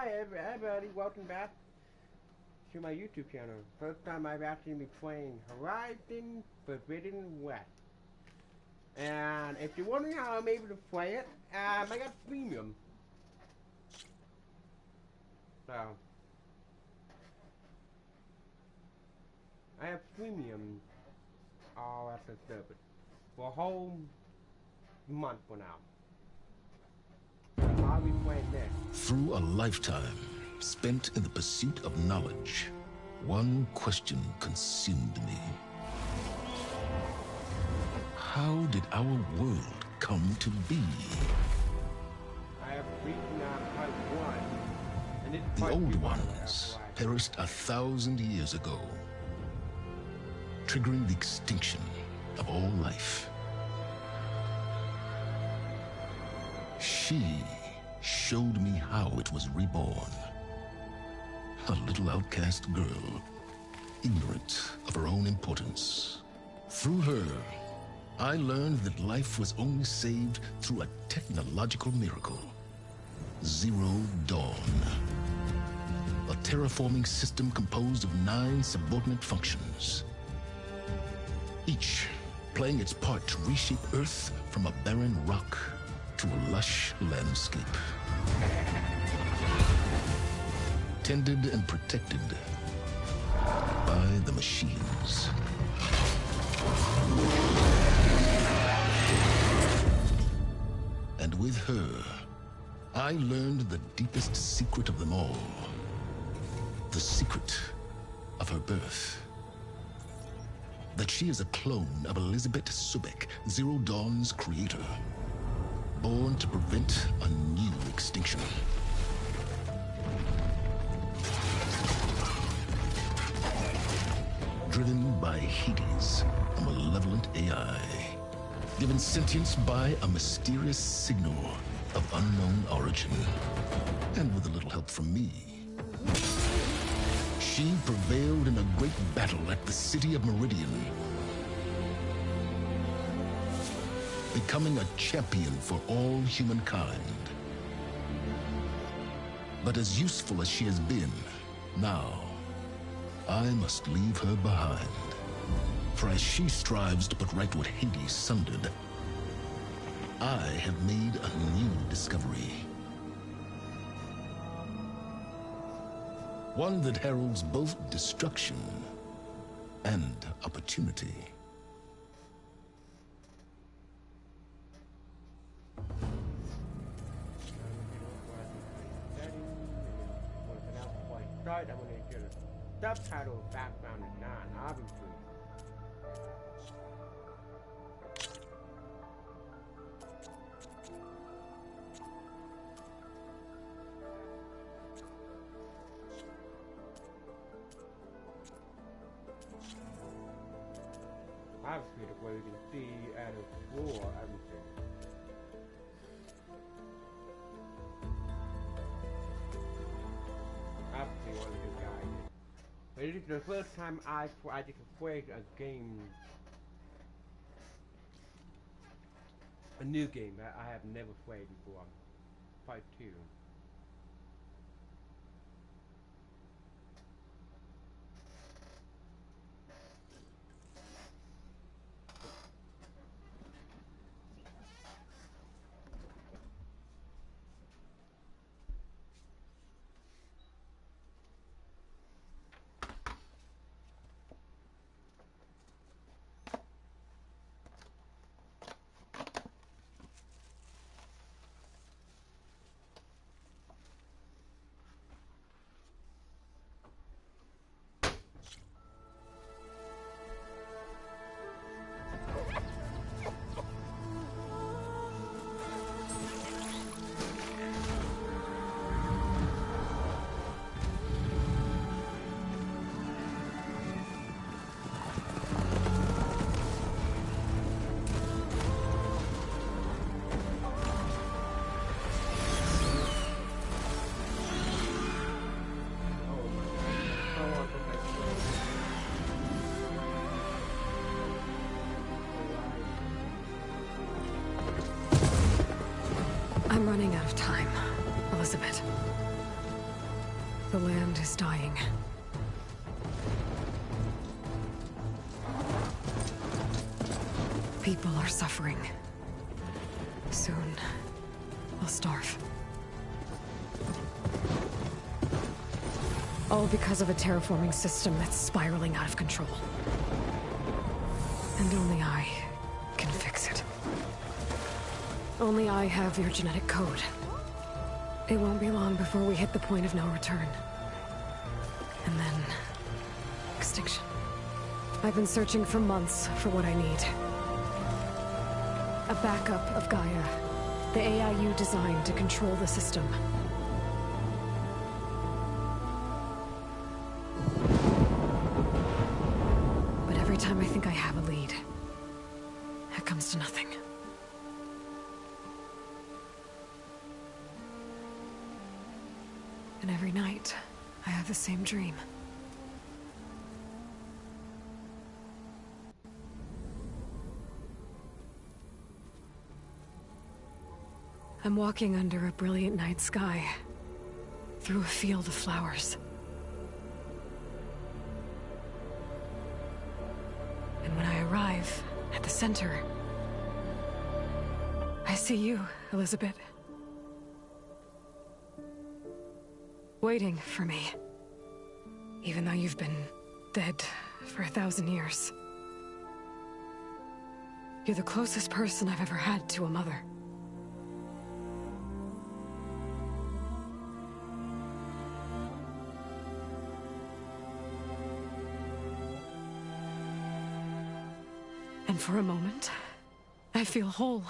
Hi everybody, welcome back to my YouTube channel. First time I've actually been playing Horizon Forbidden West. And if you're wondering how I'm able to play it, I got premium. So I have premium. Oh, that's so stupid. For a whole month for now. I'll be playing this. Through a lifetime spent in the pursuit of knowledge, one question consumed me. How did our world come to be? I have beaten out part one. And it's The part old two, ones perished 1,000 years ago, triggering the extinction of all life. She showed me how it was reborn. A little outcast girl, ignorant of her own importance. Through her, I learned that life was only saved through a technological miracle. Zero Dawn. A terraforming system composed of 9 subordinate functions, each playing its part to reshape Earth from a barren rock to a lush landscape. Tended and protected by the machines. And with her, I learned the deepest secret of them all. The secret of her birth. That she is a clone of Elizabeth Subek, Zero Dawn's creator. Born to prevent a new extinction. Driven by Hades, a malevolent AI. Given sentience by a mysterious signal of unknown origin. And with a little help from me, she prevailed in a great battle at the city of Meridian, becoming a champion for all humankind. But as useful as she has been, now I must leave her behind. For as she strives to put right what Hades sundered, I have made a new discovery. One that heralds both destruction and opportunity. I'm going to get a subtitle background is not, obviously. Obviously, the way you can see at a floor, everything. Obviously, one of the good guys. But it is the first time I just played a game, a new game that I have never played before. Part 2. I'm running out of time, Elizabeth. The land is dying. People are suffering. Soon, they'll starve. All because of a terraforming system that's spiraling out of control. And only I can fix it. Only I have your genetic code. It won't be long before we hit the point of no return. And then... extinction. I've been searching for months for what I need. A backup of Gaia. The AI you designed to control the system. But every time I think I have a lead, it comes to nothing. And every night, I have the same dream. I'm walking under a brilliant night sky, through a field of flowers. And when I arrive at the center, I see you, Elizabeth. Waiting for me. Even though you've been dead for 1,000 years. You're the closest person I've ever had to a mother. And for a moment, I feel whole.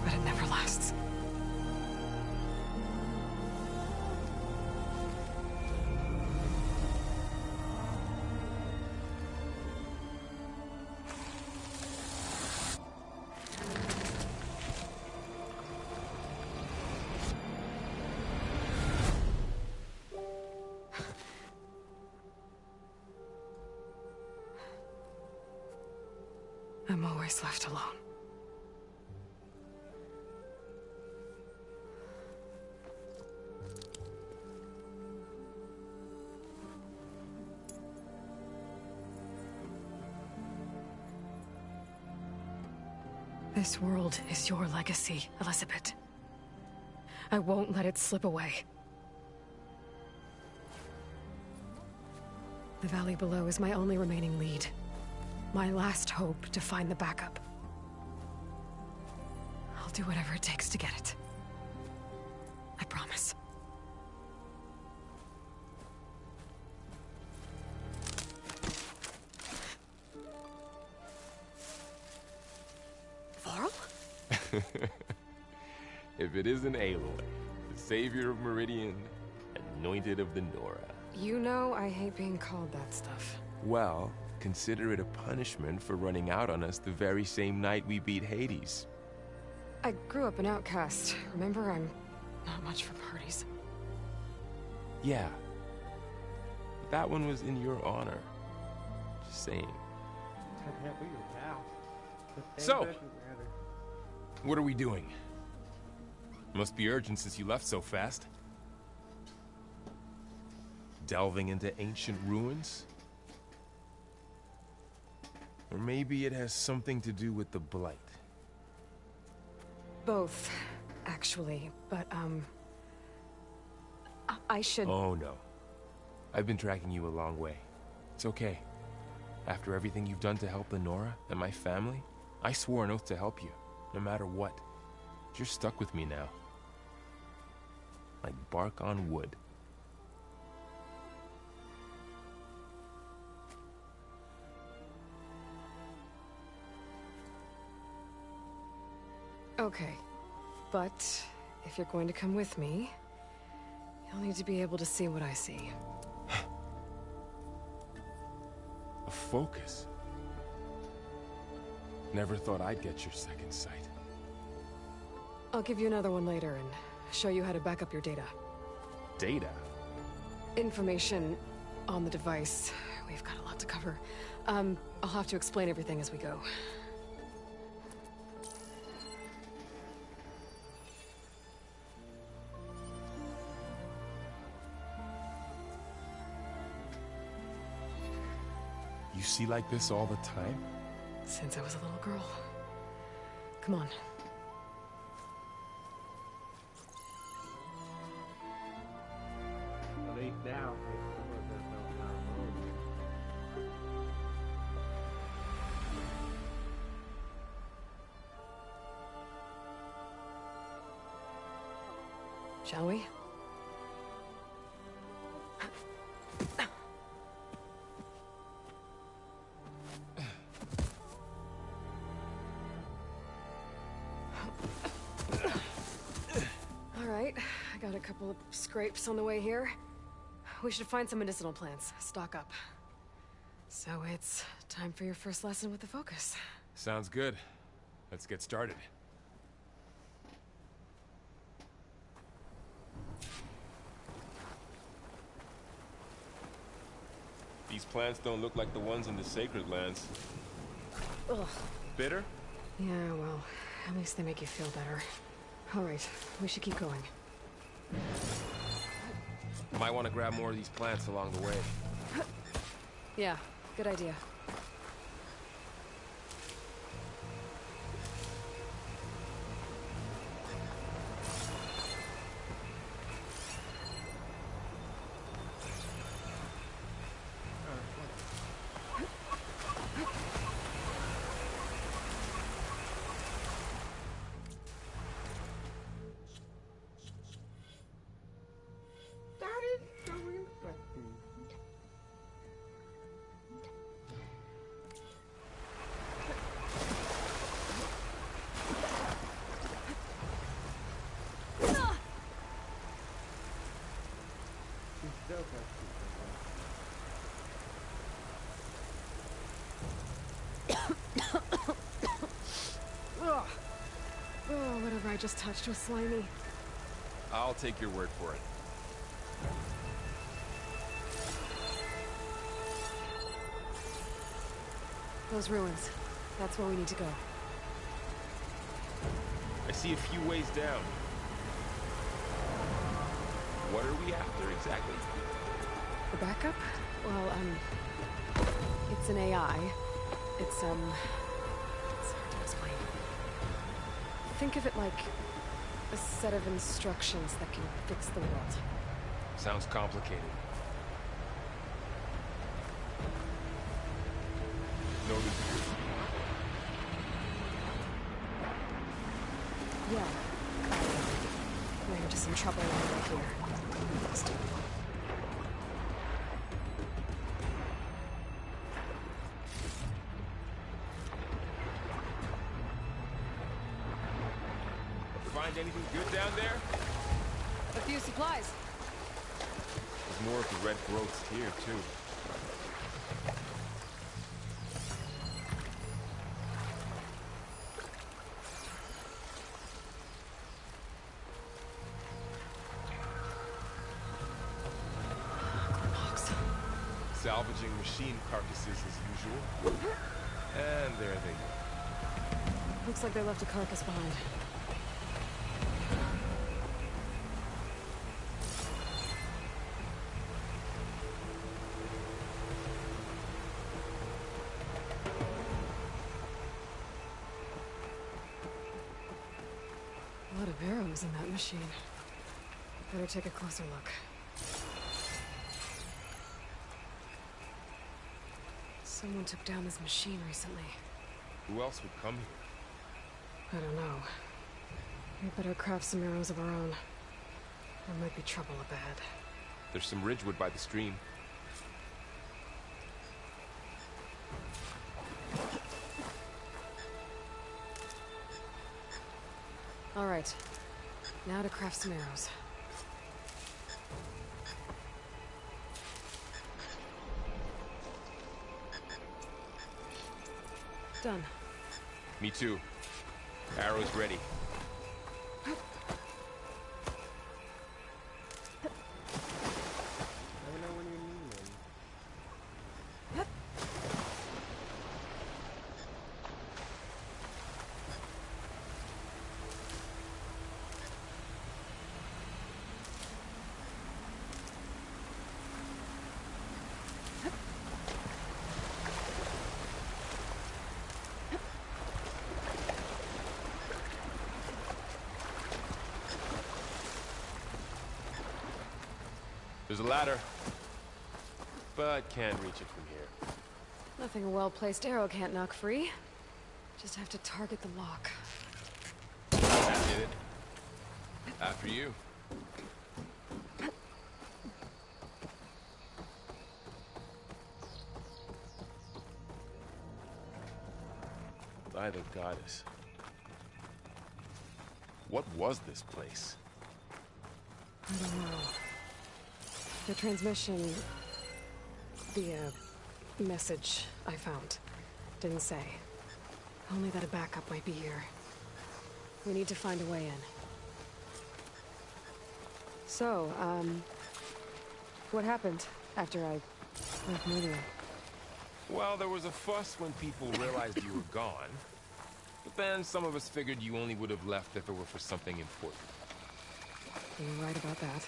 But it never lasts. I'm always left alone. This world is your legacy, Elizabeth. I won't let it slip away. The valley below is my only remaining lead. My last hope to find the backup. I'll do whatever it takes to get it. I promise. Varl? If it isn't Aloy, the savior of Meridian, anointed of the Nora. You know I hate being called that stuff. Well, consider it a punishment for running out on us the very same night we beat Hades. I grew up an outcast. Remember, I'm not much for parties. Yeah. But that one was in your honor. Just saying. I can't believe it now. So, what are we doing? Must be urgent since you left so fast. Delving into ancient ruins? Or maybe it has something to do with the Blight. Both, actually, but, I should... Oh, no. I've been tracking you a long way. It's okay. After everything you've done to help the Nora and my family, I swore an oath to help you, no matter what. You're stuck with me now. Like bark on wood. Okay, but if you're going to come with me, you'll need to be able to see what I see. A focus? Never thought I'd get your second sight. I'll give you another one later and show you how to back up your data. Data? Information on the device. We've got a lot to cover. I'll have to explain everything as we go. You see like this all the time? Since I was a little girl. Come on. At least now, Shall we? All right, I got a couple of scrapes on the way here. We should find some medicinal plants, stock up. So it's time for your first lesson with the Focus. Sounds good. Let's get started. These plants don't look like the ones in the Sacred Lands. Ugh. Bitter? Yeah, well, at least they make you feel better. All right, we should keep going. Might want to grab more of these plants along the way. Yeah, good idea. that is so interesting. She's so good. Ugh. Oh, whatever I just touched was slimy. I'll take your word for it. Those ruins. That's where we need to go. I see a few ways down. What are we after exactly? The backup? Well, it's an AI. It's hard to explain. Think of it like a set of instructions that can fix the world. Sounds complicated. Noted. Yeah. Ran into some trouble on the way here. It's terrible. Find anything good down there? A few supplies. There's more of the red growths here, too. Salvaging machine carcasses as usual. And there they go. Looks like they left a carcass behind. A lot of arrows in that machine. Better take a closer look. Someone took down this machine recently. Who else would come here? I don't know. We better craft some arrows of our own. There might be trouble ahead. There's some ridgewood by the stream. All right. Now to craft some arrows. Done. Me too. Arrows ready. Never know when you need them. There's a ladder, but can't reach it from here. Nothing a well-placed arrow can't knock free. Just have to target the lock. That did it. After you. By the goddess. What was this place? I don't know. The transmission... the, message I found didn't say. Only that a backup might be here. We need to find a way in. So, what happened after I left Media? Well, there was a fuss when people realized you were gone. But then some of us figured you only would have left if it were for something important. You're right about that.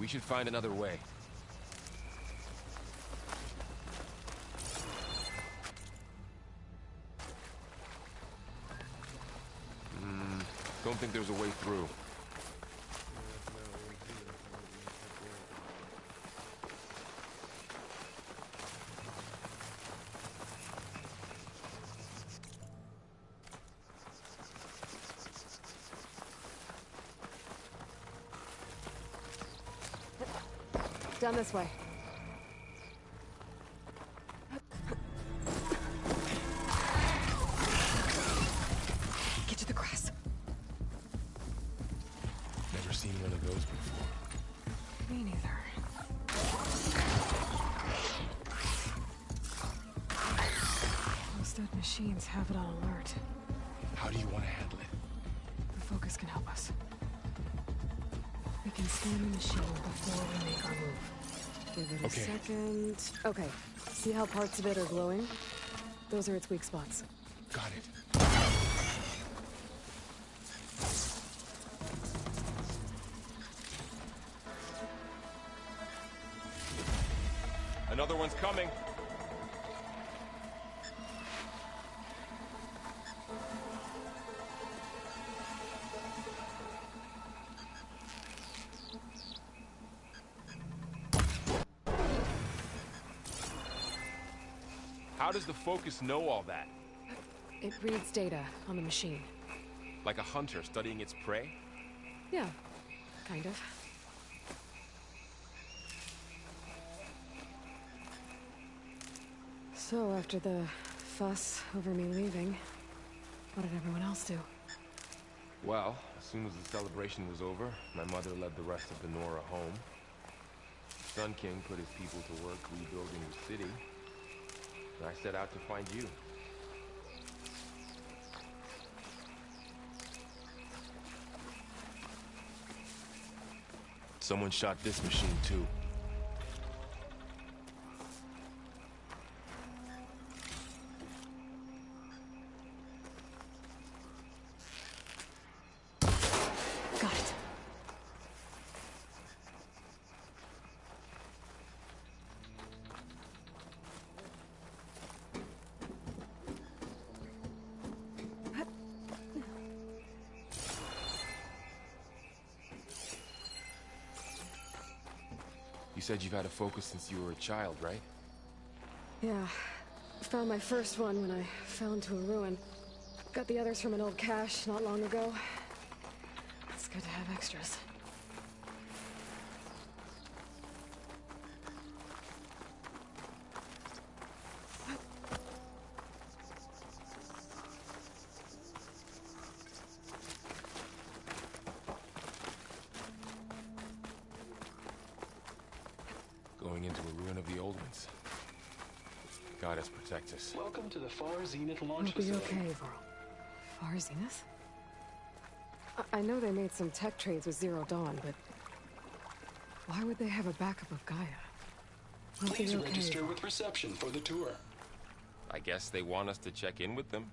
We should find another way. Don't think there's a way through. Down this way. Get to the grass. Never seen one of those before. Me neither. Those dead machines have it on alert. How do you want to handle it? The focus can help us. We can scan the machine before we make our move. Give it a second. Okay. See how parts of it are glowing? Those are its weak spots. Got it. Another one's coming. How does the focus know all that? It reads data on the machine. Like a hunter studying its prey? Yeah, kind of. So, after the fuss over me leaving, what did everyone else do? Well, as soon as the celebration was over, my mother led the rest of the Nora home. The Sun King put his people to work rebuilding the city. And I set out to find you. Someone shot this machine too. Got it. You said you've had a focus since you were a child, right? Yeah. Found my first one when I fell into a ruin. Got the others from an old cache not long ago. It's good to have extras. going into a ruin of the old ones. Goddess protect us. Welcome to the Far Zenith launch We'll be facility. okay, Varl. Far Zenith? I know they made some tech trades with Zero Dawn, but why would they have a backup of Gaia? We'll Please be okay. register with reception for the tour. I guess they want us to check in with them.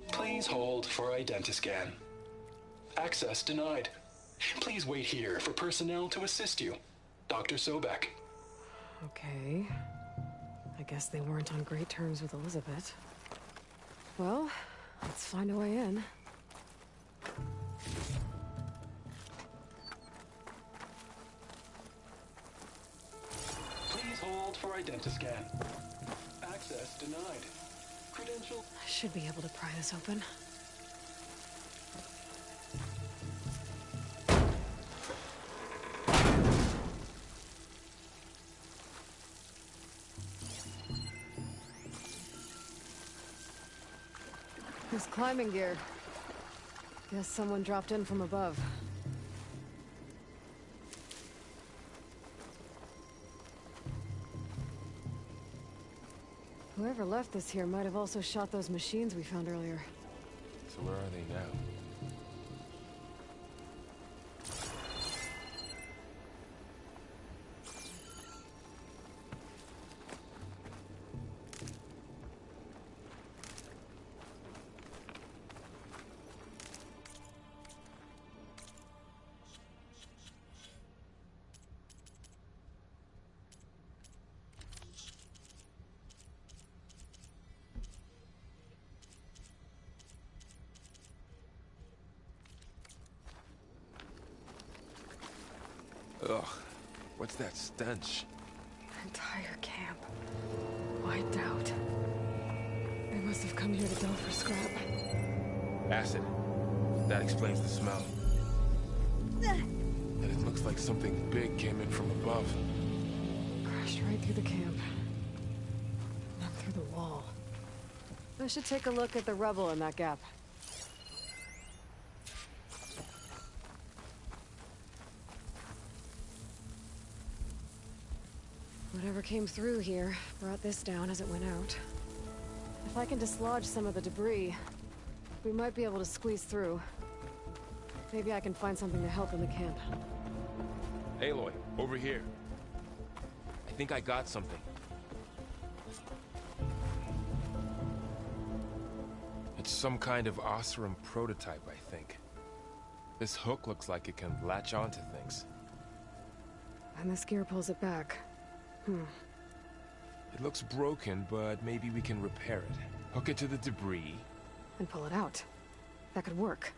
Please hold for identiscan. Access denied. Please wait here for personnel to assist you. Dr. Sobek. Okay. I guess they weren't on great terms with Elizabeth. Well, let's find a way in. Please hold for identiscan. Access denied. Credential. I should be able to pry this open. This climbing gear. Guess someone dropped in from above. Whoever left this here might have also shot those machines we found earlier. So where are they now? Ugh, what's that stench? Entire camp. Wiped out. They must have come here to delve for scrap. Acid. That explains the smell. And it looks like something big came in from above. Crashed right through the camp. Not through the wall. I should take a look at the rubble in that gap. Whatever came through here brought this down as it went out. If I can dislodge some of the debris, we might be able to squeeze through. Maybe I can find something to help in the camp. Aloy, over here. I think I got something. It's some kind of Osram prototype, I think. This hook looks like it can latch onto things. And this gear pulls it back. It looks broken, but maybe we can repair it. Hook it to the debris. And pull it out. That could work.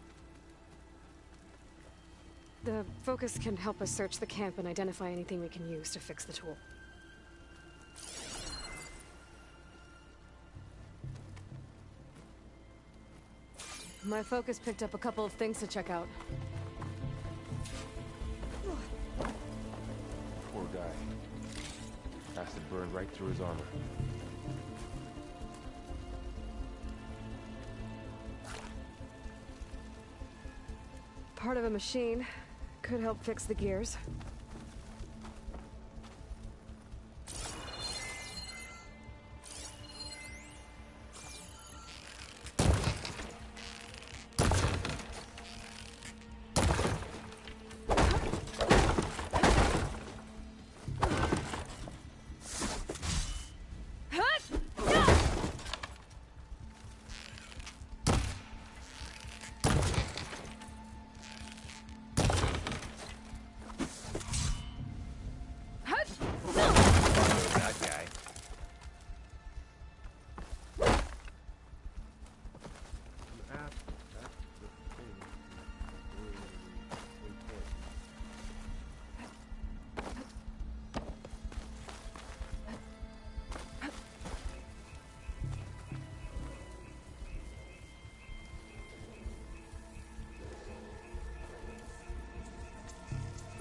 The focus can help us search the camp and identify anything we can use to fix the tool. My focus picked up a couple of things to check out. Poor guy. Acid burned right through his armor. Part of a machine. Could help fix the gears. That guy.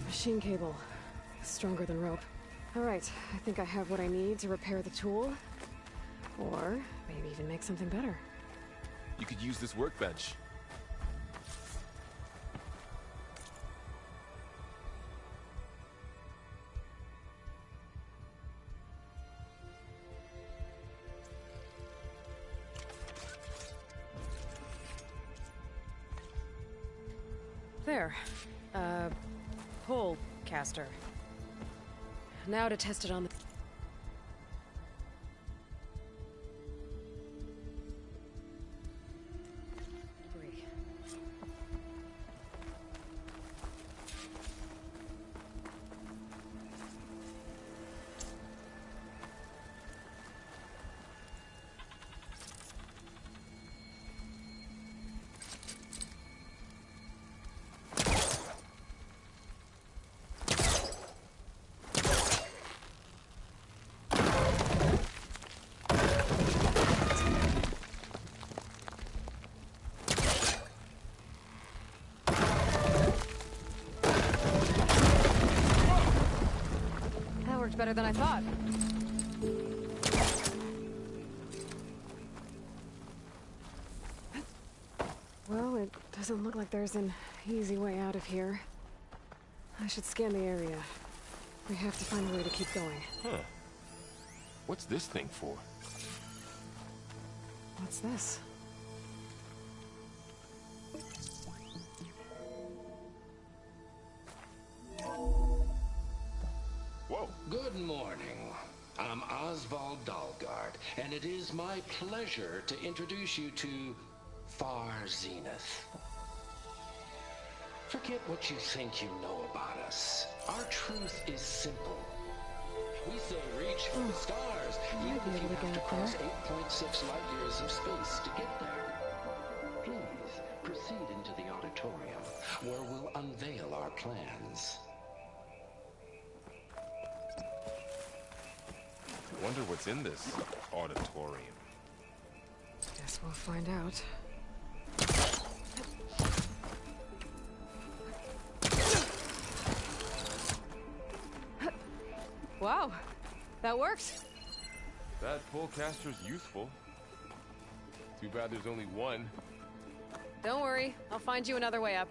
Machine cable. Stronger than rope. Alright, I think I have what I need to repair the tool. Or maybe even make something better. You could use this workbench. There. Pole caster. Now to test it on the... Better than I thought. Well, it doesn't look like there's an easy way out of here. I should scan the area. We have to find a way to keep going. Huh. What's this thing for? What's this? Whoa. Good morning. I'm Oswald Dalgard, and it is my pleasure to introduce you to Far Zenith. Forget what you think you know about us. Our truth is simple. We say reach for the stars, even if you have to cross 8.6 light years of space to get there. Please, proceed into the auditorium, where we'll unveil our plans. I wonder what's in this auditorium. Guess we'll find out. Wow, that works. That pole caster's useful. Too bad there's only one. Don't worry, I'll find you another way up.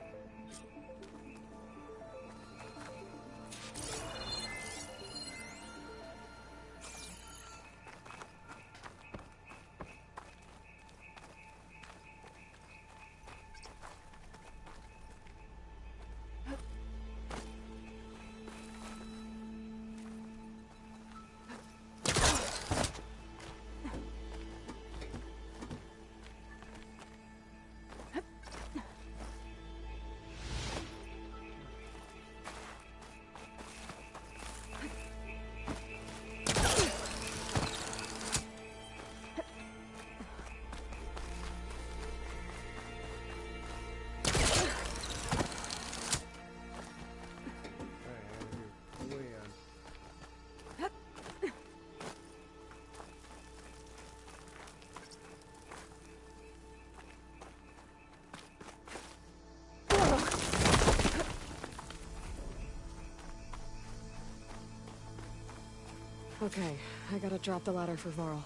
Okay, I gotta drop the ladder for Varl.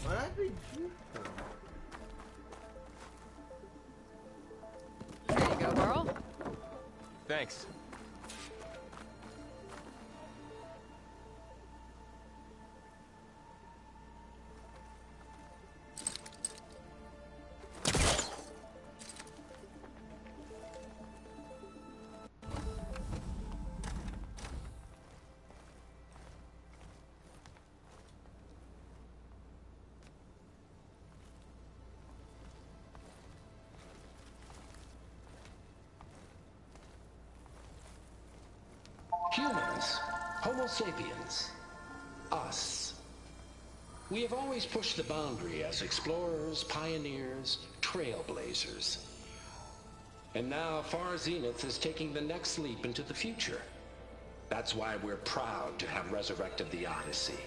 Well, that'd be useful. There you go, Varl. Thanks. Humans, Homo sapiens, us. We have always pushed the boundary as explorers, pioneers, trailblazers. And now Far Zenith is taking the next leap into the future. That's why we're proud to have resurrected the Odyssey.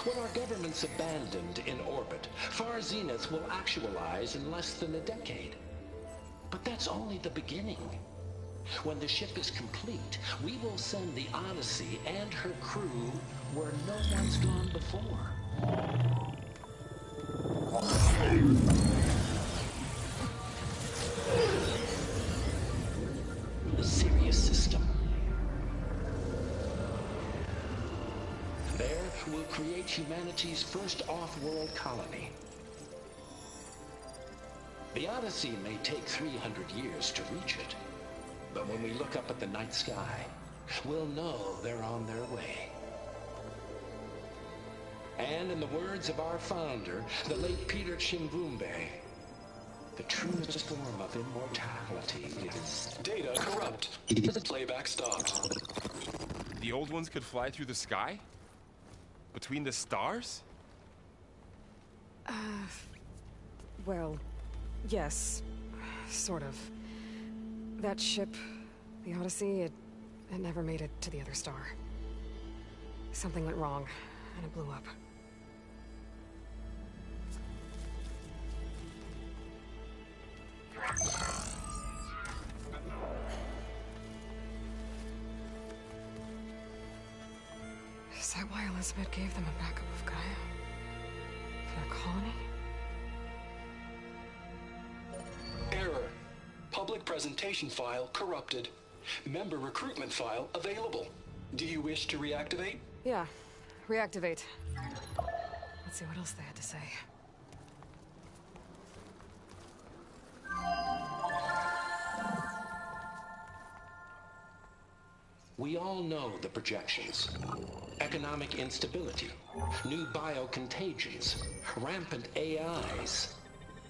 What our governments abandoned in orbit, Far Zenith will actualize in less than a decade. But that's only the beginning. When the ship is complete, we will send the Odyssey and her crew where no one's gone before. The Sirius system. There, we'll create humanity's first off-world colony. The Odyssey may take 300 years to reach it, but when we look up at the night sky, we'll know they're on their way. And in the words of our founder, the late Peter Chimbumbe, the truest form of immortality is... Data corrupt. Playback stopped. The old ones could fly through the sky? Between the stars? Well, yes. Sort of. That ship, the Odyssey, it never made it to the other star. Something went wrong, and it blew up. Is that why Elizabeth gave them a backup of Gaia? For their colony? Error. Public presentation file corrupted. Member recruitment file available. Do you wish to reactivate? Yeah. Reactivate. Let's see what else they had to say. We all know the projections. Economic instability, new biocontagions, rampant AIs.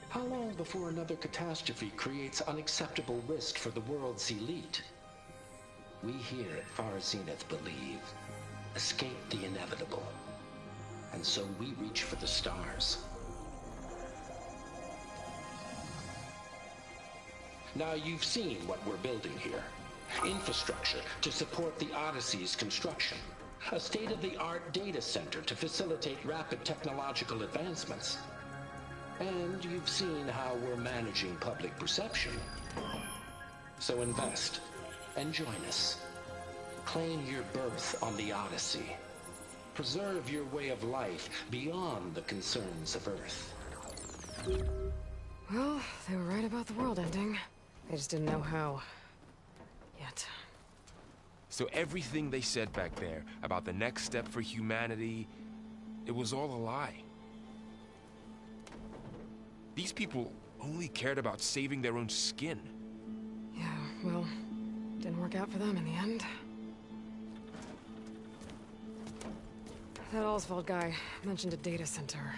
How long before another catastrophe creates unacceptable risk for the world's elite? We here at Far Zenith believe, escape the inevitable. And so we reach for the stars. Now you've seen what we're building here. Infrastructure to support the Odyssey's construction. A state-of-the-art data center to facilitate rapid technological advancements. And you've seen how we're managing public perception. So invest and join us. Claim your berth on the Odyssey. Preserve your way of life beyond the concerns of Earth. Well, they were right about the world ending. They just didn't know how. Yet. So everything they said back there about the next step for humanity, it was all a lie. These people only cared about saving their own skin. Yeah, well, didn't work out for them in the end. That Oswald guy mentioned a data center.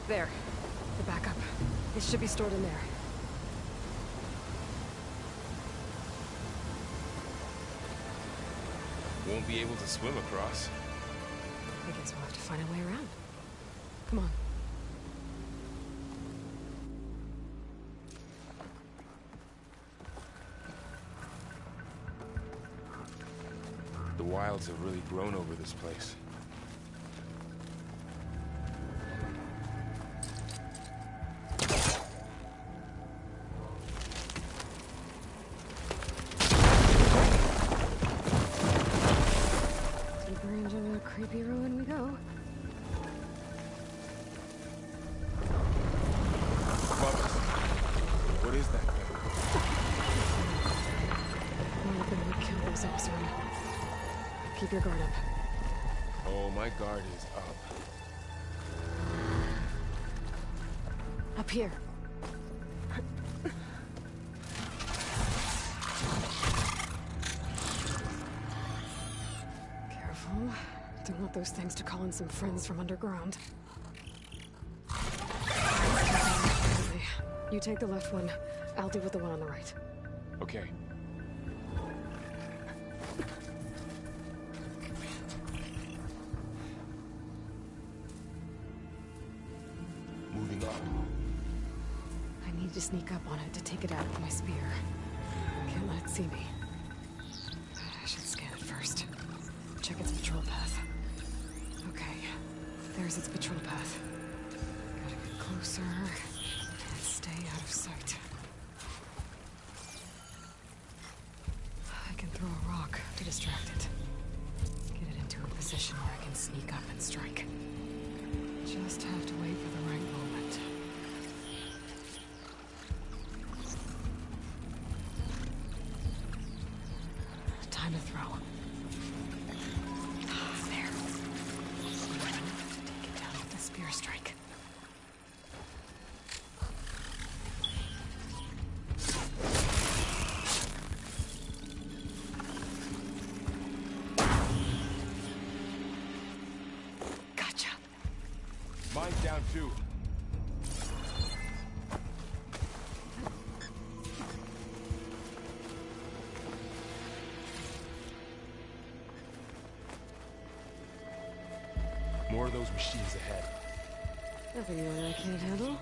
There. The backup. It should be stored in there. Won't be able to swim across. I guess we'll have to find a way around. Come on. The wilds have really grown over this place. Deep range of a creepy ruin we go. Bubbles. What is that thing? One of them would kill those Osram. Keep your guard up. Oh, my guard is up. Up here. Careful. Don't want those things to call in some friends from underground. You take the left one. I'll deal with the one on the right. Okay. Moving on. I need to sneak up on it to take it out with my spear. Can't let it see me. I should scan it first. Check its patrol path. Okay. There's its patrol path. Closer. And stay out of sight. I can throw a rock to distract it. Get it into a position where I can sneak up and strike. Just have to wait for the right moment. Time to throw. There. Take it down with a spear strike. Gotcha. Mine's down too. More of those machines ahead. Nothing more than I can't handle.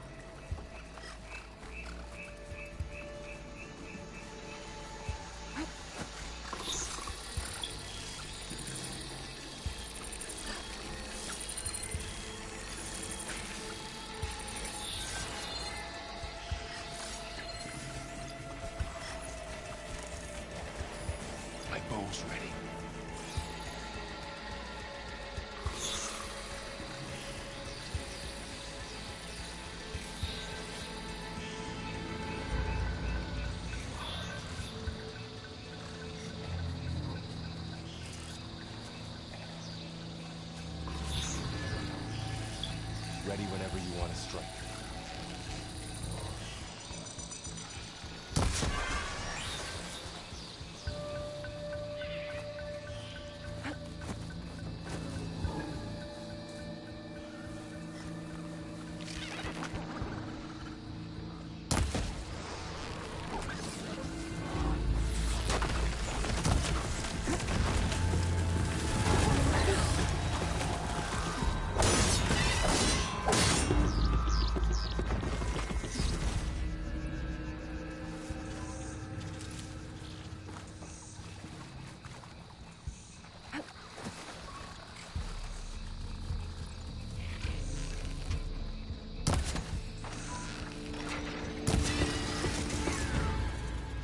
My bow's ready. Ready whenever you want to strike.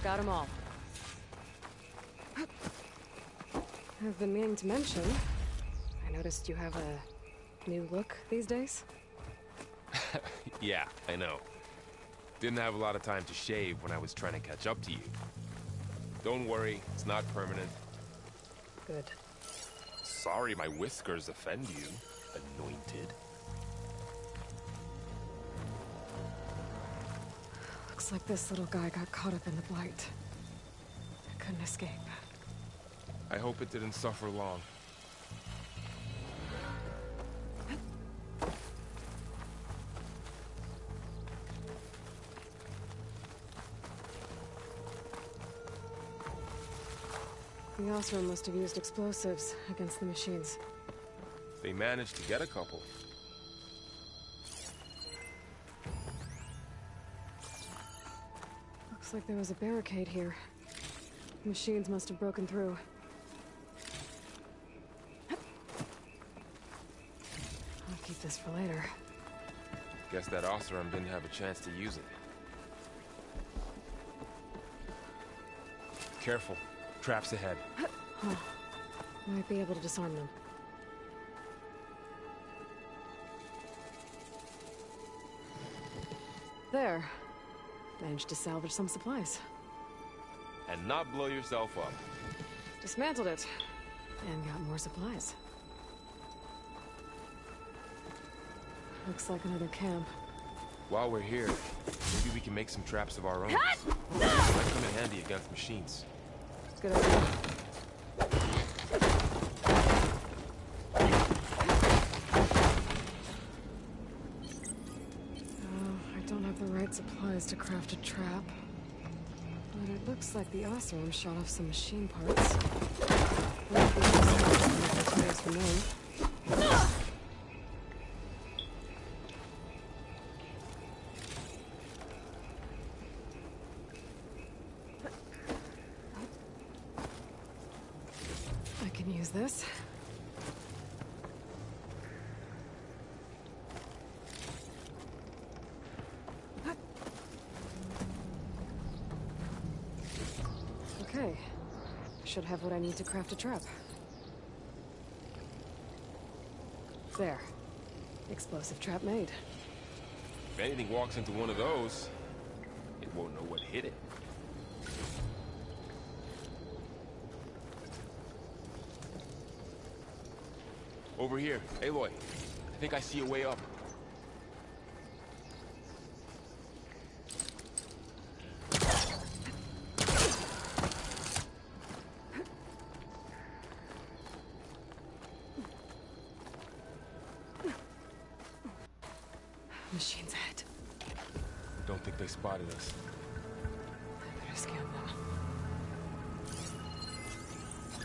Got them all. I've been meaning to mention, I noticed you have a new look these days. Yeah, I know. Didn't have a lot of time to shave when I was trying to catch up to you. Don't worry, it's not permanent. Good. Sorry my whiskers offend you, anointed. Looks like this little guy got caught up in the blight. Couldn't escape. I hope it didn't suffer long. The Osram must have used explosives against the machines. They managed to get a couple. Looks like there was a barricade here. Machines must have broken through. I'll keep this for later. Guess that Osram didn't have a chance to use it. Careful. Traps ahead. Huh. Might be able to disarm them. There. Managed to salvage some supplies. And not blow yourself up. Dismantled it. And got more supplies. Looks like another camp. While we're here, maybe we can make some traps of our own. Might come in handy against machines. Good idea. Oh, I don't have the right supplies to craft a trap. But it looks like the Osram shot off some machine parts. Might be some materials for me. I can use this. should have what I need to craft a trap. There. Explosive trap made. If anything walks into one of those, it won't know what hit it. Over here, Aloy. I think I see a way up. Machine's ahead. Don't think they spotted us. I better scan them.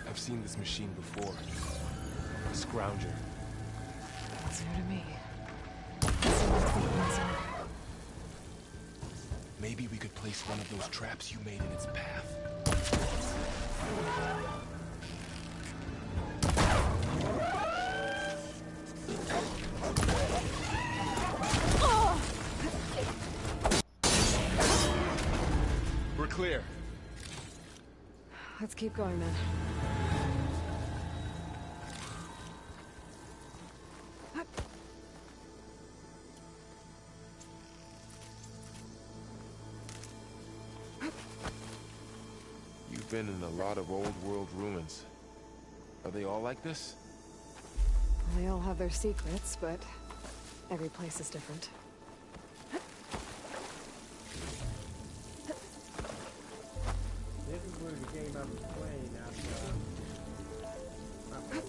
I've seen this machine before. A scrounger. It's new to me. Let's see what's the answer. Maybe we could place one of those traps you made in its path. We're clear. Let's keep going then. You've been in a lot of old world ruins. Are they all like this? They all have their secrets, but every place is different. This is where the game I was playing after Monday.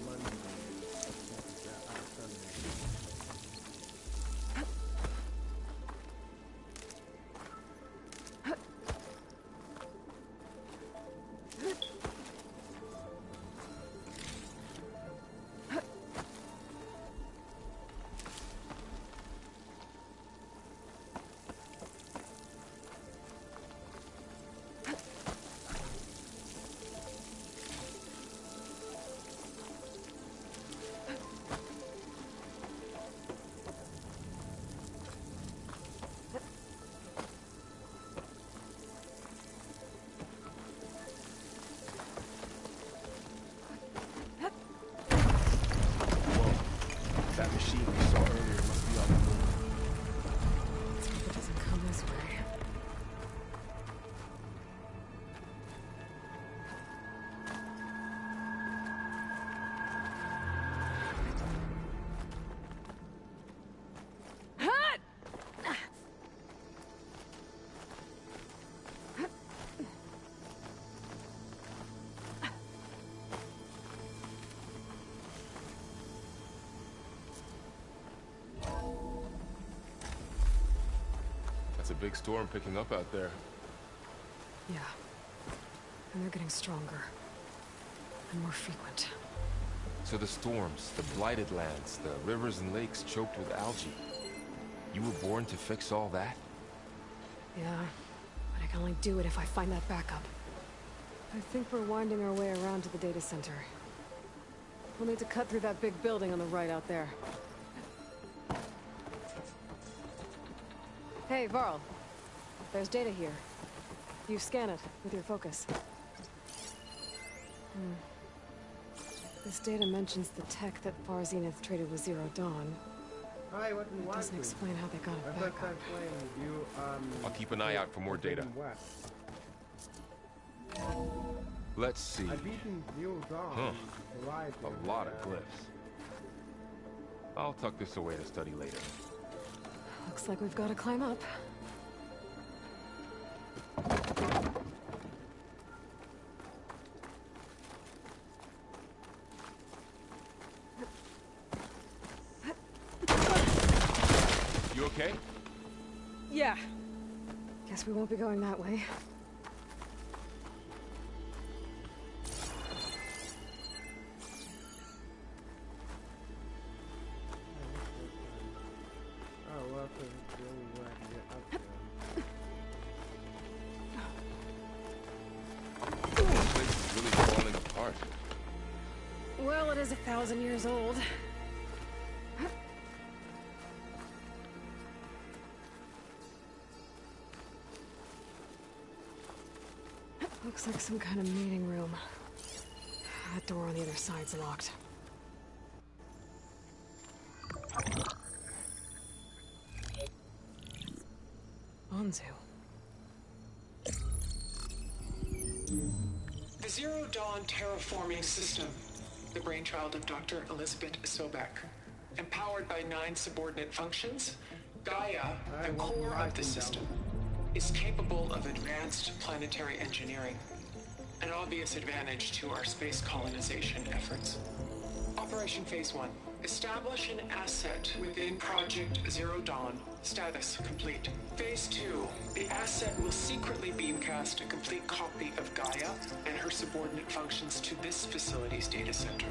Sunday. That machine we saw earlier must be on the move. Let's hope it doesn't come this way. That's a big storm picking up out there. Yeah. And they're getting stronger. And more frequent. So the storms, the blighted lands, the rivers and lakes choked with algae. You were born to fix all that? Yeah. But I can only do it if I find that backup. I think we're winding our way around to the data center. We'll need to cut through that big building on the right out there. Hey, Varl. There's data here. You scan it with your focus. This data mentions the tech that Far Zenith traded with Zero Dawn. I wasn't It doesn't watching. explain how they got I it thought back I up. playing you. I'll keep an eye out for more data. West. Let's see. I beaten Zero Dawn. Alive A lot of glyphs. I'll tuck this away to study later. Looks like we've got to climb up. You okay? Yeah. Guess we won't be going that way. Oh, well, so it's the only way I can get up there. This place is really falling apart. Well, it is 1,000 years old. Looks like some kind of meeting room. That door on the other side's locked. Anzu. The Zero Dawn terraforming system, the brainchild of Dr. Elizabeth Sobek. Empowered by 9 subordinate functions, Gaia, the core of the system, is capable of advanced planetary engineering, an obvious advantage to our space colonization efforts. Operation Phase 1. Establish an asset within Project Zero Dawn. Status complete. Phase 2. The asset will secretly beamcast a complete copy of Gaia and her subordinate functions to this facility's data center.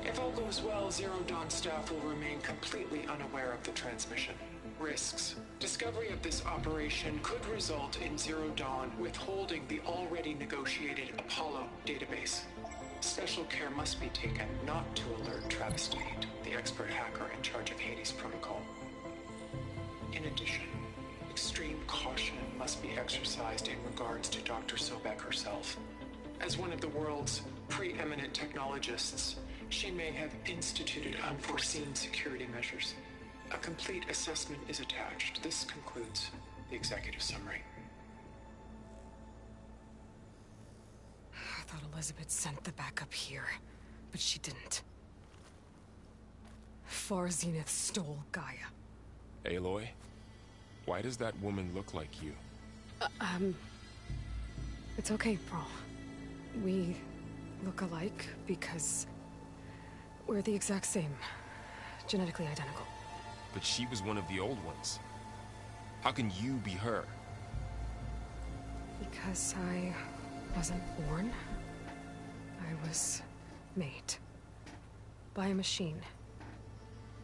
If all goes well, Zero Dawn staff will remain completely unaware of the transmission. Risks. Discovery of this operation could result in Zero Dawn withholding the already negotiated Apollo database. Special care must be taken not to alert Travis Tate, the expert hacker in charge of Hades Protocol. In addition, extreme caution must be exercised in regards to Dr. Sobek herself. As one of the world's preeminent technologists, she may have instituted unforeseen security measures. A complete assessment is attached. This concludes the executive summary. I thought Elizabeth sent the backup here, but she didn't. Far Zenith stole Gaia. Aloy, why does that woman look like you? It's okay, Pearl. We look alike because we're the exact same. Genetically identical. But she was one of the old ones. How can you be her? Because I wasn't born. I was made. By a machine.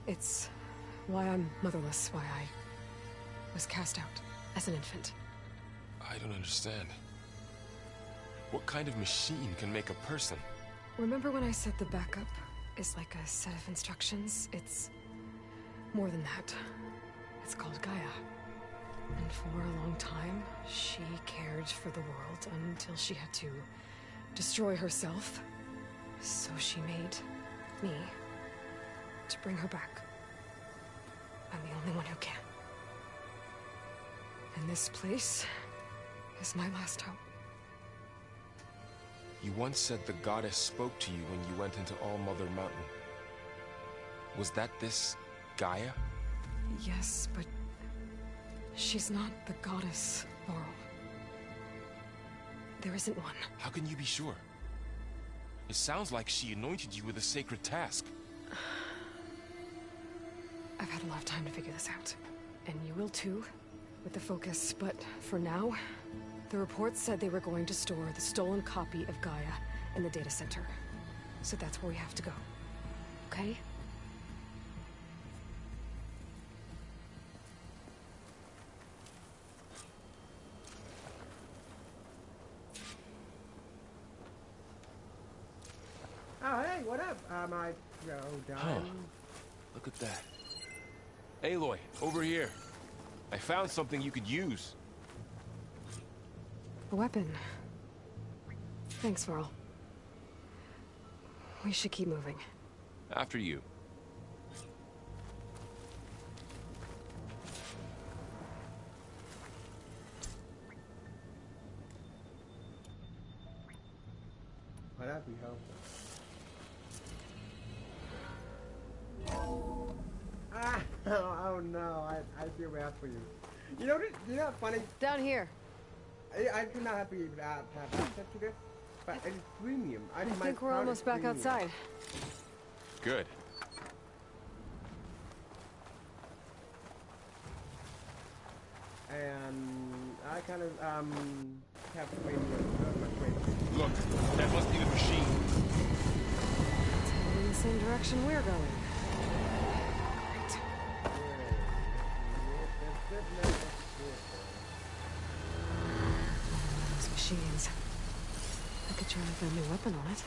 It's why I'm motherless, why I was cast out as an infant. I don't understand. What kind of machine can make a person? Remember when I said the backup is like a set of instructions? It's more than that. It's called Gaia. And for a long time, she cared for the world until she had to destroy herself. So she made me to bring her back. I'm the only one who can. And this place is my last hope. You once said the goddess spoke to you when you went into All Mother Mountain. Was that this Gaia? Yes, but she's not the goddess, Laurel. There isn't one. How can you be sure? It sounds like she anointed you with a sacred task. I've had a lot of time to figure this out. And you will too, with the focus. But for now, the reports said they were going to store the stolen copy of Gaia in the data center. So that's where we have to go. Okay? Oh, hey, what up? I go down. Huh. Look at that. Aloy, over here. I found something you could use. A weapon. Thanks, Varl. We should keep moving. After you. Well, that'd be helpful. Ah, oh no, I feel bad for you. You know what's funny? Down here. I do not have to have access to this, but it's premium. I think we're almost back outside. Good. And I kind of have premium my friend. Look, that must be the machine. It's heading in the same direction we're going. Those machines. I could try a new weapon on it.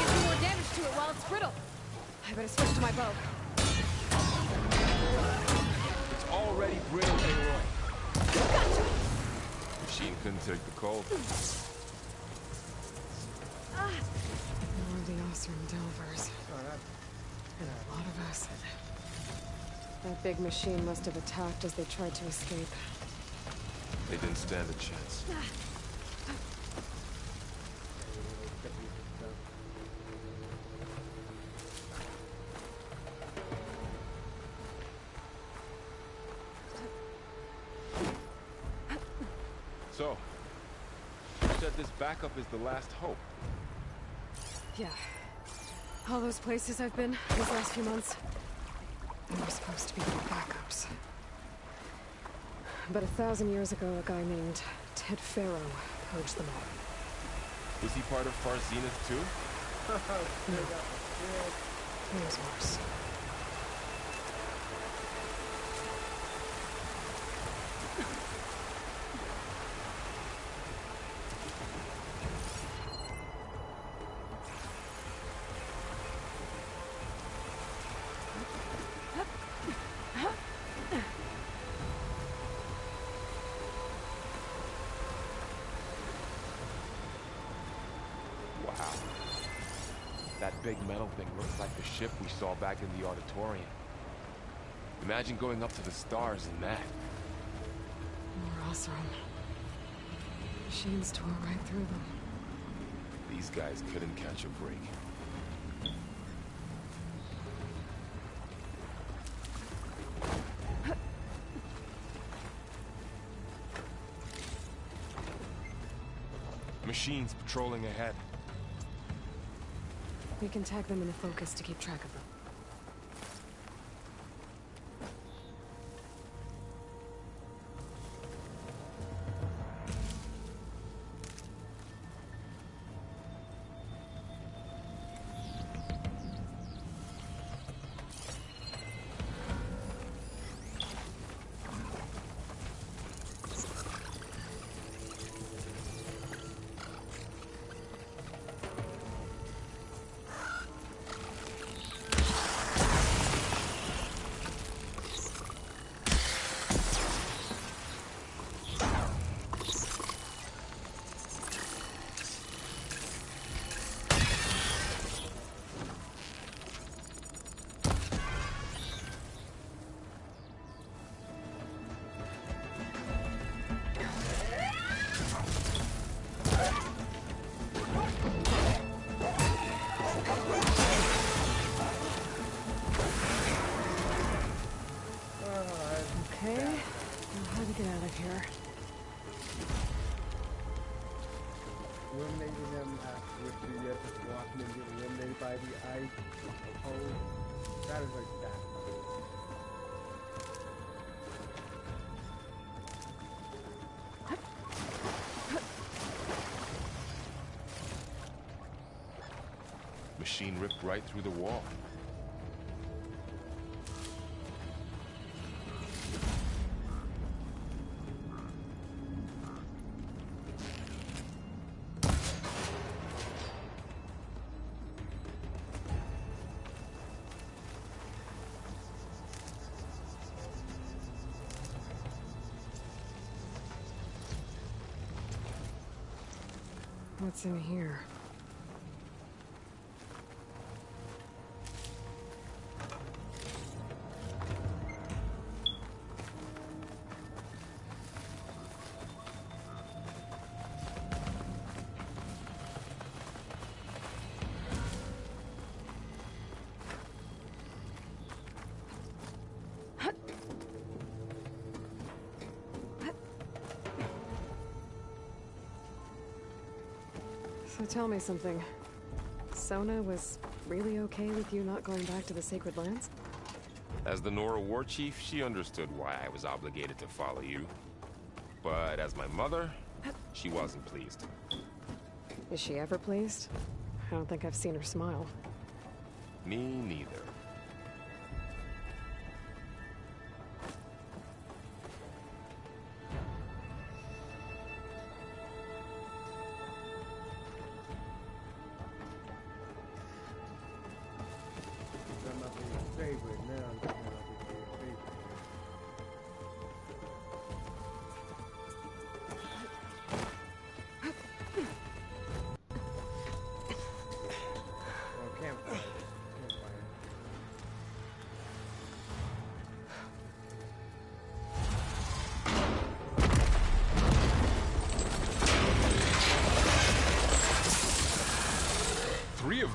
Do more damage to it while it's brittle. I better switch to my bow. It's already brittle, Aloy. Machine couldn't take the cold. More of the Osram Delvers. And a lot of acid. That big machine must have attacked as they tried to escape. They didn't stand a chance. So, you said this backup is the last hope. Yeah. All those places I've been these last few months, they were supposed to be good backups. But 1,000 years ago, a guy named Ted Farrow purged them all. Was he part of Far Zenith too? No. He was worse. Wow. That big metal thing looks like the ship we saw back in the auditorium. Imagine going up to the stars in that. More Osram. Machines tore right through them. These guys couldn't catch a break. Machines patrolling ahead. We can tag them in a focus to keep track of them. Okay, now how to get out of here? Eliminating them with the just walking and getting eliminated by the ice hole. That is like that. Machine ripped right through the wall. What's in here? So tell me something. Sona was really okay with you not going back to the Sacred Lands? As the Nora war chief, she understood why I was obligated to follow you. But as my mother, she wasn't pleased. Is she ever pleased? I don't think I've seen her smile. Me neither. That might be your favorite now. That might be your favorite.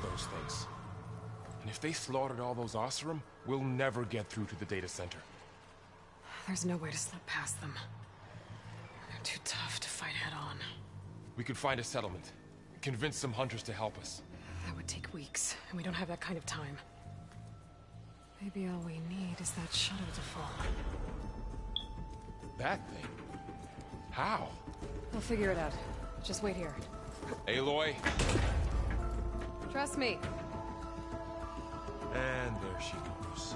those things. And if they slaughtered all those Oseram, we'll never get through to the data center. There's no way to slip past them. They're too tough to fight head-on. We could find a settlement. Convince some hunters to help us. That would take weeks, and we don't have that kind of time. Maybe all we need is that shuttle to fall. That thing? How? I'll figure it out. Just wait here. Aloy. Trust me. And there she goes.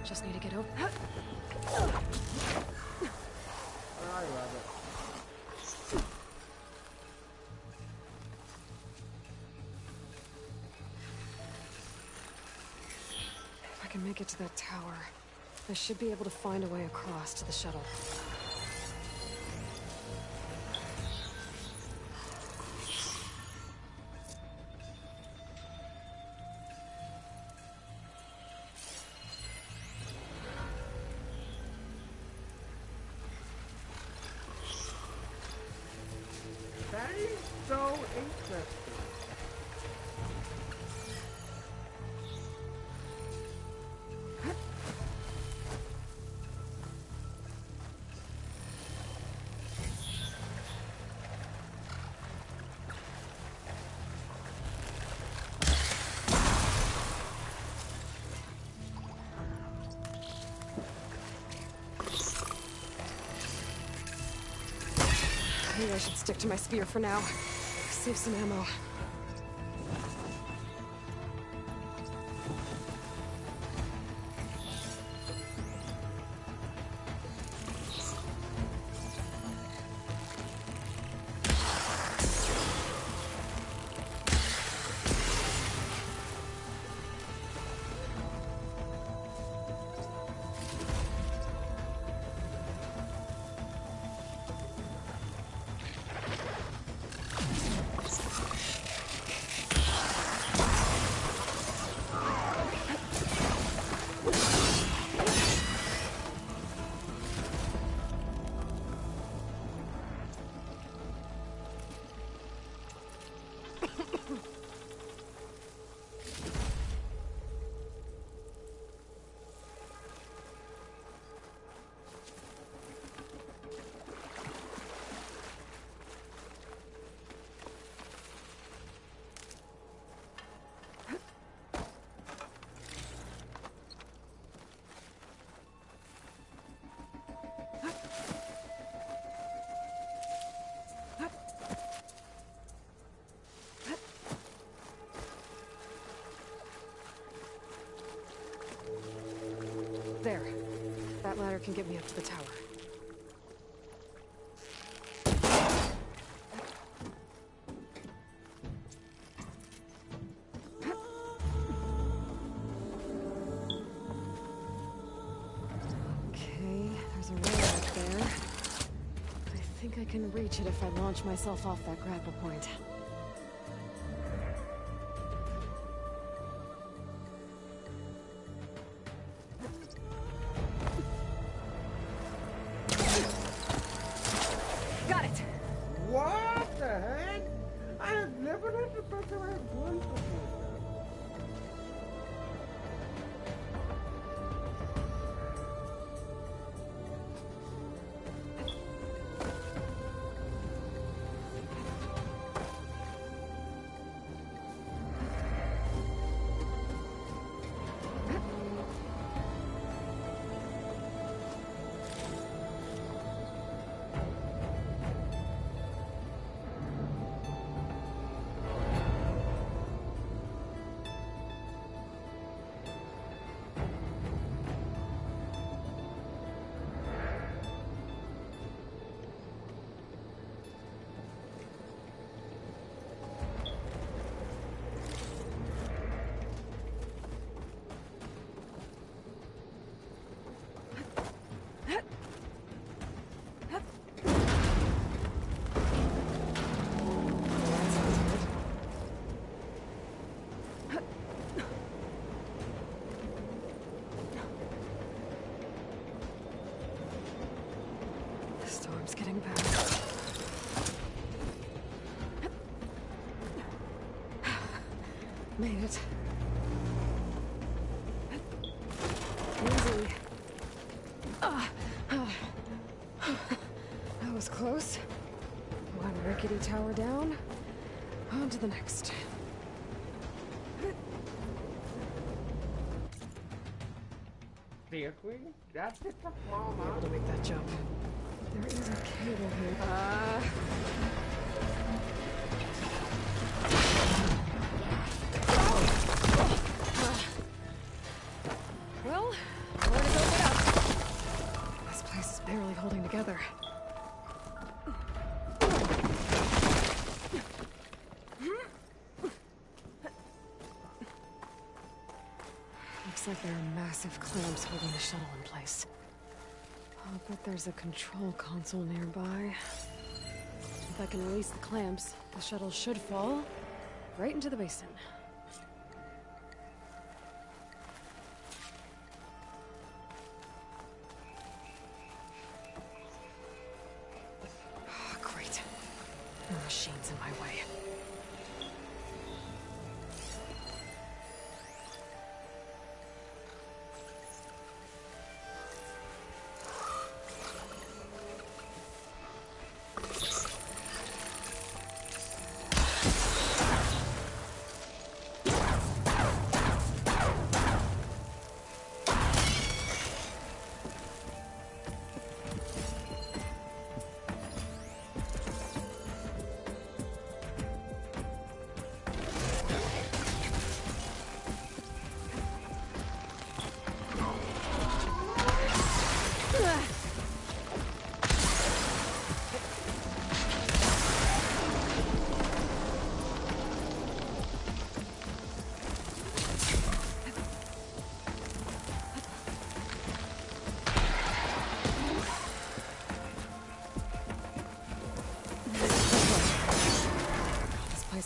Just need to get over. I love it. If I can make it to that tower, I should be able to find a way across to the shuttle. That is so interesting. Maybe I should stick to my spear for now. Save some ammo. There. That ladder can get me up to the tower. Okay, there's a rail up there. I think I can reach it if I launch myself off that grapple point. Got it! What the heck? I have never let the person have one before. Made it. Easy. That was close. One rickety tower down. On to the next. Seriously? That's just a small Be able amount. to make that jump. There is a cable here. Well, where to go get up? This place is barely holding together. Looks like there are massive clamps holding the shuttle in place. I'll bet there's a control console nearby. If I can release the clamps, the shuttle should fall right into the basin. Oh, great. More machines in my way.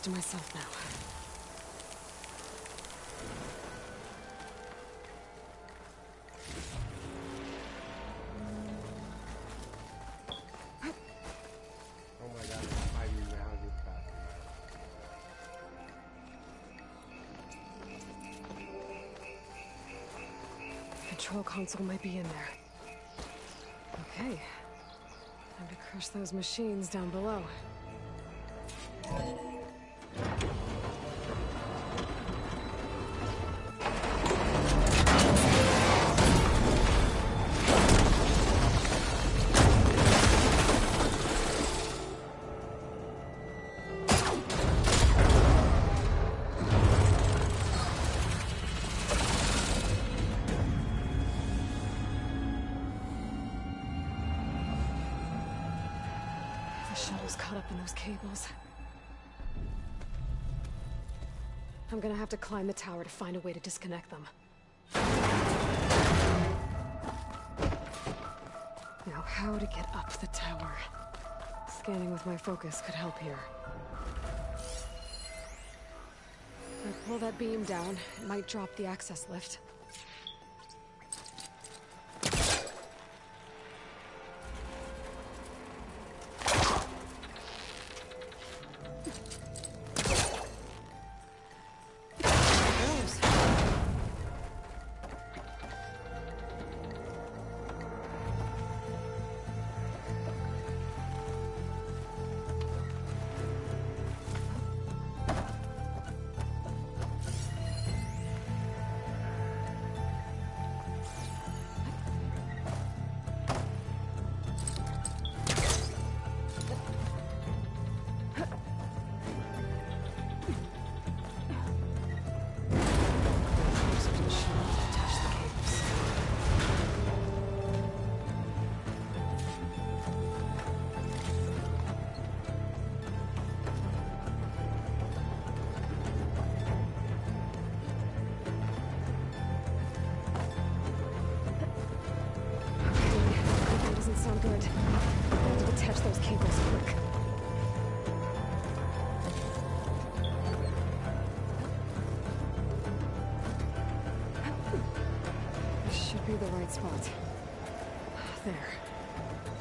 To myself now. Oh my god, I do now this fast. Control console might be in there. Okay. Time to crush those machines down below. The shuttle's caught up in those cables. I'm gonna have to climb the tower to find a way to disconnect them. Now, how to get up the tower? Scanning with my focus could help here. If I pull that beam down, it might drop the access lift. Good. I have to detach those cables quick. This should be the right spot. There.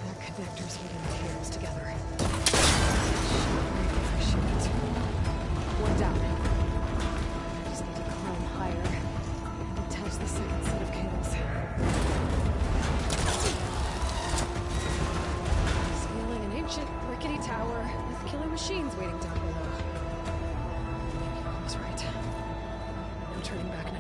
That connector's holding the cables together. Should break if I shoot it. One down. turning back now.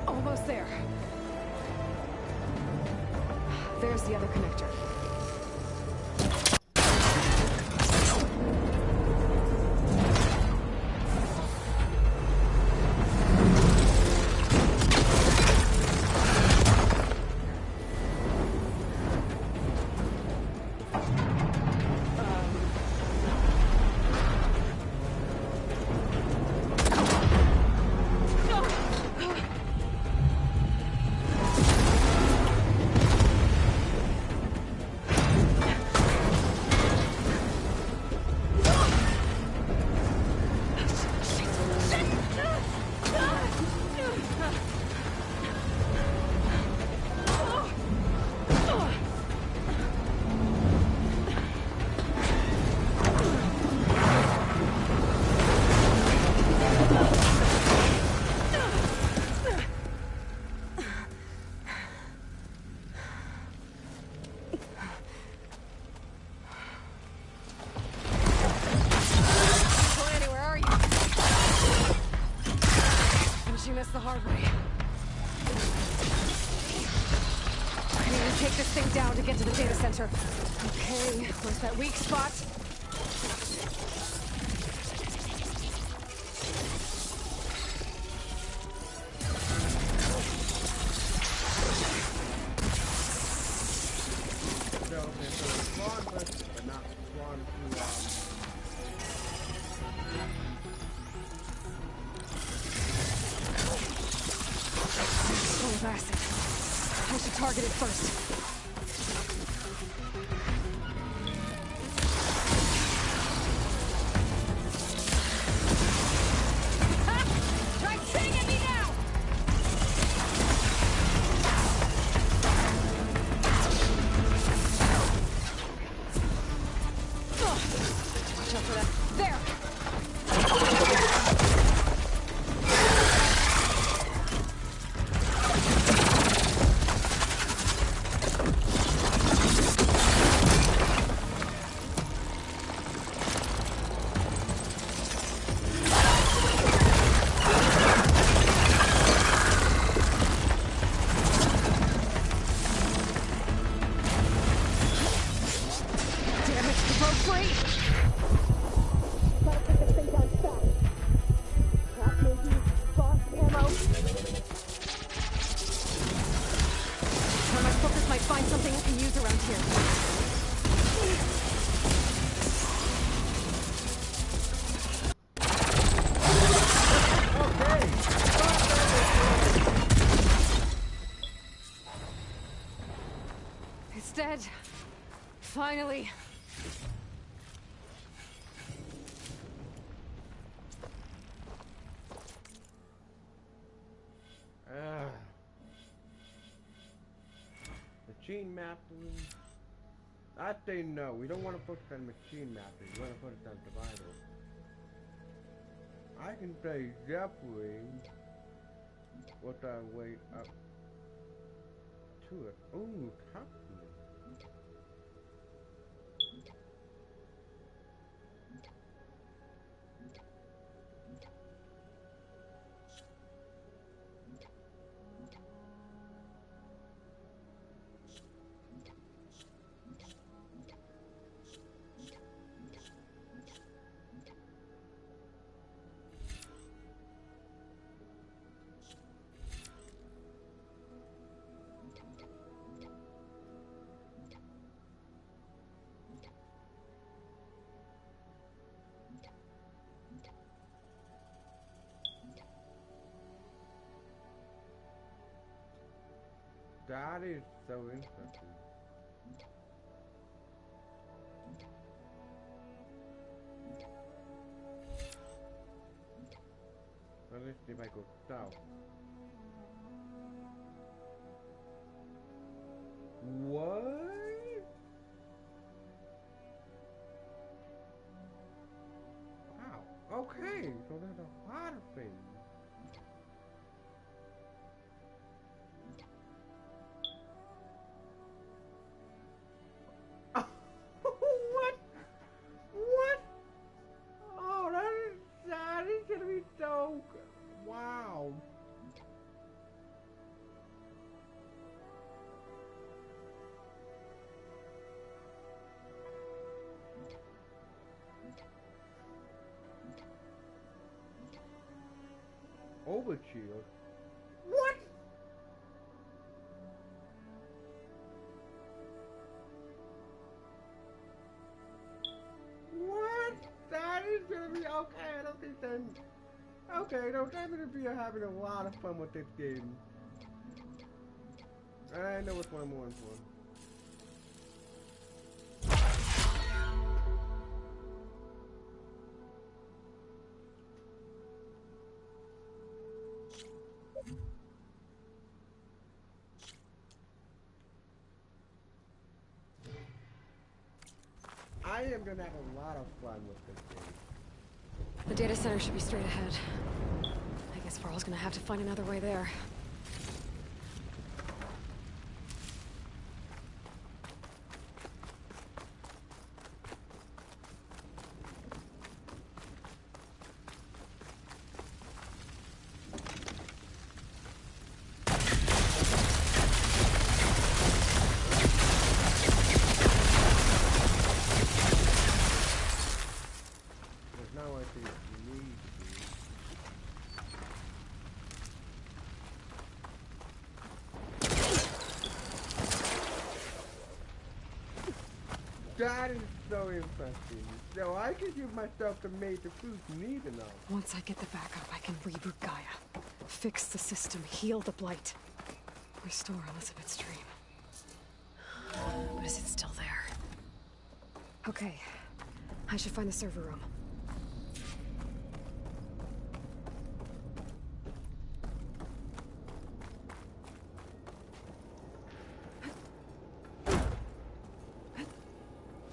Almost there. There's the other connector. The hard way. I need to take this thing down to get to the data center. Okay, where's that weak spot? Acid. I should target it first. Dead. Finally. Machine mapping. I say no. We don't want to focus on machine mapping. We want to focus on survival. I can say definitely what our way up to it. Ooh, copy. That is so interesting. Well, let's see if I go south. What? Wow. Okay, so there's a lot of things. What? What? Oh, that is gonna be so. Wow. Overchill. What? What? That is gonna be okay. I don't think that. Okay, no, I'm gonna be having a lot of fun with this game. I know which one I'm going for. I am gonna have a lot of fun with this game. The data center should be straight ahead. I guess Varl's gonna have to find another way there. There's no way to need to be. That is so interesting. So I can give myself the major fruits need enough. Once I get the backup, I can reboot Gaia. Fix the system, heal the blight. Restore Elizabeth's dream. But is it still there? Okay. I should find the server room.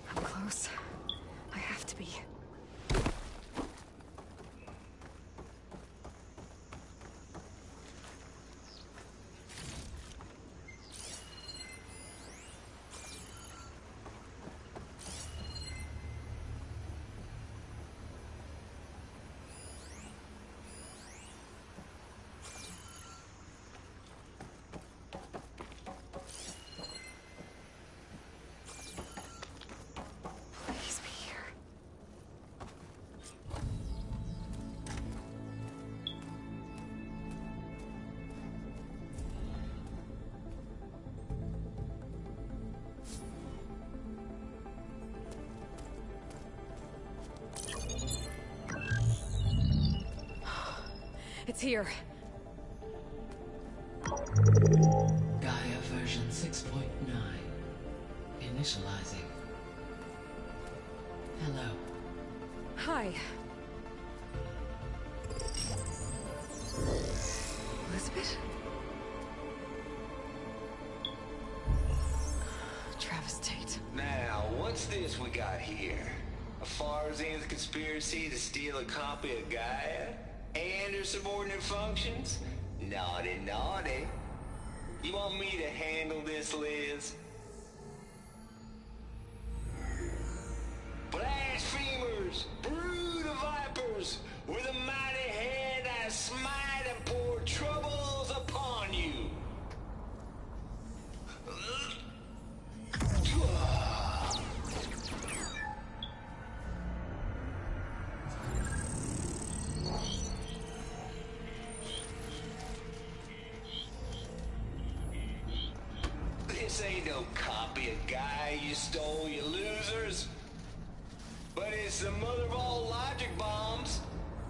I'm close. I have to be. Please be here. It's here. Gaia version 6.9. Initializing. Hello. Hi. Elizabeth? Travis Tate. Now, what's this we got here? A Farzan's conspiracy to steal a copy of Gaia? And her subordinate functions? Naughty, naughty. You want me to handle this, Liz? Blasphemers! Brood of vipers! With a mighty hand I smite and pour troubles upon you! This ain't no copy of Gaia you stole, you losers. But it's the mother of all logic bombs.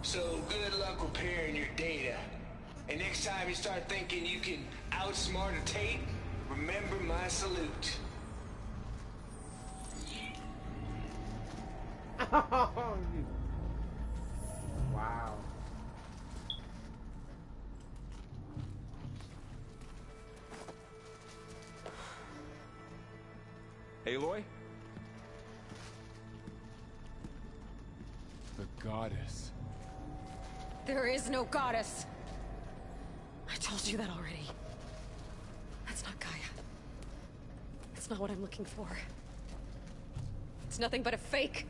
So good luck repairing your data. And next time you start thinking you can outsmart a Tate, remember my salute. Wow. Aloy? The goddess. There is no goddess. I told you that already. That's not Gaia. That's not what I'm looking for. It's nothing but a fake.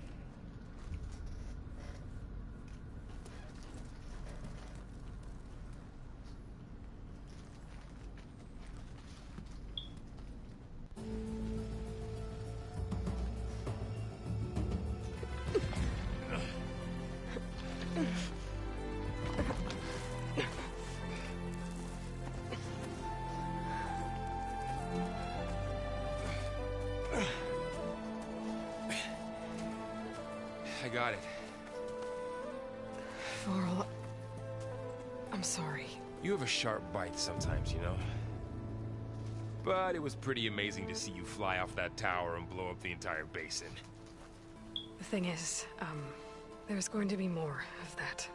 I got it. Varl, I'm sorry. You have a sharp bite sometimes, you know? But it was pretty amazing to see you fly off that tower and blow up the entire basin. The thing is, there's going to be more of that.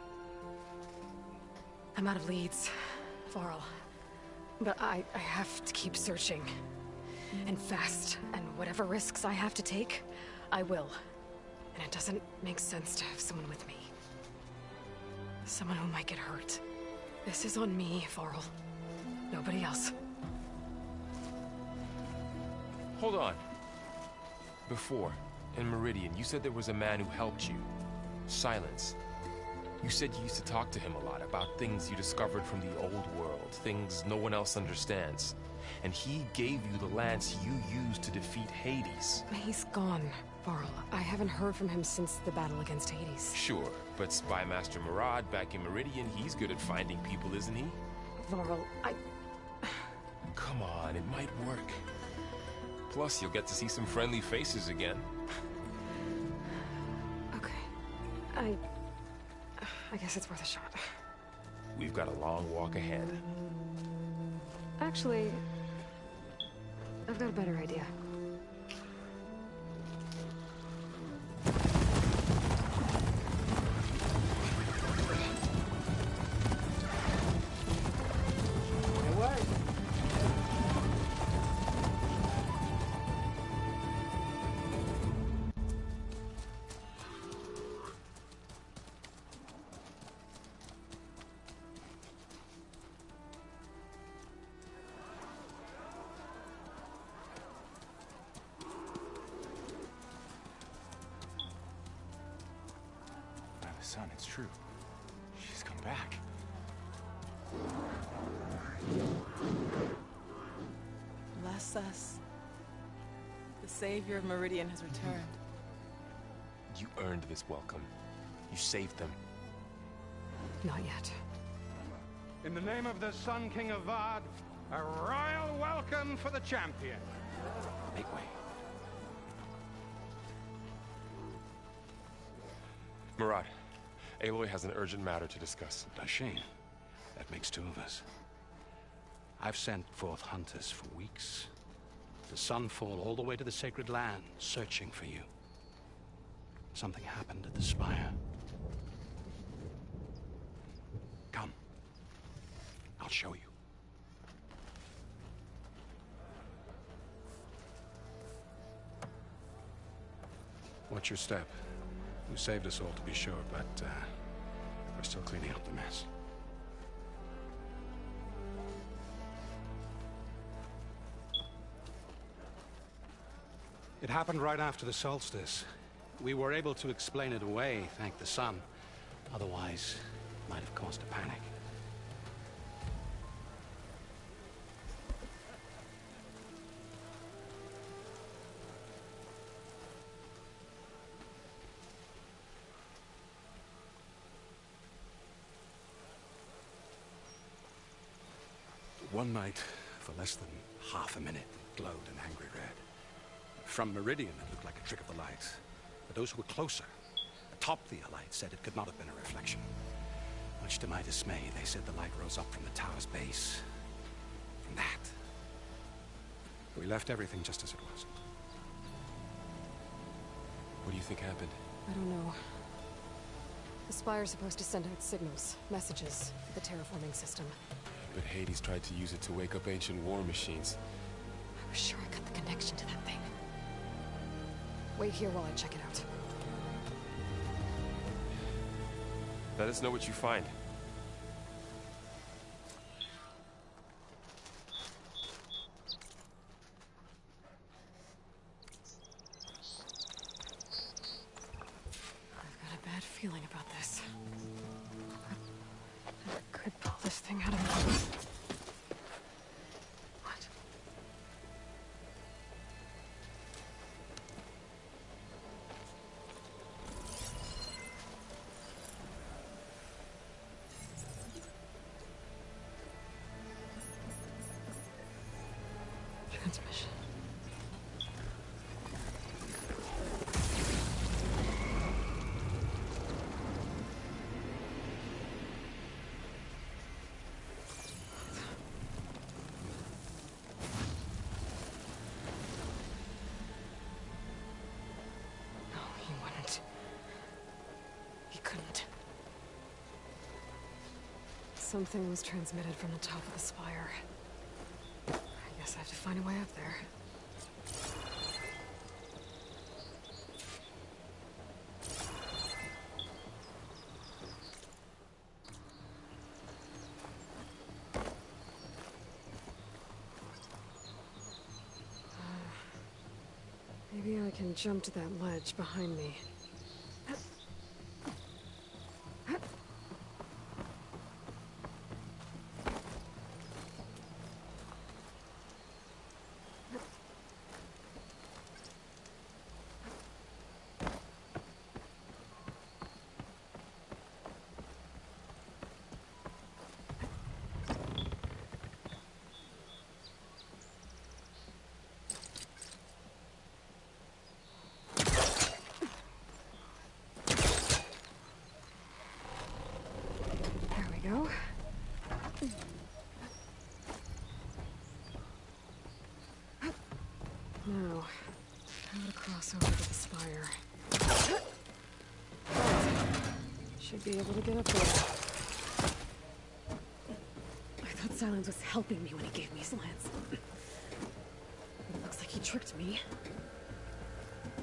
I'm out of leads, Varl. But I have to keep searching. And fast, and whatever risks I have to take, I will. And it doesn't make sense to have someone with me. Someone who might get hurt. This is on me, Varl. Nobody else. Hold on. Before, in Meridian, you said there was a man who helped you. Silence. You said you used to talk to him a lot about things you discovered from the old world, things no one else understands. And he gave you the lance you used to defeat Hades. He's gone, Varl. I haven't heard from him since the battle against Hades. Sure, but Spy Master Murad back in Meridian, he's good at finding people, isn't he? Varl, Come on, it might work. Plus, you'll get to see some friendly faces again. Okay. I guess it's worth a shot. We've got a long walk ahead. Actually, I've got a better idea. Son, it's true. She's come back. Bless us. The savior of Meridian has returned. You earned this welcome. You saved them. Not yet. In the name of the Sun King of Vard, a royal welcome for the champion. Make way. Murad, Aloy has an urgent matter to discuss. A shame. That makes two of us. I've sent forth hunters for weeks. The Sunfall all the way to the Sacred Land, searching for you. Something happened at the Spire. Come. I'll show you. Watch your step. You saved us all, to be sure, but we're still cleaning up the mess. It happened right after the solstice. We were able to explain it away, thank the sun. Otherwise, it might have caused a panic. One night, for less than half a minute, it glowed an angry red. From Meridian, it looked like a trick of the light. But those who were closer, atop the light, said it could not have been a reflection. Much to my dismay, they said the light rose up from the tower's base. From that. We left everything just as it was. What do you think happened? I don't know. The Spire's supposed to send out signals, messages, for the terraforming system. But Hades tried to use it to wake up ancient war machines. I was sure I got the connection to that thing. Wait here while I check it out. Let us know what you find. I've got a bad feeling about this. I could pull this thing out of me. What? Transmission. No, he wouldn't. He couldn't. Something was transmitted from the top of the spire. I guess I have to find a way up there. Maybe I can jump to that ledge behind me. There we go. Now, how to cross over to the spire. Should be able to get up there. I thought Silence was helping me when he gave me his lance. It looks like he tricked me.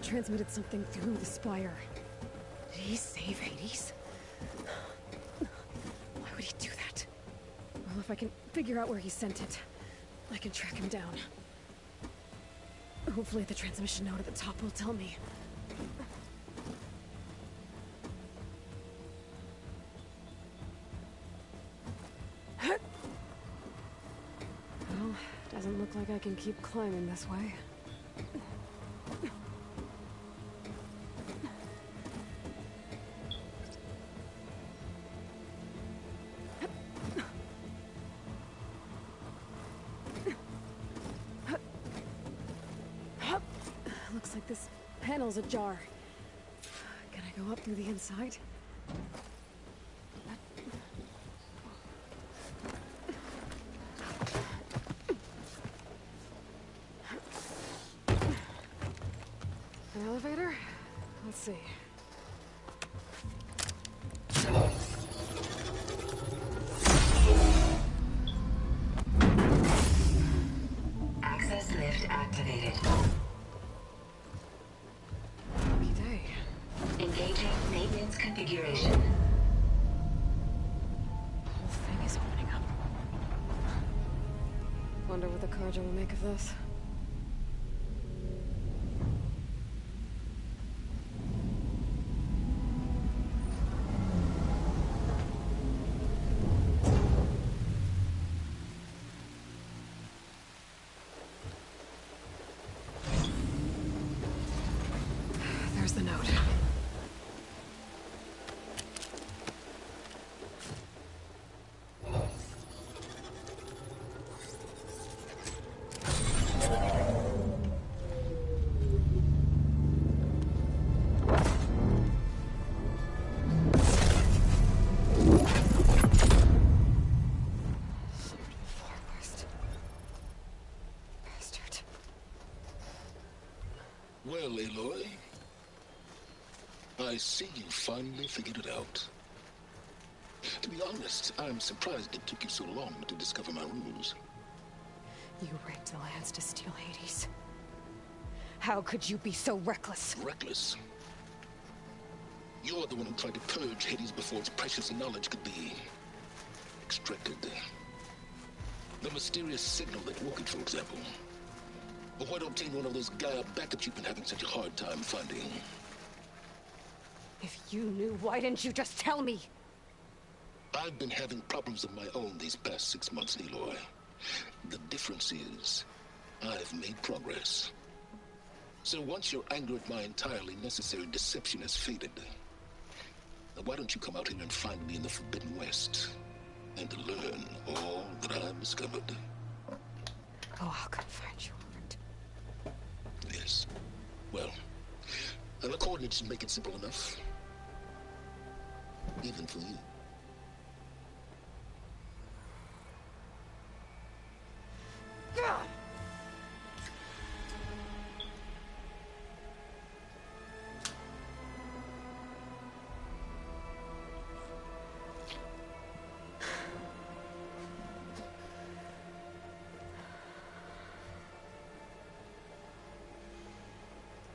Transmitted something through the spire. Did he save Hades? Why would he do that? Well, if I can figure out where he sent it, I can track him down. Hopefully the transmission note at the top will tell me. Well, doesn't look like I can keep climbing this way. Looks like this panel's ajar. Can I go up through the inside? An elevator? Let's see. Access lift activated. Lucky day. Engaging maintenance configuration. The whole thing is opening up. Wonder what the Carja will make of this. There's the note. Bastard. Well, Aloy, I see you finally figured it out. To be honest, I'm surprised it took you so long to discover my ruse. You rigged the lands to steal Hades. How could you be so reckless? Reckless? You're the one who tried to purge Hades before its precious knowledge could be extracted. The mysterious signal that woke it, for example. But why don't obtain one of those Gaia backups you've been having such a hard time finding? If you knew, why didn't you just tell me? I've been having problems of my own these past 6 months, Aloy. The difference is, I've made progress. So once your anger at my entirely necessary deception has faded, why don't you come out here and find me in the Forbidden West and learn all that I've discovered? Oh, I'll come find you. Yes. Well, the coordinates should make it simple enough. Even for you.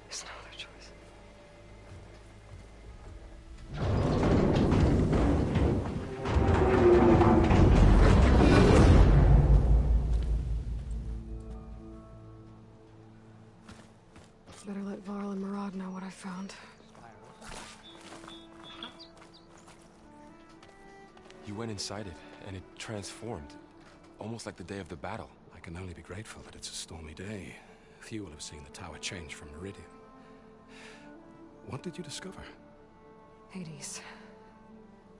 There's no other choice. Better let Varl and Murad know what I found. You went inside it, and it transformed. Almost like the day of the battle. I can only be grateful that it's a stormy day. Few will have seen the tower change from Meridian. What did you discover? Hades.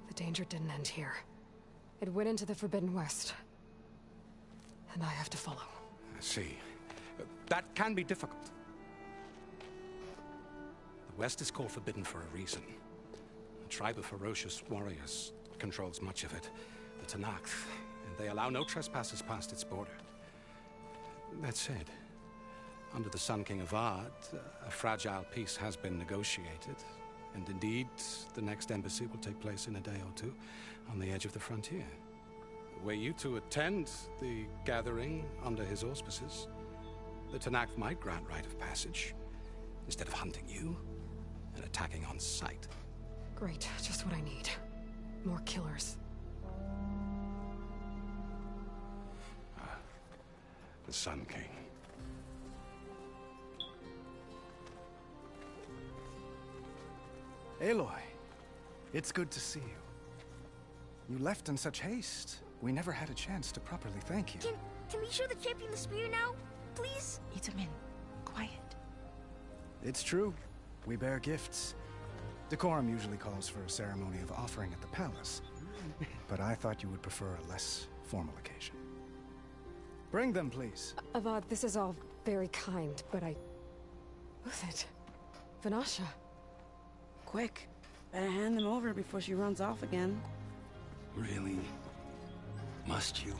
The danger didn't end here. It went into the Forbidden West. And I have to follow. I see. That can be difficult. The West is called Forbidden for a reason. A tribe of ferocious warriors controls much of it, the Tenakth, and they allow no trespassers past its border. That said, under the Sun King of Ard, a fragile peace has been negotiated, and indeed, the next embassy will take place in a day or two on the edge of the frontier. Were you to attend the gathering under his auspices, the Tenakth might grant right of passage, instead of hunting you and attacking on sight. Great, just what I need. More killers. The Sun King. Aloy, it's good to see you. You left in such haste. We never had a chance to properly thank you. Can we show the champion the spear now? Please? Itamin, quiet. It's true. We bear gifts. Decorum usually calls for a ceremony of offering at the palace. But I thought you would prefer a less formal occasion. Bring them, please. Avad, this is all very kind, but Who's it? Vanasha. Quick. Better hand them over before she runs off again. Really? Must you?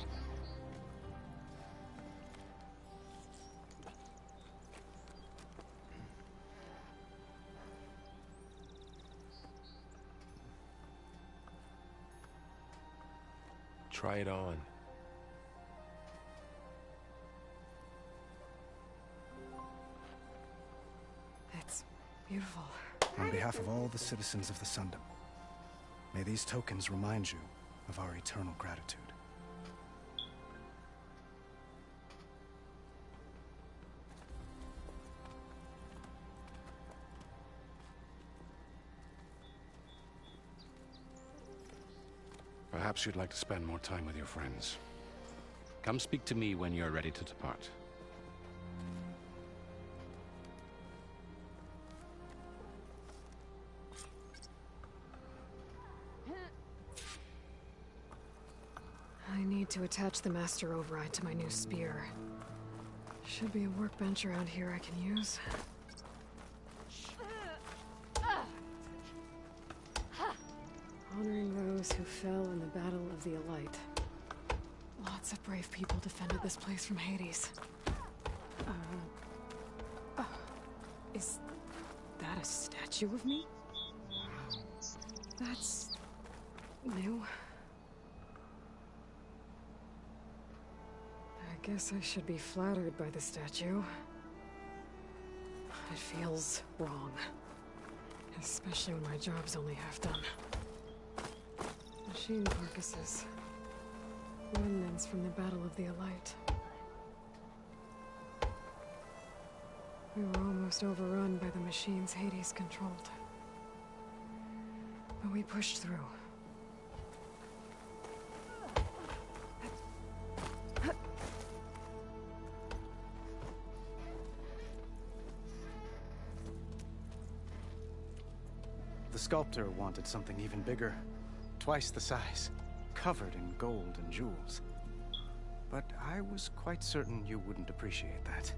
Try it on. It's beautiful. On behalf of all the citizens of the Sundom, may these tokens remind you of our eternal gratitude. Perhaps you'd like to spend more time with your friends. Come speak to me when you're ready to depart. I need to attach the Master Override to my new spear. Should be a workbench around here I can use. Honoring those who fell in the Battle of the Elite. Lots of brave people defended this place from Hades. Is that a statue of me? That's new. I guess I should be flattered by the statue. It feels wrong. Especially when my job's only half done. Machine carcasses. Remnants from the Battle of the Elite. We were almost overrun by the machines Hades controlled. But we pushed through. The sculptor wanted something even bigger. Twice the size. Covered in gold and jewels. But I was quite certain you wouldn't appreciate that.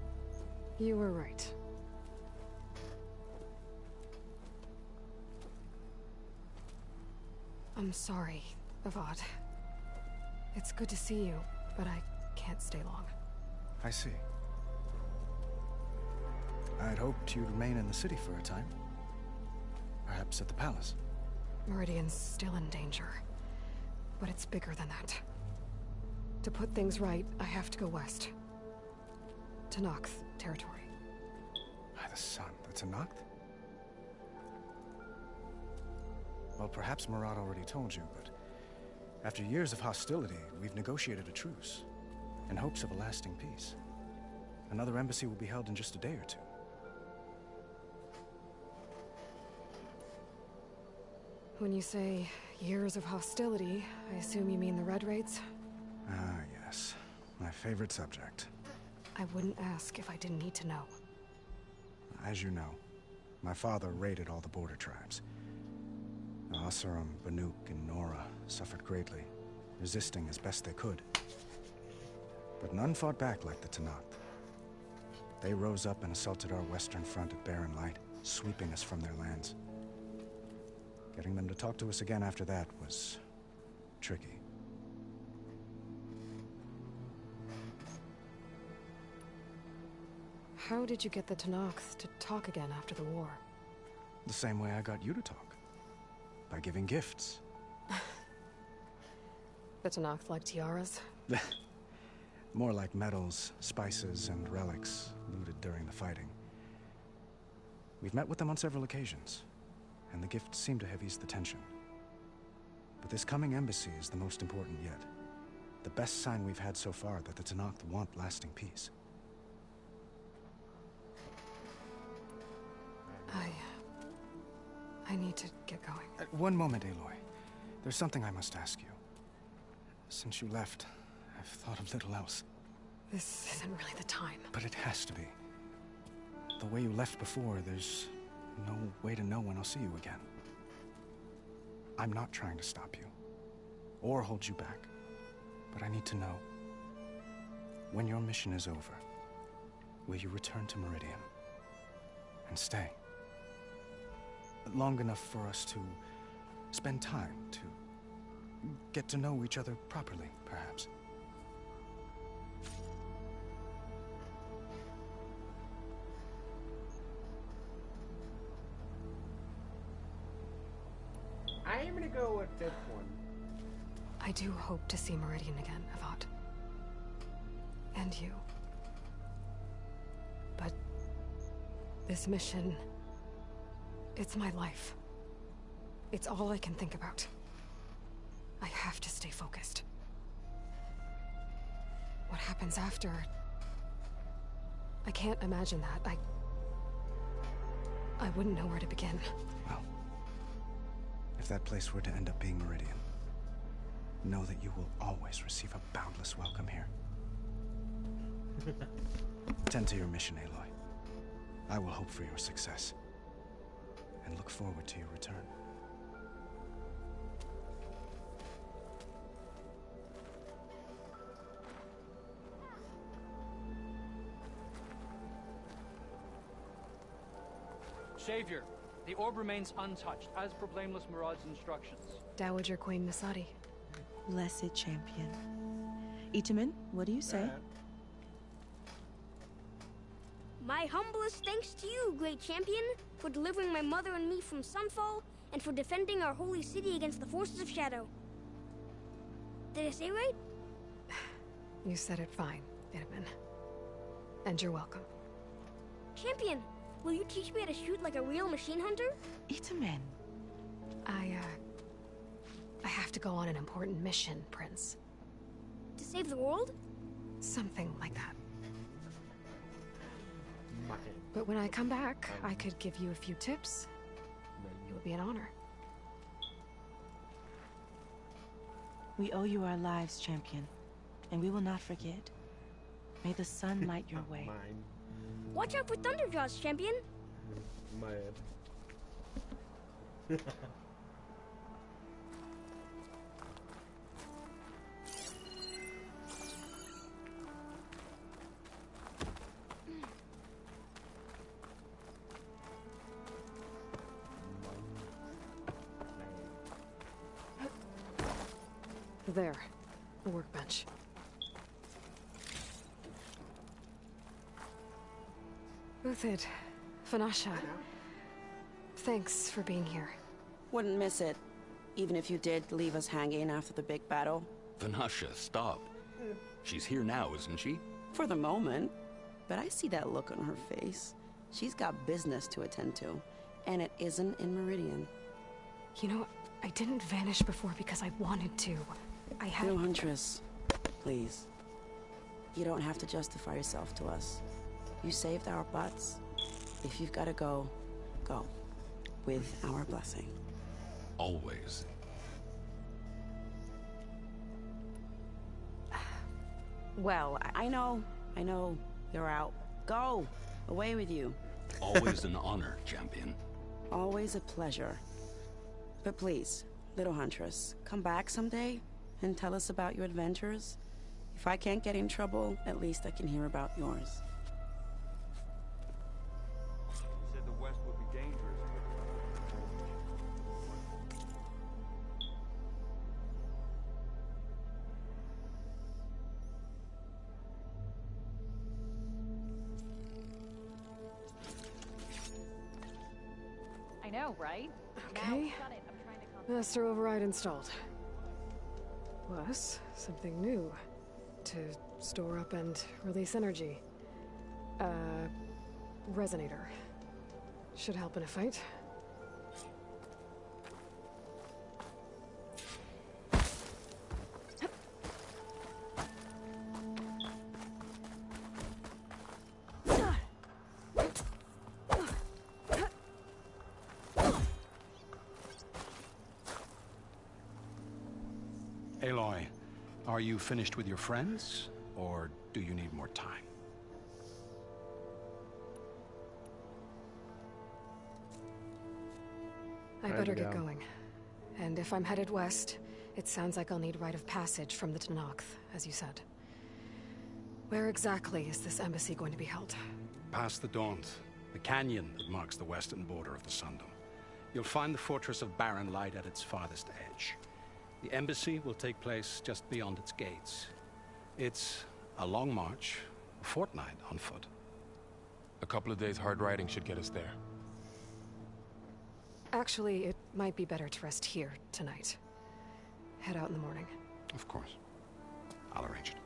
You were right. I'm sorry, Avad. It's good to see you, but I can't stay long. I see. I'd hoped you'd remain in the city for a time. Perhaps at the palace. Meridian's still in danger. But it's bigger than that. To put things right, I have to go west. To Nox territory. By the sun, that's a Nox? Well, perhaps Murad already told you, but after years of hostility, we've negotiated a truce, in hopes of a lasting peace. Another embassy will be held in just a day or two. When you say years of hostility, I assume you mean the Red Raids? Ah, yes. My favorite subject. I wouldn't ask if I didn't need to know. As you know, my father raided all the border tribes. Asurum, Banuk, and Nora suffered greatly, resisting as best they could. But none fought back like the Tenakth. They rose up and assaulted our western front at Barren Light, sweeping us from their lands. Getting them to talk to us again after that was tricky. How did you get the Tenakth to talk again after the war? The same way I got you to talk. By giving gifts. The Tenakth like tiaras? More like medals, spices, and relics looted during the fighting. We've met with them on several occasions, and the gifts seem to have eased the tension. But this coming embassy is the most important yet. The best sign we've had so far that the Tenakth want lasting peace. I need to get going. One moment, Aloy. There's something I must ask you. Since you left, I've thought of little else. This isn't really the time. But it has to be. The way you left before, there's no way to know when I'll see you again. I'm not trying to stop you, or hold you back. But I need to know, when your mission is over, will you return to Meridian? And stay? Long enough for us to spend time, to get to know each other properly, perhaps. I am gonna go with this one. I do hope to see Meridian again, Avad. And you. But this mission... it's my life. It's all I can think about. I have to stay focused. What happens after... I can't imagine that. I wouldn't know where to begin. Well, if that place were to end up being Meridian, know that you will always receive a boundless welcome here. Attend to your mission, Aloy. I will hope for your success. And look forward to your return. Savior, the orb remains untouched, as per Blameless Murad's instructions. Dowager Queen Nasadi. Blessed champion. Itaman, what do you say? My humblest thanks to you, great champion, for delivering my mother and me from Sunfall, and for defending our holy city against the forces of Shadow. Did I say right? You said it fine, Itaman. And you're welcome. Champion, Will you teach me how to shoot like a real machine hunter? Itamen. I have to go on an important mission, Prince. To save the world? Something like that. Mutton. But when I come back, I could give you a few tips. It would be an honor. We owe you our lives, champion, and we will not forget. May the sun light your way. Mine. Watch out for Thunderjaws, champion. Mad. There, a workbench. Uthid, Vanasha, thanks for being here. Wouldn't miss it, even if you did leave us hanging after the big battle. Vanasha, stop. She's here now, isn't she? For the moment. But I see that look on her face. She's got business to attend to, and it isn't in Meridian. You know, I didn't vanish before because I wanted to. I had... No, Huntress. Please. You don't have to justify yourself to us. You saved our butts. If you've got to go, go. With our blessing. Always. Well, I know. You're out. Go! Away with you. Always an honor, champion. Always a pleasure. But please, little Huntress, come back someday and tell us about your adventures. If I can't get in trouble, at least I can hear about yours. You said the West would be dangerous. I know, right? Okay. Master override installed. Plus, something new. To store up and release energy. Resonator. Should help in a fight. Aloy, are you finished with your friends, or do you need more time? I better get going. And if I'm headed west, it sounds like I'll need rite of passage from the Tenakth, as you said. Where exactly is this embassy going to be held? Past the Daunt, the canyon that marks the western border of the Sundom. You'll find the fortress of Barren Light at its farthest edge. The embassy will take place just beyond its gates. It's a long march, a fortnight on foot. A couple of days hard riding should get us there. Actually, it might be better to rest here tonight. Head out in the morning. Of course. I'll arrange it.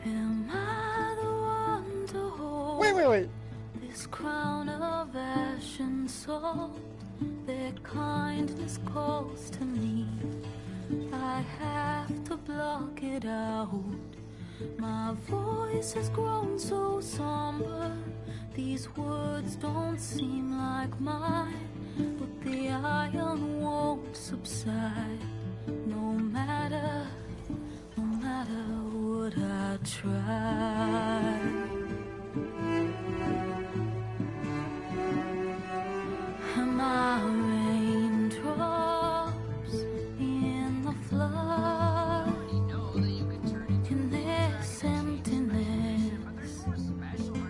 Am I the one to hold Wait. this crown of ash and salt? Their kindness calls to me. I have to block it out. My voice has grown so somber. These words don't seem like mine, but the iron won't subside. No matter what I try. And my raindrops in the flood, in this emptiness,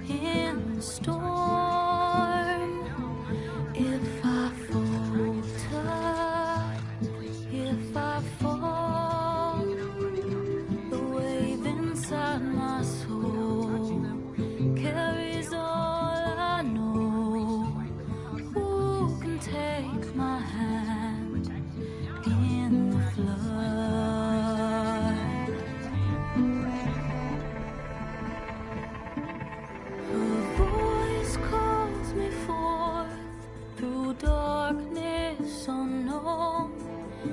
in the storm. If I falter, if I fall, the wave inside my soul carries all I know. Who can take my hand in the flood? Her voice calls me forth through darkness unknown.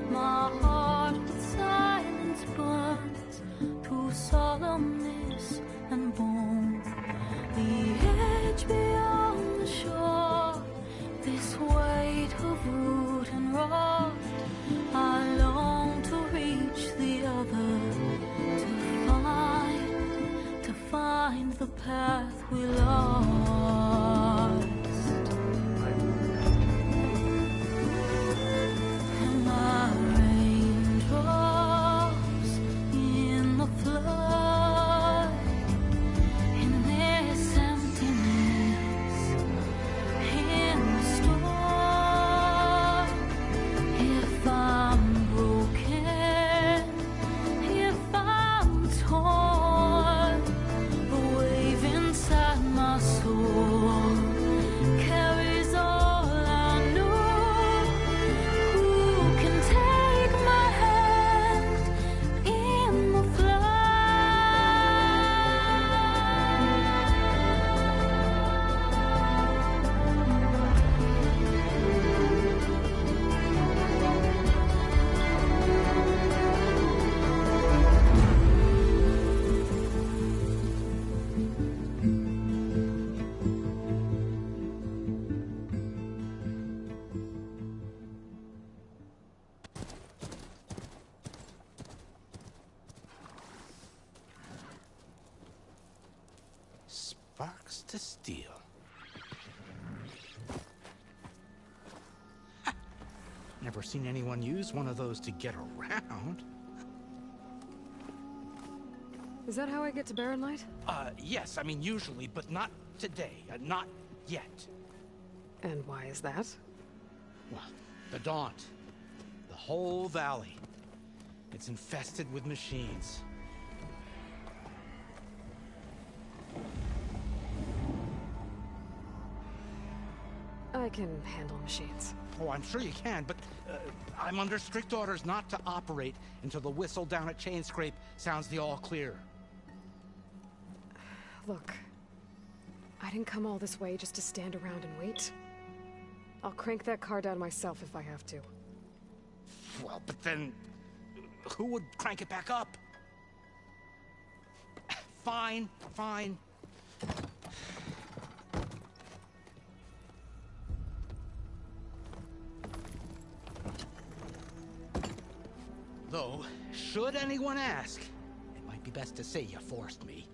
My heart with silence burns through solemnness and bone. The edge beyond the shore, this weight of root and rod, I long to reach the other, to find the path we lost. And my raindrops in the flood, in this emptiness, in the storm. If I'm broken, if I'm torn, the wave inside my soul carries all I know. Who can take my hand in the flood? Sparks to steel. Never seen anyone use one of those to get around. Is that how I get to Barren Light? Yes, I mean usually, but not today. Not yet. And why is that? Well, the Daunt. The whole valley. It's infested with machines. I can handle machines. Oh, I'm sure you can, but I'm under strict orders not to operate until the whistle down at Chainscrape sounds the all clear. Look, I didn't come all this way just to stand around and wait. I'll crank that car down myself if I have to. Well, but then who would crank it back up? Fine, fine. Though, should anyone ask, it might be best to say you forced me.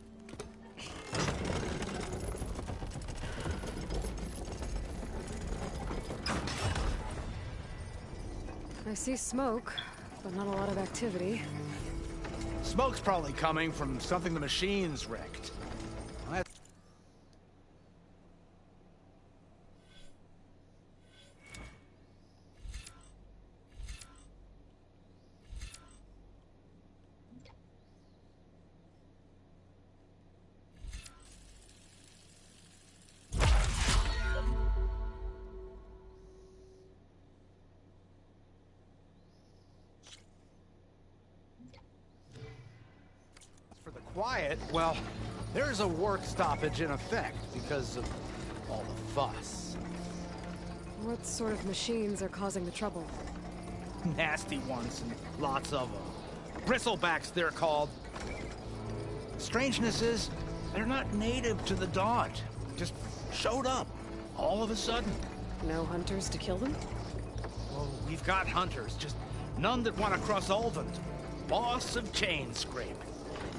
I see smoke, but not a lot of activity. Smoke's probably coming from something the machines wrecked. Well, for the quiet, well, there's a work stoppage in effect because of all the fuss. What sort of machines are causing the trouble? Nasty ones, and lots of them. Bristlebacks, they're called. Strangeness is, they're not native to the Dodge. Just showed up, all of a sudden. No hunters to kill them? Well, we've got hunters, just none that want to cross Ulvund. Boss of chain scraping.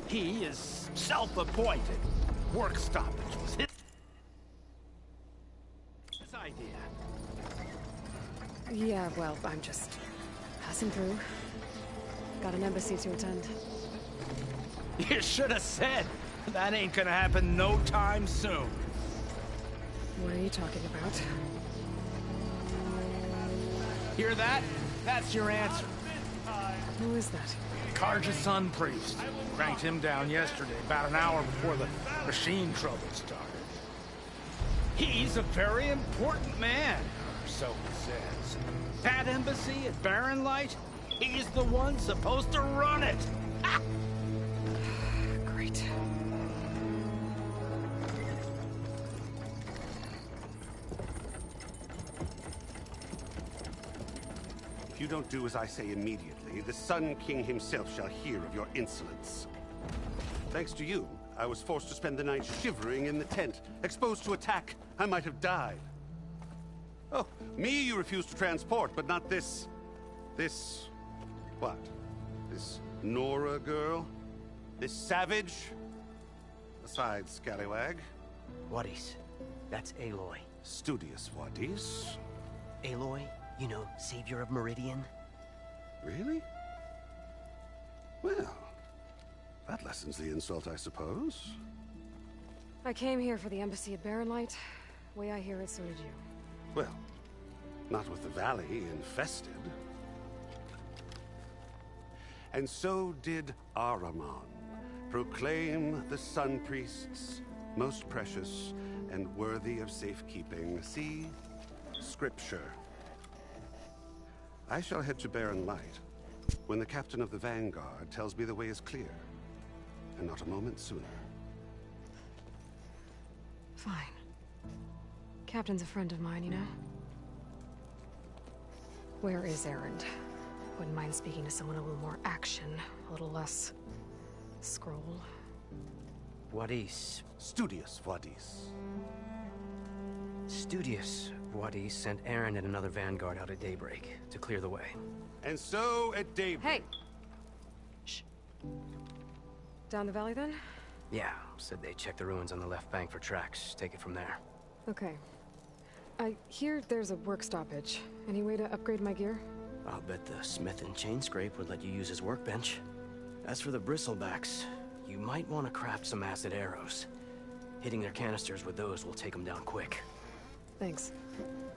He is self-appointed. Work stoppage was his idea. Yeah, well, I'm just passing through. Got an embassy to attend. You should have said. That ain't gonna happen no time soon. What are you talking about? Hear that? That's your answer. Who is that? Karja's son priest. Cranked him down yesterday, about an hour before the machine trouble started. He's a very important man, or so he says. That embassy at Barren Light, he's the one supposed to run it. Ah! Great. If you don't do as I say immediately, the Sun King himself shall hear of your insolence. Thanks to you, I was forced to spend the night shivering in the tent. Exposed to attack, I might have died. Oh, me you refused to transport, but not this... what? This Nora girl? This savage? Besides, scallywag. Wadis. That's Aloy. Studious Wadis. Aloy, you know, savior of Meridian. Really? Well, that lessens the insult, I suppose. I came here for the embassy at Barren Light. Way I hear it, so did you. Well, not with the valley infested. And so did Ahriman, proclaim the Sun Priests most precious and worthy of safekeeping. See Scripture. I shall head to Barren Light when the captain of the Vanguard tells me the way is clear, and not a moment sooner. Fine. Captain's a friend of mine, you know? Where is Erend? Wouldn't mind speaking to someone a little more action, a little less... scroll. Wadis. Studious Wadis. Studious Wadis sent Aaron and another Vanguard out at daybreak to clear the way. And so at daybreak... Hey! Shh. Down the valley, then? Yeah, said they checked the ruins on the left bank for tracks. Take it from there. Okay. I hear there's a work stoppage. Any way to upgrade my gear? I'll bet the smith and chain scrape would let you use his workbench. As for the bristlebacks, you might want to craft some acid arrows. Hitting their canisters with those will take them down quick. Thanks.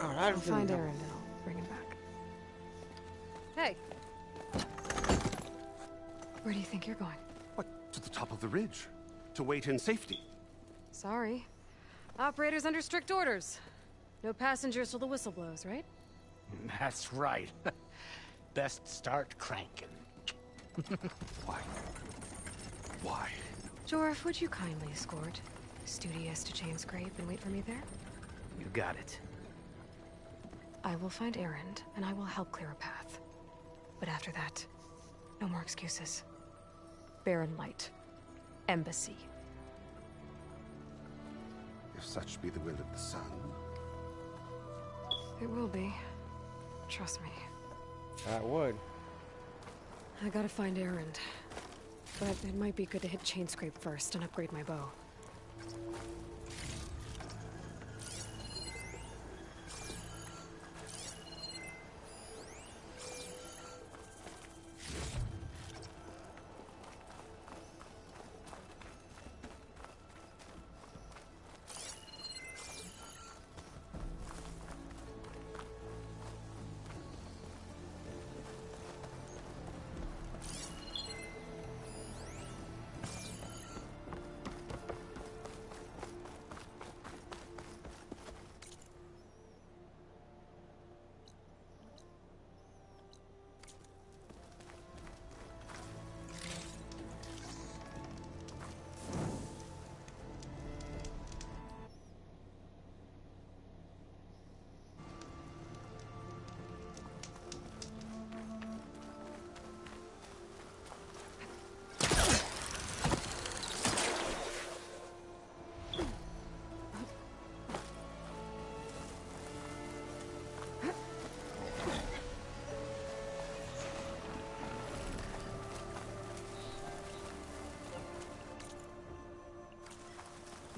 All I'll find Erend and I'll bring him back. Hey! Where do you think you're going? What, to the top of the ridge? To wait in safety? Sorry. Operator's under strict orders. No passengers till the whistle blows, right? That's right. Best start cranking. Why? Why? Jorf, would you kindly escort Studious to Chain Scrape and wait for me there? You got it. I will find Erend, and I will help clear a path. But after that, no more excuses. Barren Light. Embassy. If such be the will of the sun. It will be. Trust me. I would. I gotta find Erend. But it might be good to hit Chain Scrape first and upgrade my bow.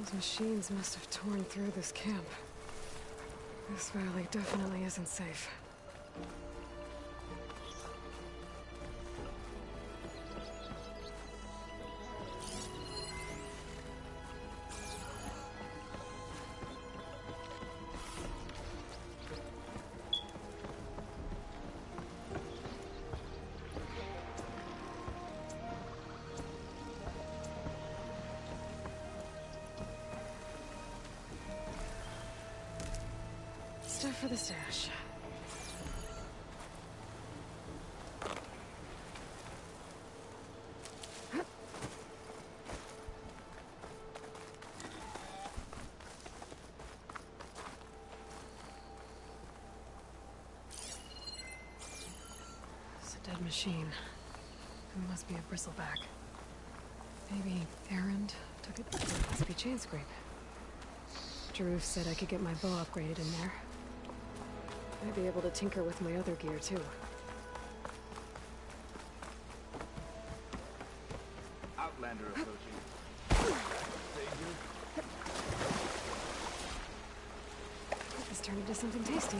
Those machines must have torn through this camp. This valley definitely isn't safe. Stuff for the stash. It's a dead machine. It must be a bristleback. Maybe Errand took it. It must be chain scrape. Drew said I could get my bow upgraded in there. I'd be able to tinker with my other gear, too. Outlander approaching. This turned into something tasty.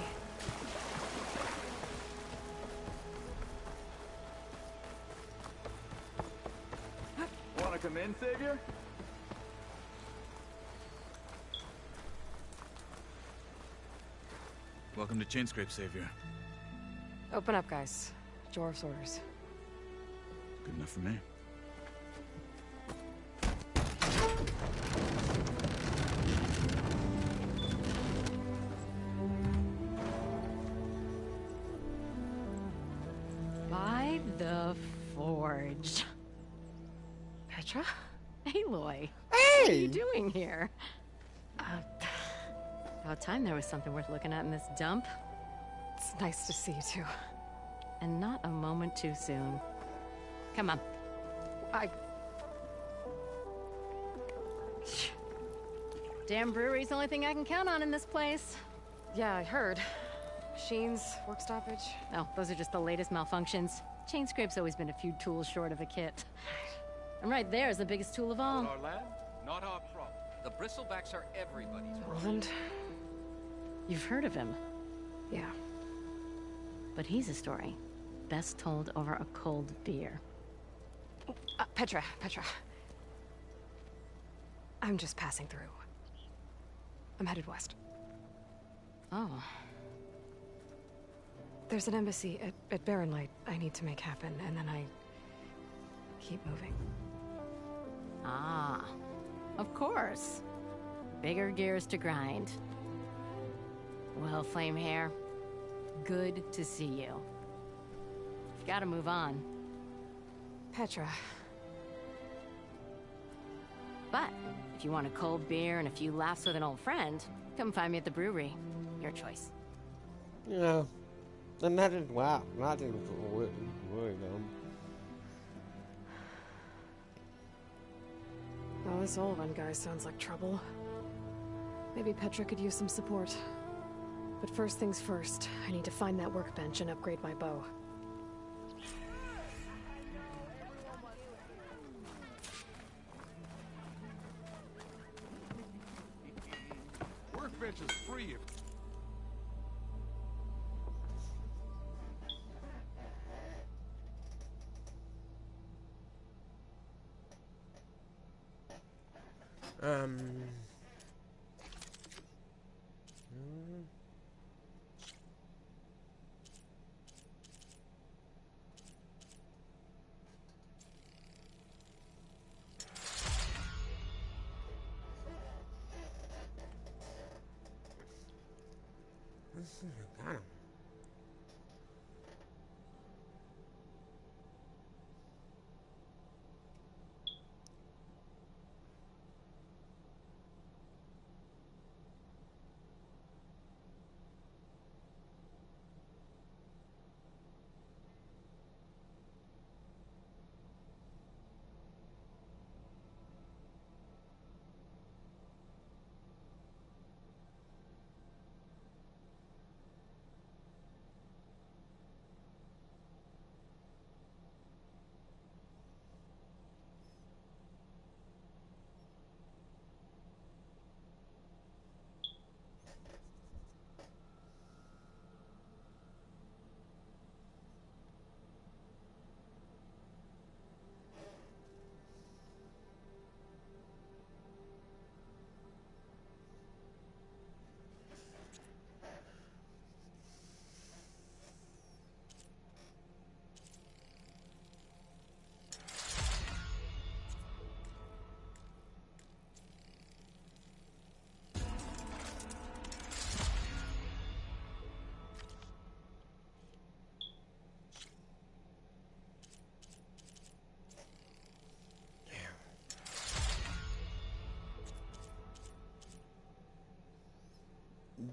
Wanna come in, Savior? Welcome to Chainscrape, Savior. Open up, guys. Jorv's orders. Good enough for me. By the Forge. Petra? Aloy. Hey! What are you doing here? About time there was something worth looking at in this dump. It's nice to see you, too. And not a moment too soon. Come on. Damn brewery's the only thing I can count on in this place. Yeah, I heard. Machines, work stoppage. No, those are just the latest malfunctions. Chainscrape's always been a few tools short of a kit. And right there is the biggest tool of all. Our land, not our problem. The bristlebacks are everybody's problem. Roland? You've heard of him. Yeah. But he's a story best told over a cold beer. Petra. I'm just passing through. I'm headed west. Oh. There's an embassy at Barren Light I need to make happen, and then I keep moving. Ah. Of course. Bigger gears to grind. Well, Flamehair, good to see you. You've got to move on. Petra. But if you want a cold beer and a few laughs with an old friend, come find me at the brewery. Your choice. Yeah. And that is, wow, not even worry them. Oh, this Olvan guy sounds like trouble. Maybe Petra could use some support. But first things first, I need to find that workbench and upgrade my bow. Workbench is free. Got him.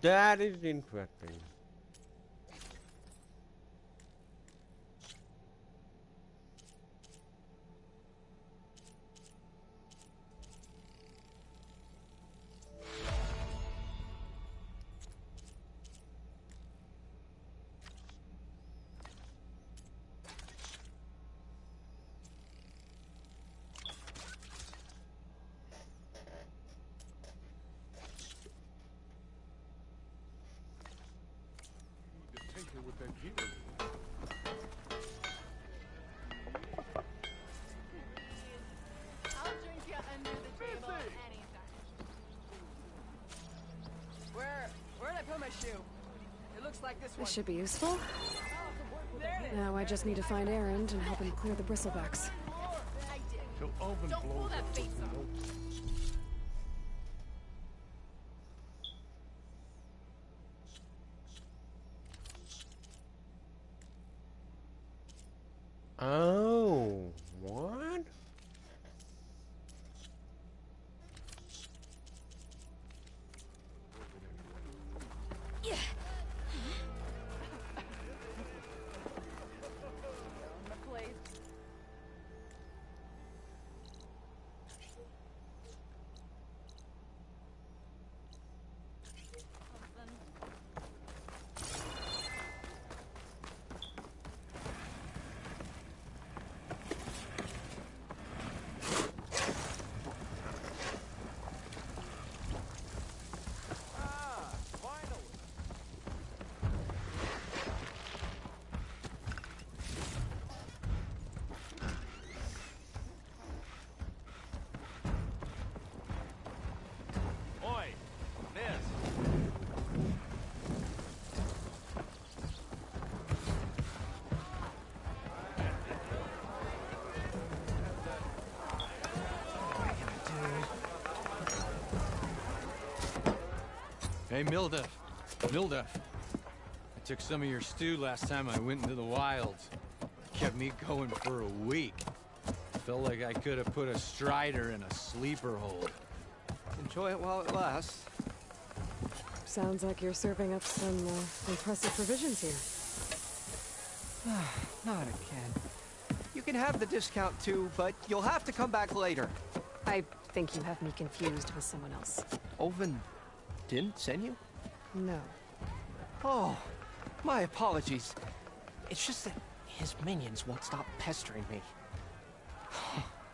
That is interesting. With that gear. I'll drink you under the table anytime. Where'd I put my shoe? It looks like this one. This should be useful. There it is. Now I just need to find Erend and help him clear the bristlebacks. Till oven Don't pull blows that up face with off. no- Oh, what? Yeah. Oi, miss. Hey, Milda. Milda. I took some of your stew last time I went into the wilds. It kept me going for a week. Felt like I could have put a strider in a sleeper hold. Enjoy it while it lasts. Sounds like you're serving up some impressive provisions here. Not again. You can have the discount too, but you'll have to come back later. I think you have me confused with someone else. Oven didn't send you? No. Oh, my apologies. It's just that his minions won't stop pestering me.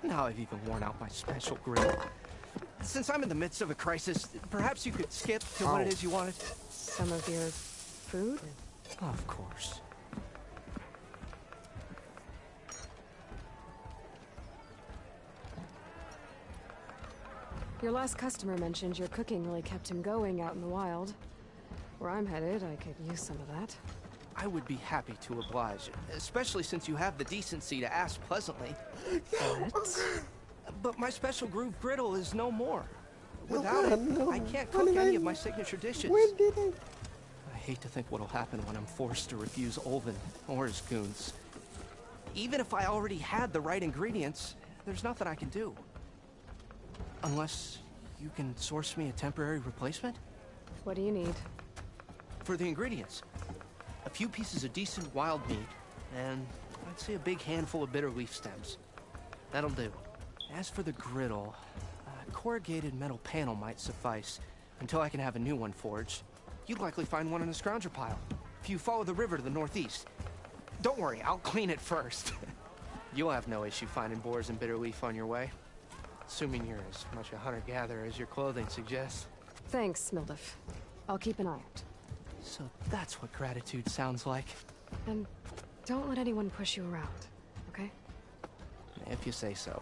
Now I've even worn out my special grill. Since I'm in the midst of a crisis, perhaps you could skip to what it is you wanted? Some of your food? Of course. Your last customer mentioned your cooking really kept him going out in the wild. Where I'm headed, I could use some of that. I would be happy to oblige, especially since you have the decency to ask pleasantly. But my special groove griddle is no more. Without it, I can't cook any of my signature dishes. I hate to think what'll happen when I'm forced to refuse Olvin or his goons. Even if I already had the right ingredients, there's nothing I can do. Unless you can source me a temporary replacement? What do you need? For the ingredients, a few pieces of decent wild meat, and I'd say a big handful of bitter leaf stems. That'll do. As for the griddle, a corrugated metal panel might suffice until I can have a new one forged. You'd likely find one in a scrounger pile, if you follow the river to the northeast. Don't worry, I'll clean it first. You'll have no issue finding boars and bitter leaf on your way. Assuming you're as much a hunter-gatherer as your clothing suggests. Thanks, Mildif. I'll keep an eye out. So that's what gratitude sounds like. And don't let anyone push you around, okay? If you say so.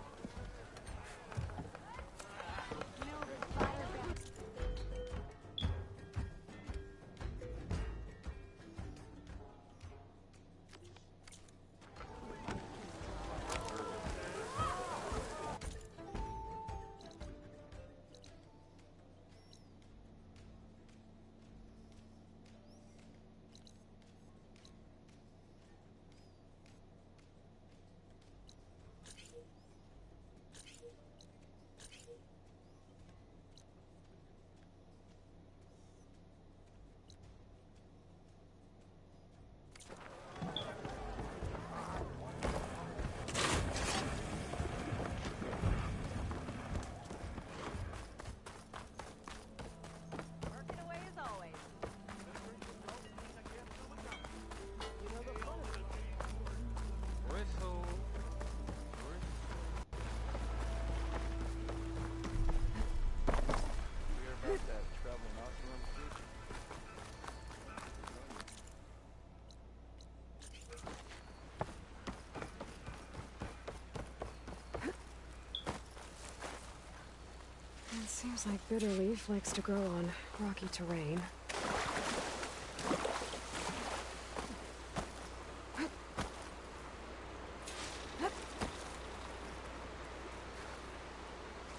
Seems like bitter leaf likes to grow on rocky terrain.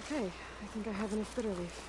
Okay, I think I have enough bitter leaf.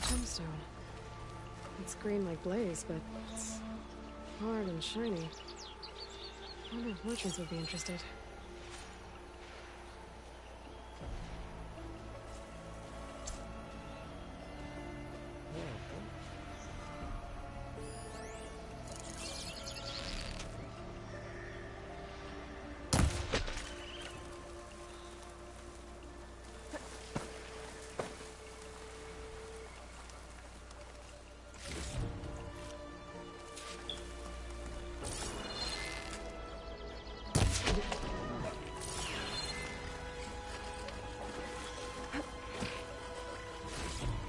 Gemstone. It's green like blaze, but it's hard and shiny. I wonder if merchants would be interested.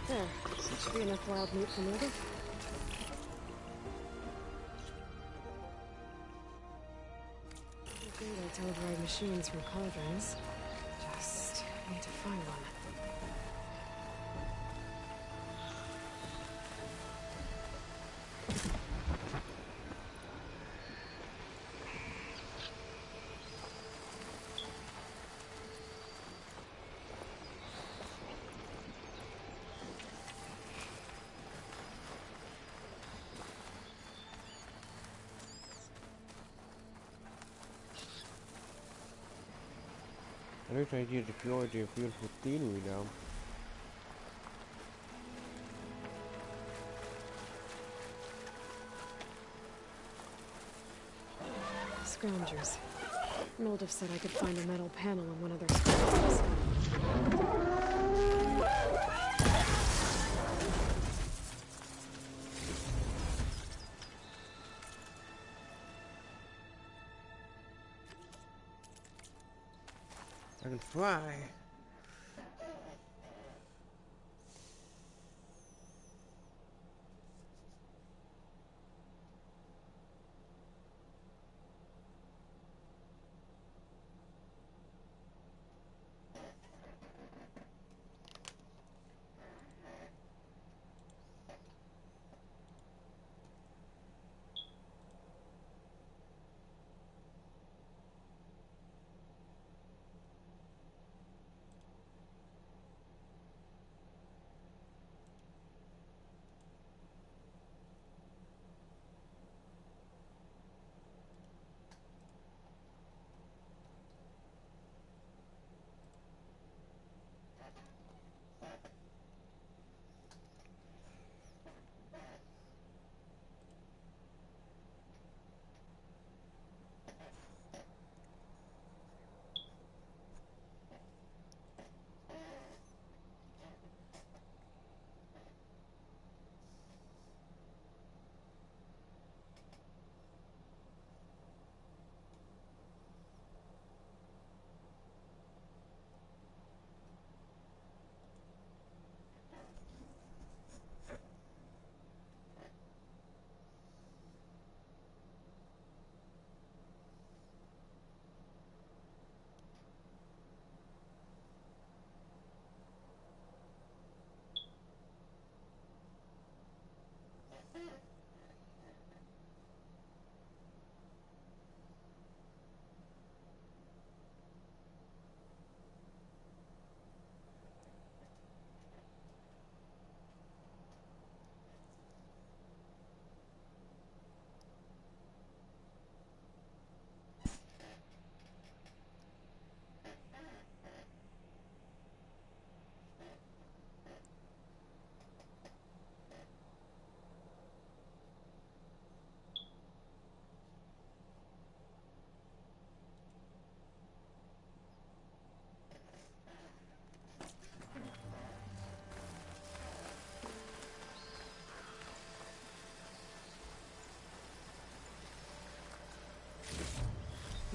There. Should be enough wild meat for Mother. Great, I telegride machines from cauldrons. Just need to find one. I wish I did explore the beautiful scenery now. Scroungers. Mildev said I could find a metal panel on one of their scroungers. I can fly.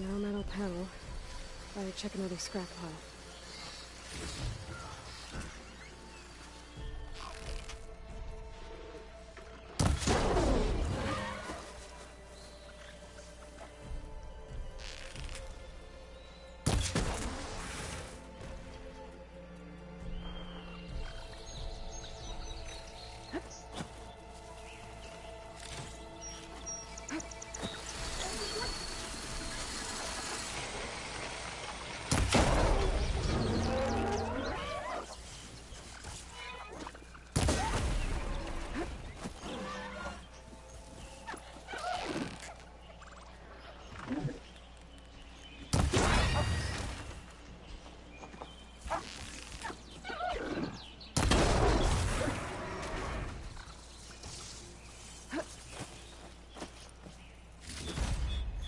No metal panel. Better check another scrap pile.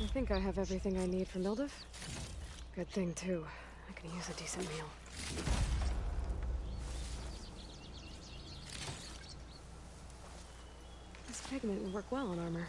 I think I have everything I need for Mildev. Good thing, too. I can use a decent meal. This pigment would work well on armor.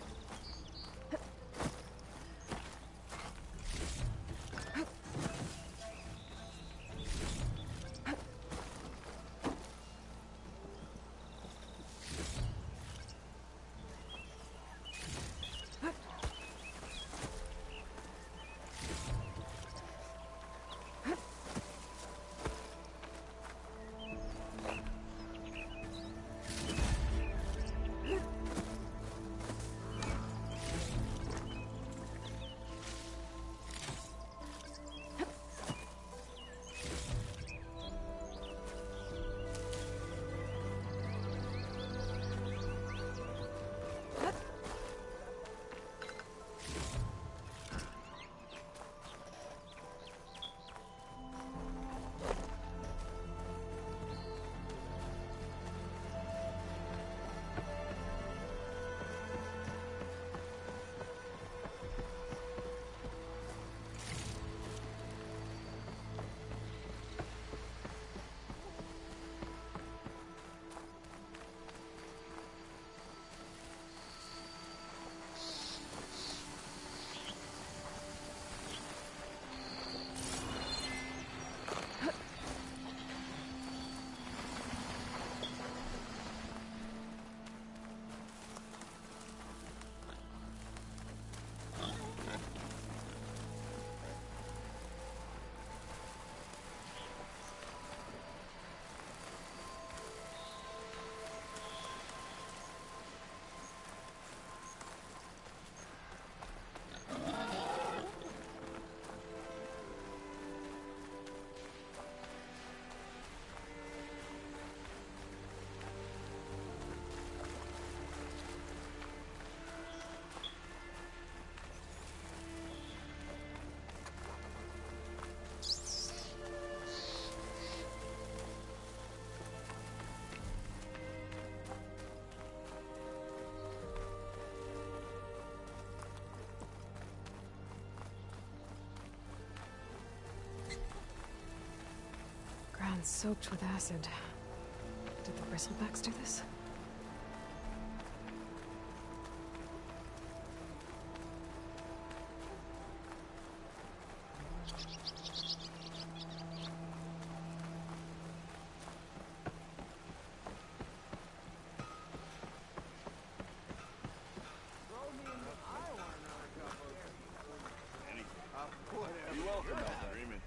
Ground soaked with acid. Did the bristlebacks do this? You're welcome, Freeman.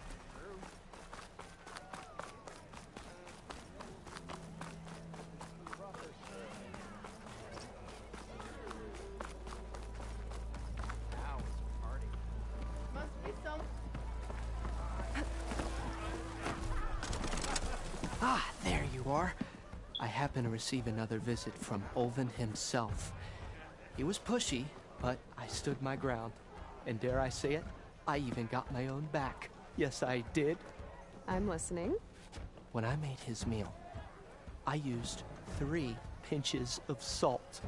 Ah, there you are. I happen to receive another visit from Olvin himself. He was pushy, but I stood my ground. And dare I say it, I even got my own back. Yes, I did. I'm listening. When I made his meal, I used 3 pinches of salt.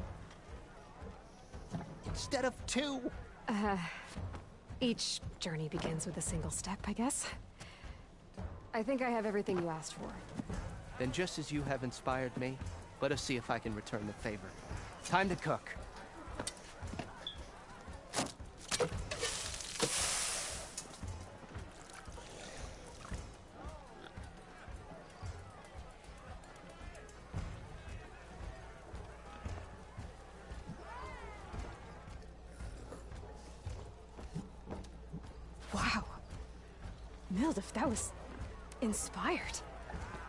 Instead of 2. Each journey begins with a single step, I guess. I think I have everything you asked for. Then just as you have inspired me, let us see if I can return the favor. Time to cook. Mildef, that was inspired.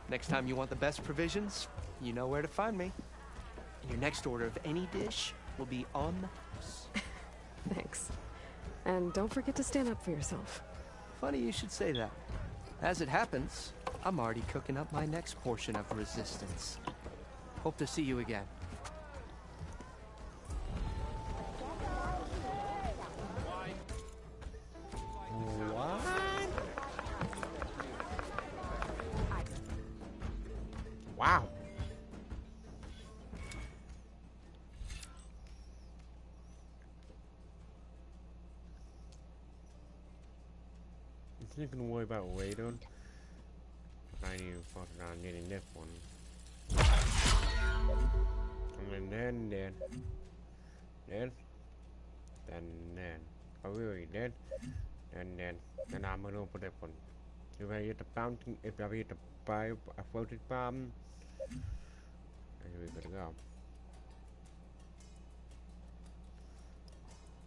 Next time you want the best provisions, you know where to find me. And your next order of any dish will be on the house. Thanks. And don't forget to stand up for yourself. Funny you should say that. As it happens, I'm already cooking up my next portion of resistance. Hope to see you again. What? Wow. Is he gonna worry about radon? I need to focus on getting this one. And then. Oh, really? Then I'm gonna open that one. If I hit the fountain, if I hit the pipe, a floated bomb, and we're gonna go.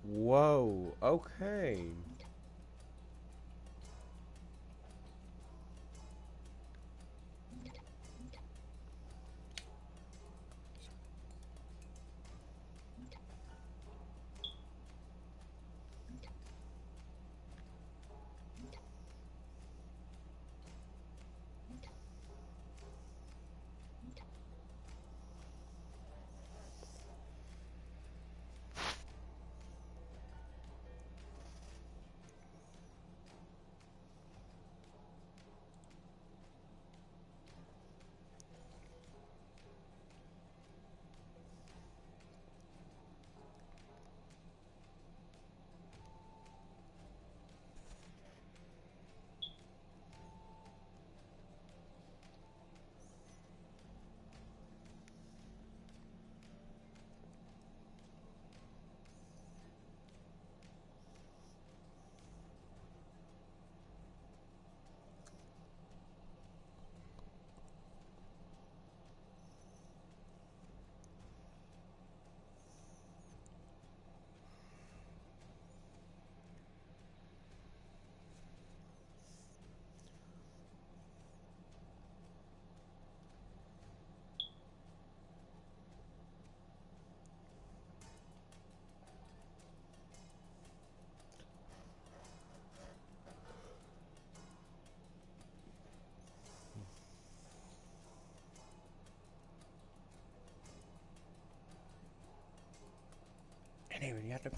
Whoa, okay. Anyway, you have to.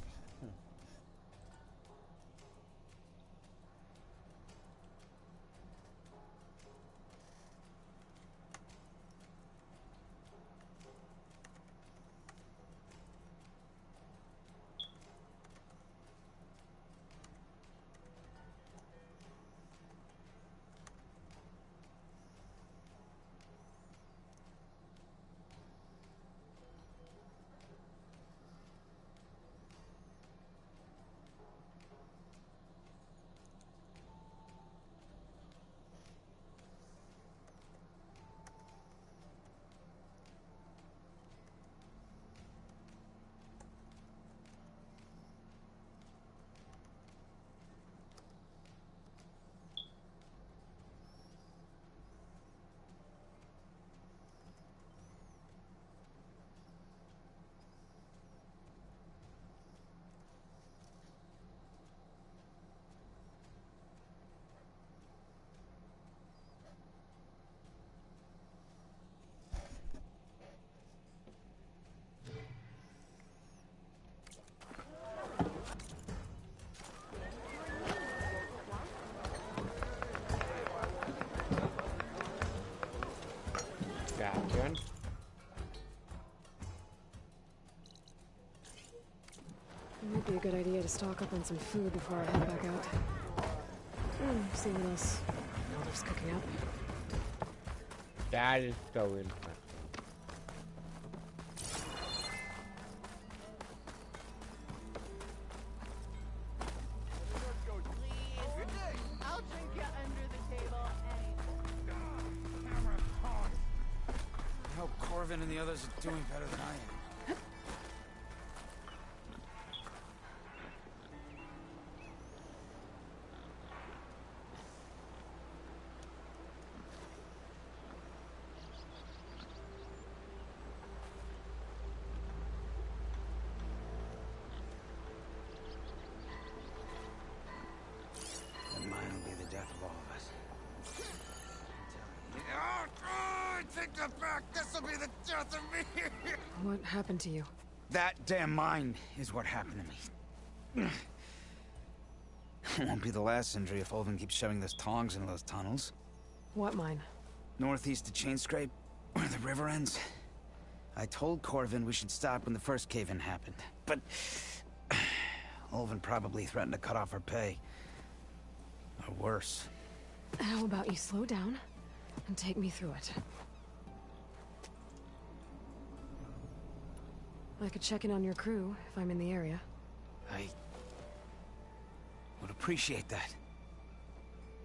Gotcha. It might be a good idea to stock up on some food before I head back out. See what else Mildef's cooking up. That is so interesting. I'll drink you under the table I hope Corvin and the others are doing better than I am. What happened to you? That damn mine is what happened to me. Won't be the last injury if Olvin keeps shoving those tongs into those tunnels. What mine? Northeast of Chainscrape, where the river ends. I told Corvin we should stop when the first cave-in happened, but Olvin probably threatened to cut off our pay. Or worse. How about you slow down and take me through it? I could check in on your crew if I'm in the area. I would appreciate that.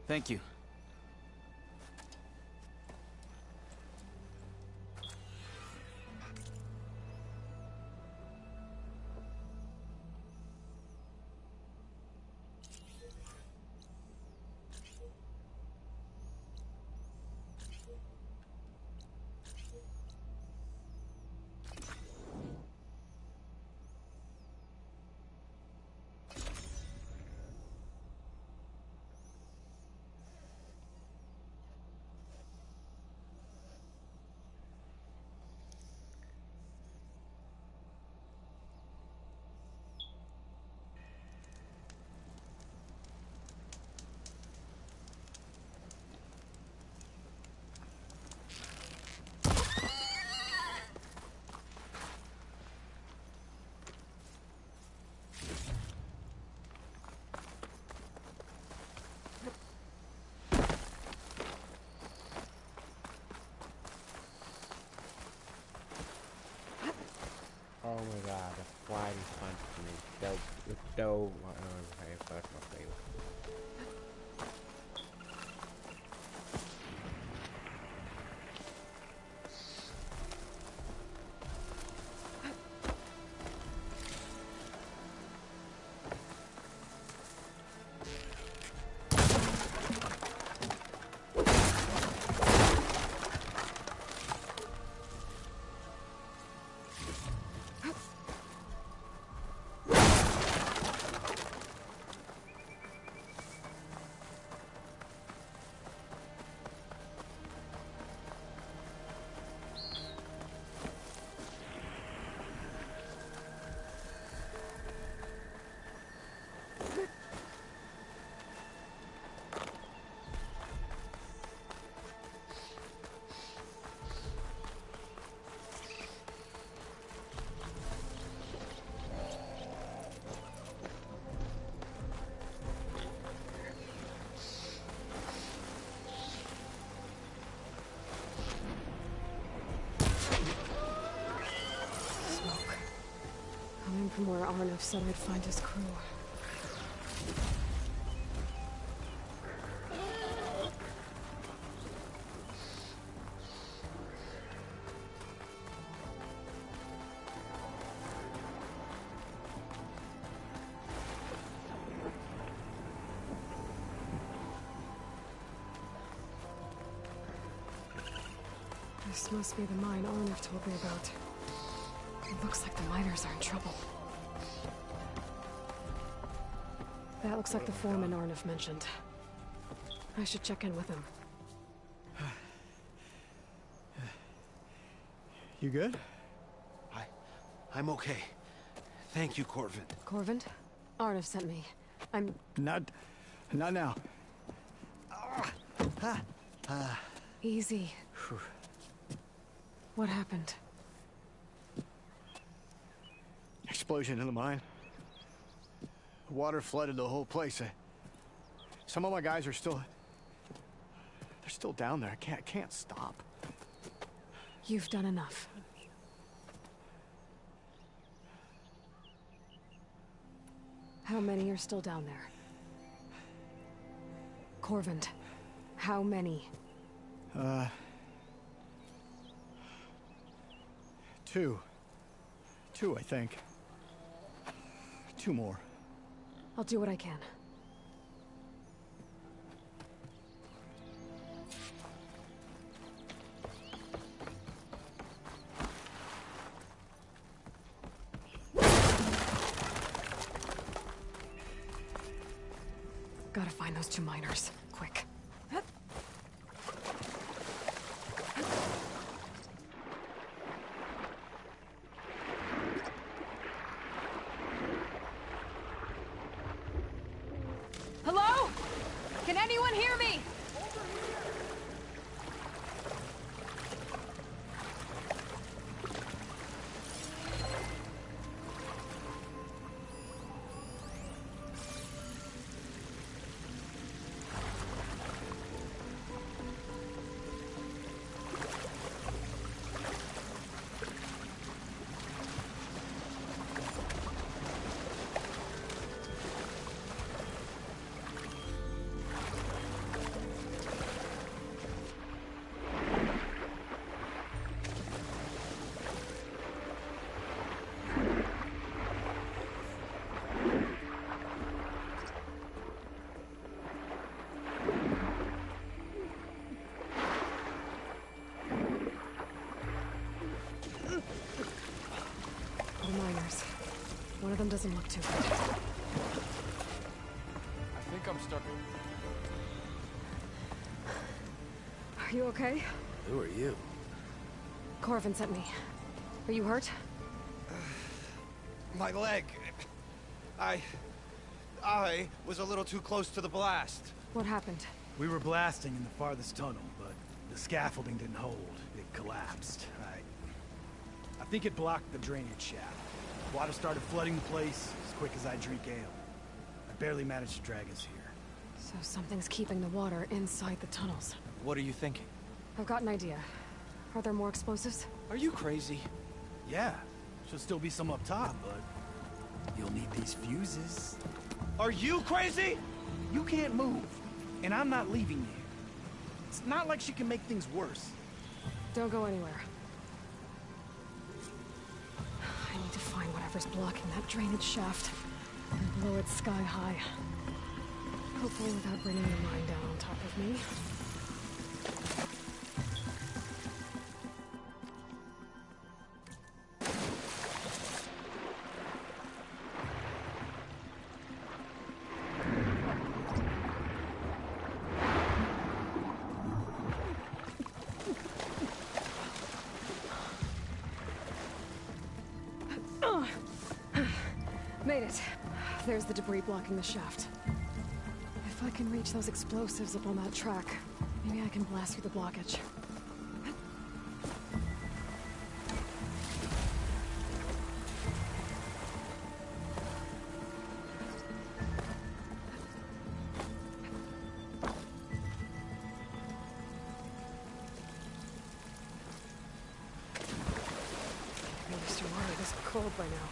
Thank you. Oh my god, the flying punch me. It's so... okay, that's my favorite. From where Arnav said I'd find his crew. This must be the mine Arnav told me about. It looks like the miners are in trouble. That looks like the foreman Arnav mentioned. I should check in with him. You good? I'm okay. Thank you, Corvin. Corvin? Arnav sent me. I'm... Not now. Easy. What happened? Explosion in the mine. Water flooded the whole place. Some of my guys are still... They're still down there. I can't stop. You've done enough. How many are still down there? Corvin, how many? Two, I think. 2 more. I'll do what I can. Gotta find those 2 miners. Quick. Hello? Can anyone hear me? The miners. One of them doesn't look too good. I think I'm stuck. Are you okay? Who are you? Corvin sent me. Are you hurt? My leg. I was a little too close to the blast. What happened? We were blasting in the farthest tunnel, but the scaffolding didn't hold. It collapsed. I think it blocked the drainage shaft. Water started flooding the place as quick as I drink ale. I barely managed to drag us here. So something's keeping the water inside the tunnels. What are you thinking? I've got an idea. Are there more explosives? Are you crazy? Yeah, should still be some up top, but you'll need these fuses. Are you crazy? You can't move, and I'm not leaving you. It's not like she can make things worse. Don't go anywhere. I need to find whatever's blocking that drainage shaft and blow it sky high. Hopefully without bringing the mine down on top of me. Made it. There's the debris blocking the shaft. If I can reach those explosives up on that track, maybe I can blast through the blockage. I used to worry this cold by now.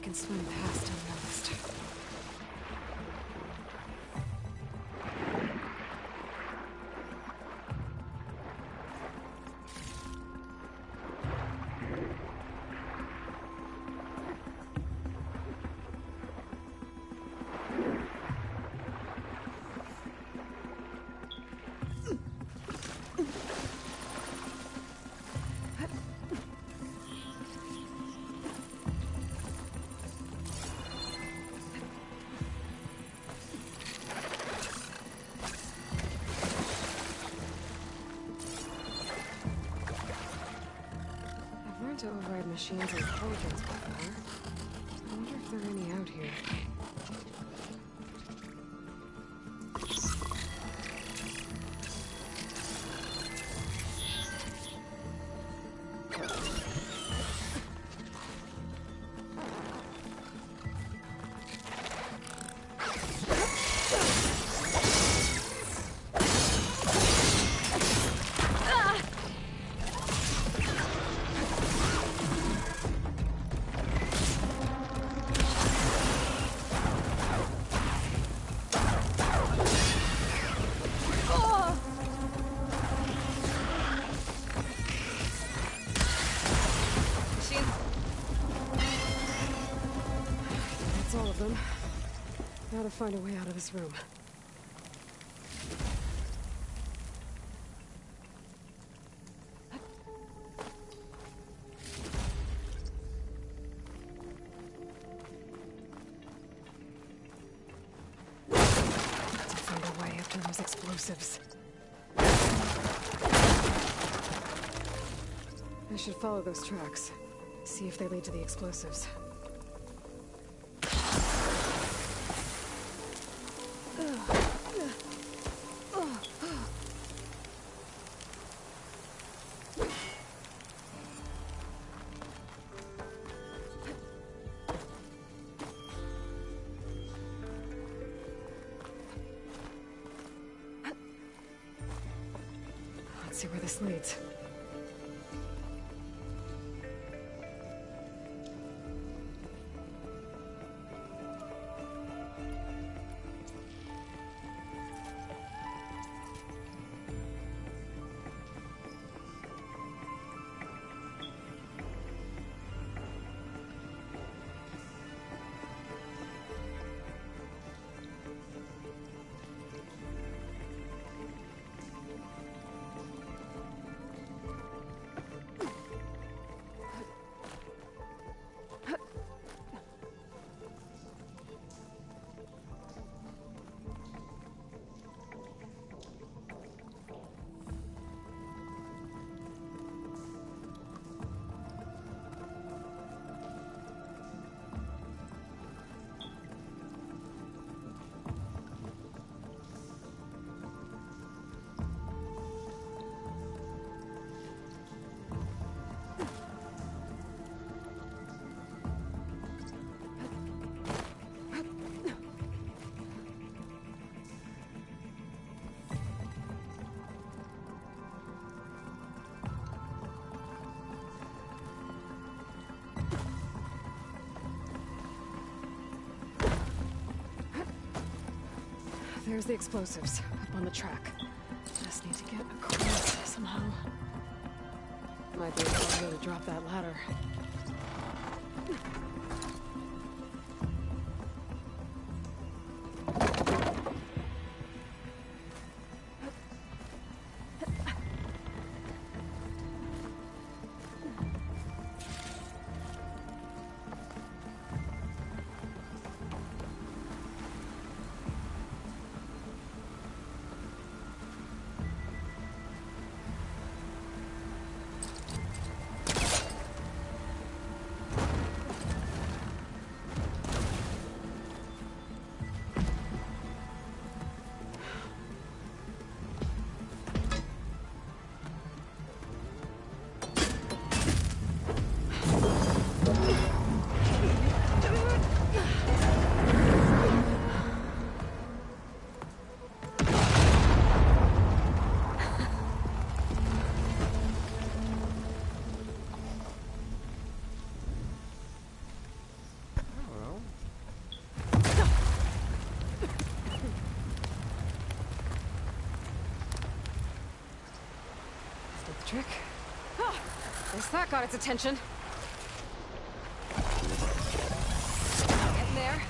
can swim past unnoticed. To override machines' intelligence before. I wonder if there are any out here. That's all of them. Now to find a way out of this room. To find a way after those explosives. I should follow those tracks. See if they lead to the explosives. Let's see where this leads. There's the explosives, up on the track. Just need to get across somehow. Might be able to drop that ladder. trick. Ah, guess that got its attention. Getting there.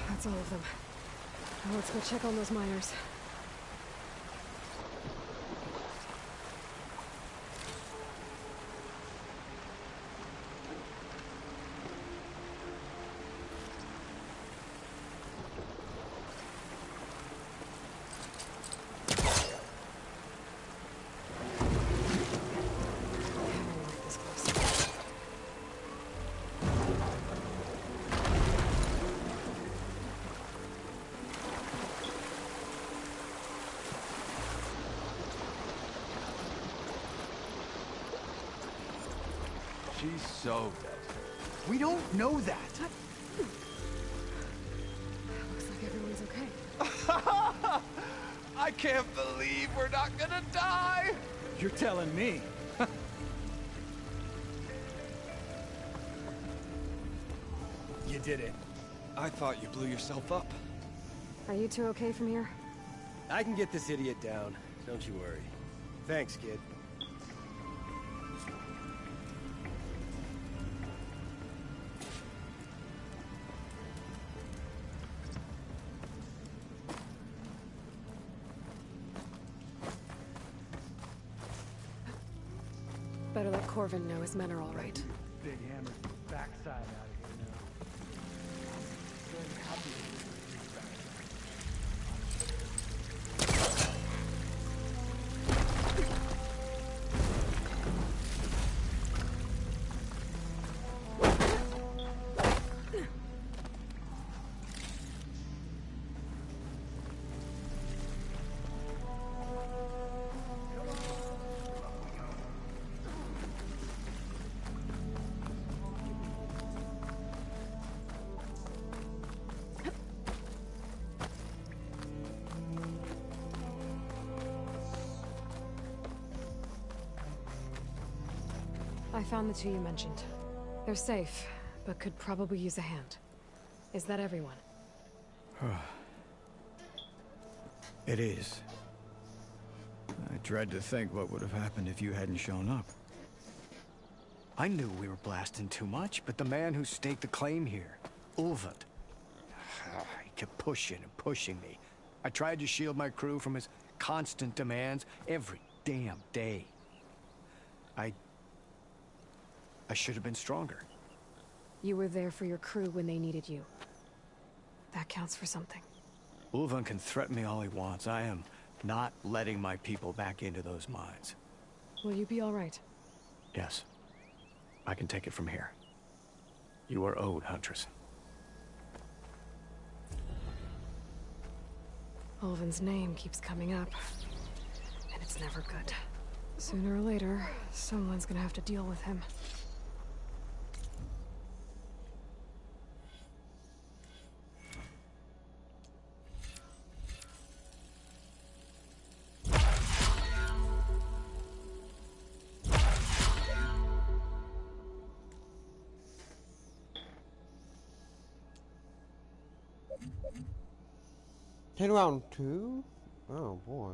That's all of them. Now let's go check on those miners. She's so dead. We don't know that. Looks like everyone's okay. I can't believe we're not gonna die. You're telling me. You did it. I thought you blew yourself up. Are you two okay from here? I can get this idiot down. Don't you worry. Thanks, kid. Better let Corvin know his men are all right. Big hammer's backside out of here now. Very happy with his backside. I found the two you mentioned. They're safe, but could probably use a hand. Is that everyone? It is. I dread to think what would have happened if you hadn't shown up. I knew we were blasting too much, but the man who staked the claim here, Ulvund, he kept pushing and pushing me. I tried to shield my crew from his constant demands every damn day. I should have been stronger. You were there for your crew when they needed you. That counts for something. Ulvund can threaten me all he wants. I am not letting my people back into those mines. Will you be all right? Yes. I can take it from here. You are owed, Huntress. Ulvund's name keeps coming up, and it's never good. Sooner or later, someone's gonna have to deal with him. Hit round 2? Oh boy.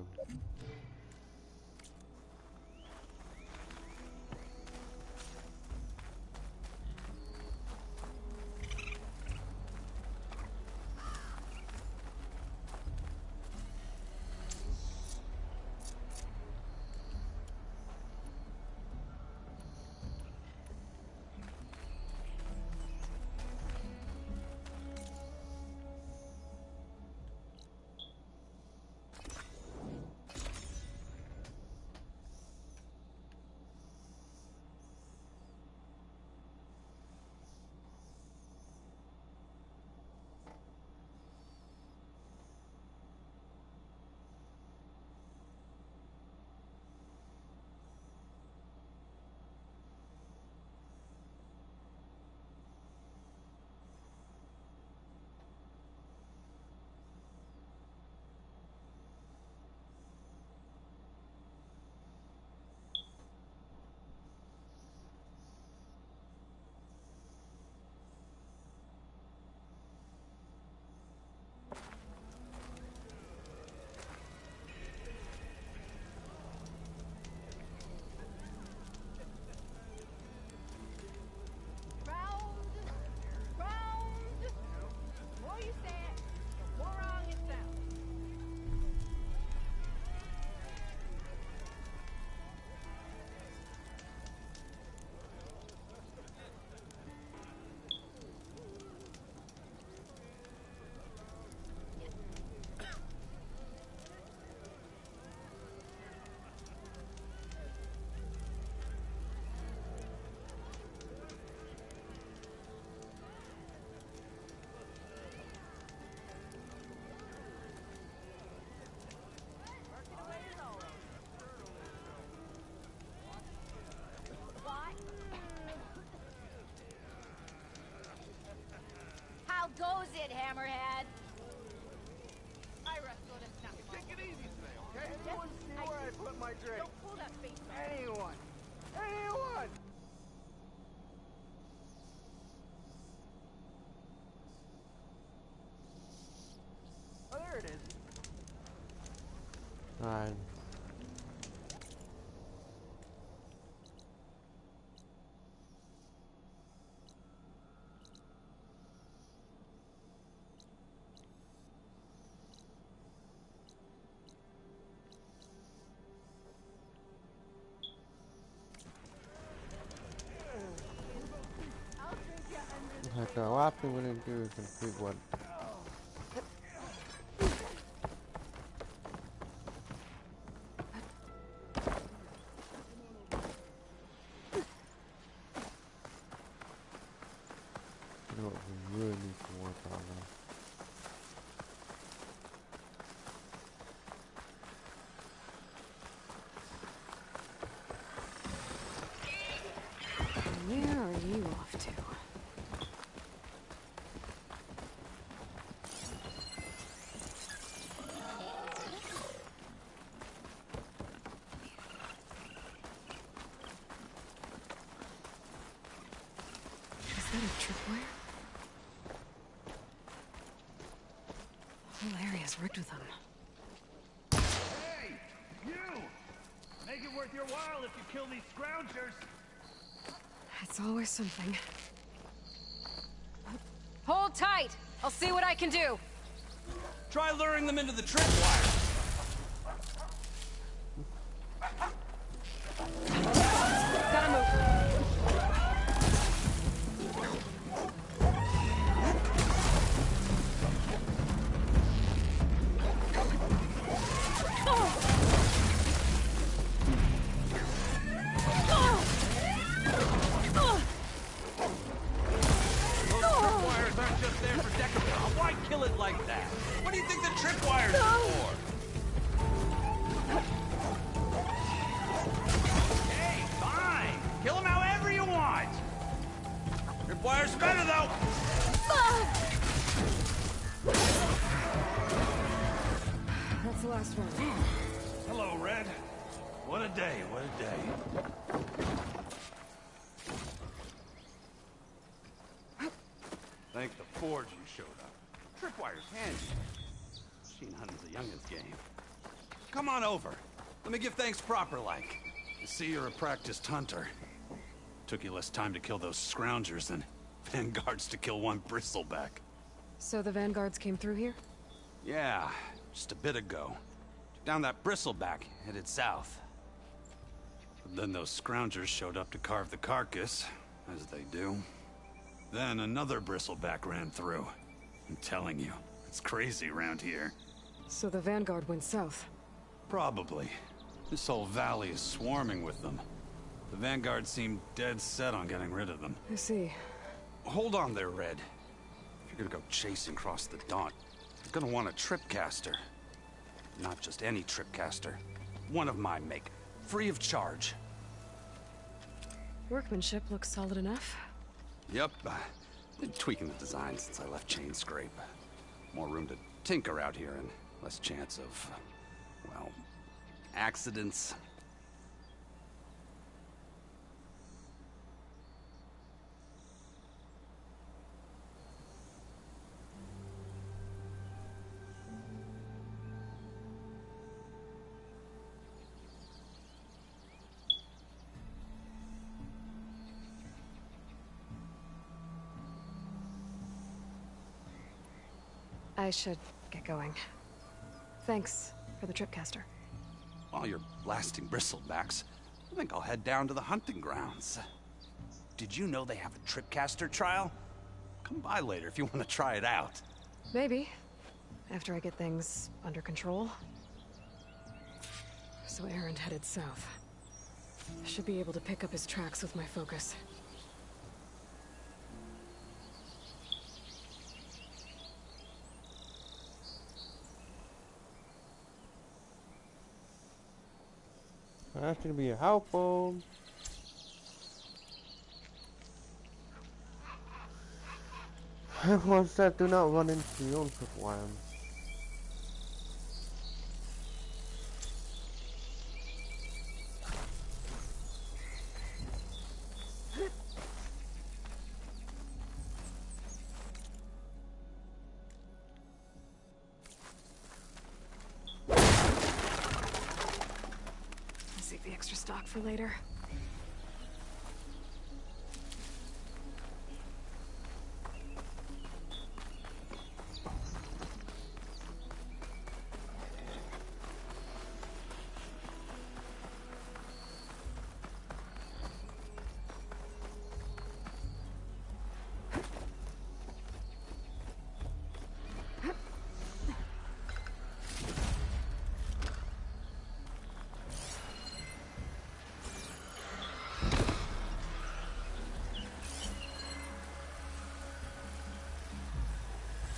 drink. Don't pull that face back. Anyone! Anyone! Oh, there it is. Alright. Like the last thing we need to do is complete what. You know what we really need to work on now. Where are you off to? Is that a tripwire? The whole area's rigged with them. Hey! You! Make it worth your while if you kill these scroungers! It's always something. Hold tight! I'll see what I can do! Try luring them into the tripwire. Gotta move. Tripwires aren't just there for decoration. Why kill it like that? What do you think the tripwires are for? Hey, fine. Kill them however you want. Tripwire's better though. That's the last one. Hello, Red. What a day, what a day. Thank the Forge you showed up. Tripwire's handy. Machine hunting's a youngin's game. Come on over. Let me give thanks proper like. I see you're a practiced hunter. Took you less time to kill those scroungers than vanguards to kill one bristleback. So the vanguards came through here? Yeah, just a bit ago. Took down that bristleback, headed south. But then those scroungers showed up to carve the carcass, as they do. Then another bristleback ran through. I'm telling you, it's crazy around here. So the vanguard went south? Probably. This whole valley is swarming with them. The vanguard seemed dead set on getting rid of them. I see. Hold on there, Red. If you're gonna go chasing across the Daunt, you're gonna want a tripcaster. Not just any tripcaster. One of my make. Free of charge. Workmanship looks solid enough. Yep. Been tweaking the design since I left Chain Scrape. More room to tinker out here and less chance of, well, accidents. I should get going. Thanks for the tripcaster. While you're blasting bristlebacks, I think I'll head down to the hunting grounds. Did you know they have a tripcaster trial? Come by later if you want to try it out. Maybe. After I get things under control. So Aaron headed south. I should be able to pick up his tracks with my focus. That's gonna be helpful. Everyone said do not run into your own tripwires. extra stock for later.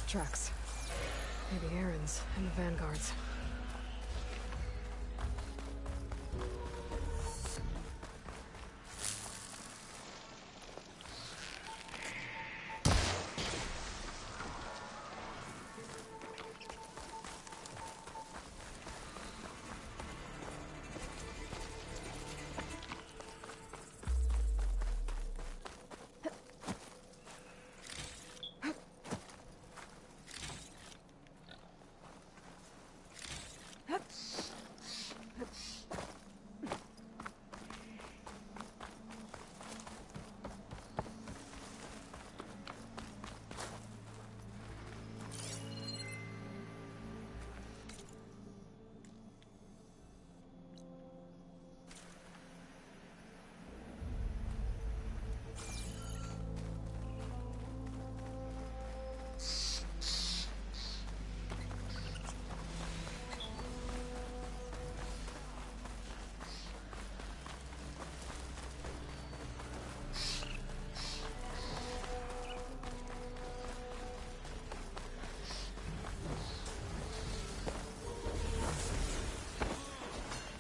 Tracks. Maybe Aaron's and the Vanguard's.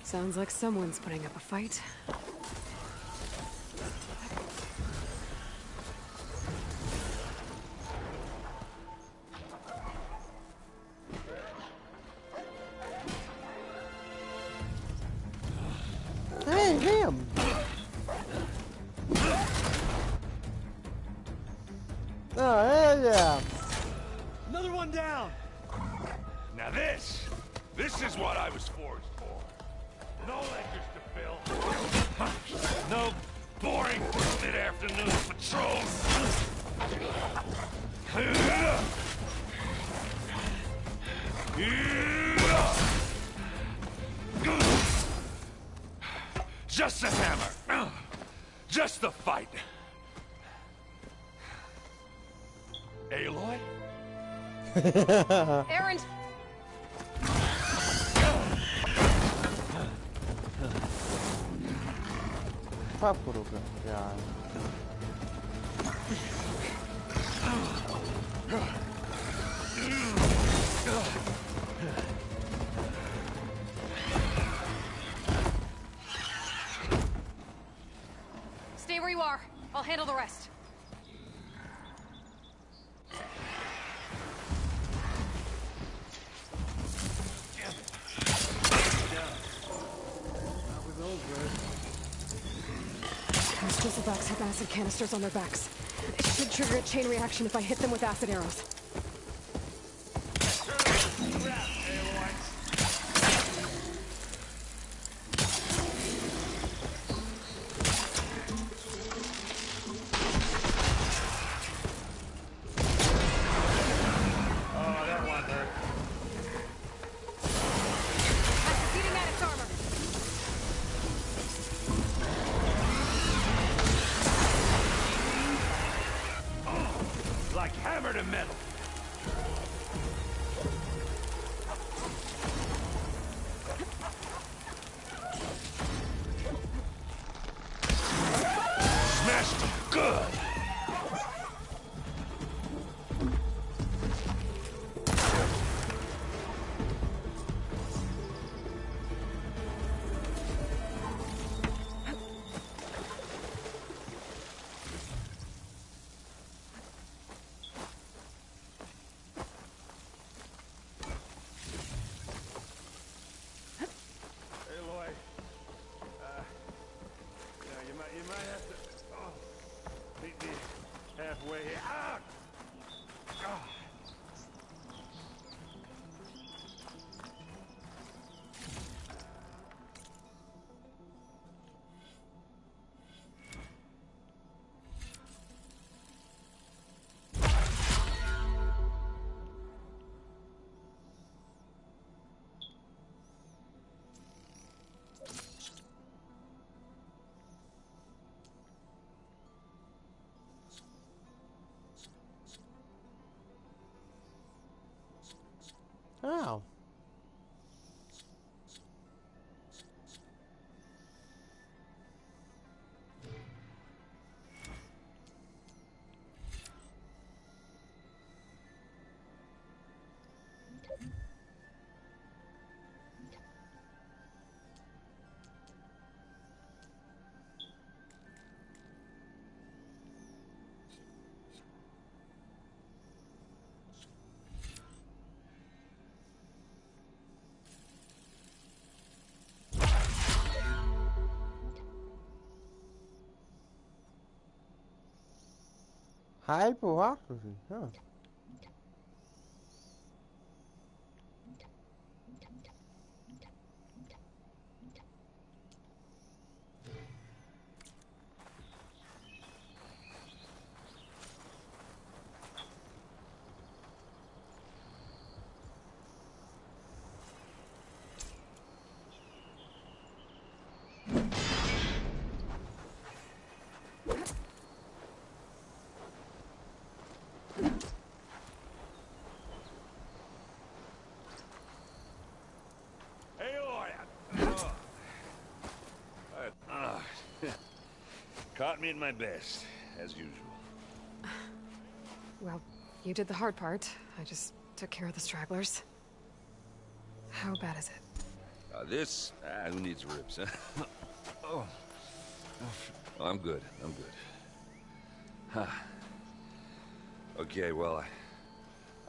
Sounds like someone's putting up a fight. Hey, him! Oh, hell yeah! Another one down! Now this is what I was forged for. No ledgers to fill. No boring mid-afternoon patrols. Just the hammer. Just the fight. Aloy? Aaron! Papuruga, yeah. Stay where you are. I'll handle the rest. Those have acid canisters on their backs. It should trigger a chain reaction if I hit them with acid arrows. Like hammer to metal. Oh. Hypocrisy, huh? Caught me at my best, as usual. Well, you did the hard part. I just took care of the stragglers. How bad is it? Who needs ribs, huh? Oh, I'm good. I'm good. Huh. Okay, well,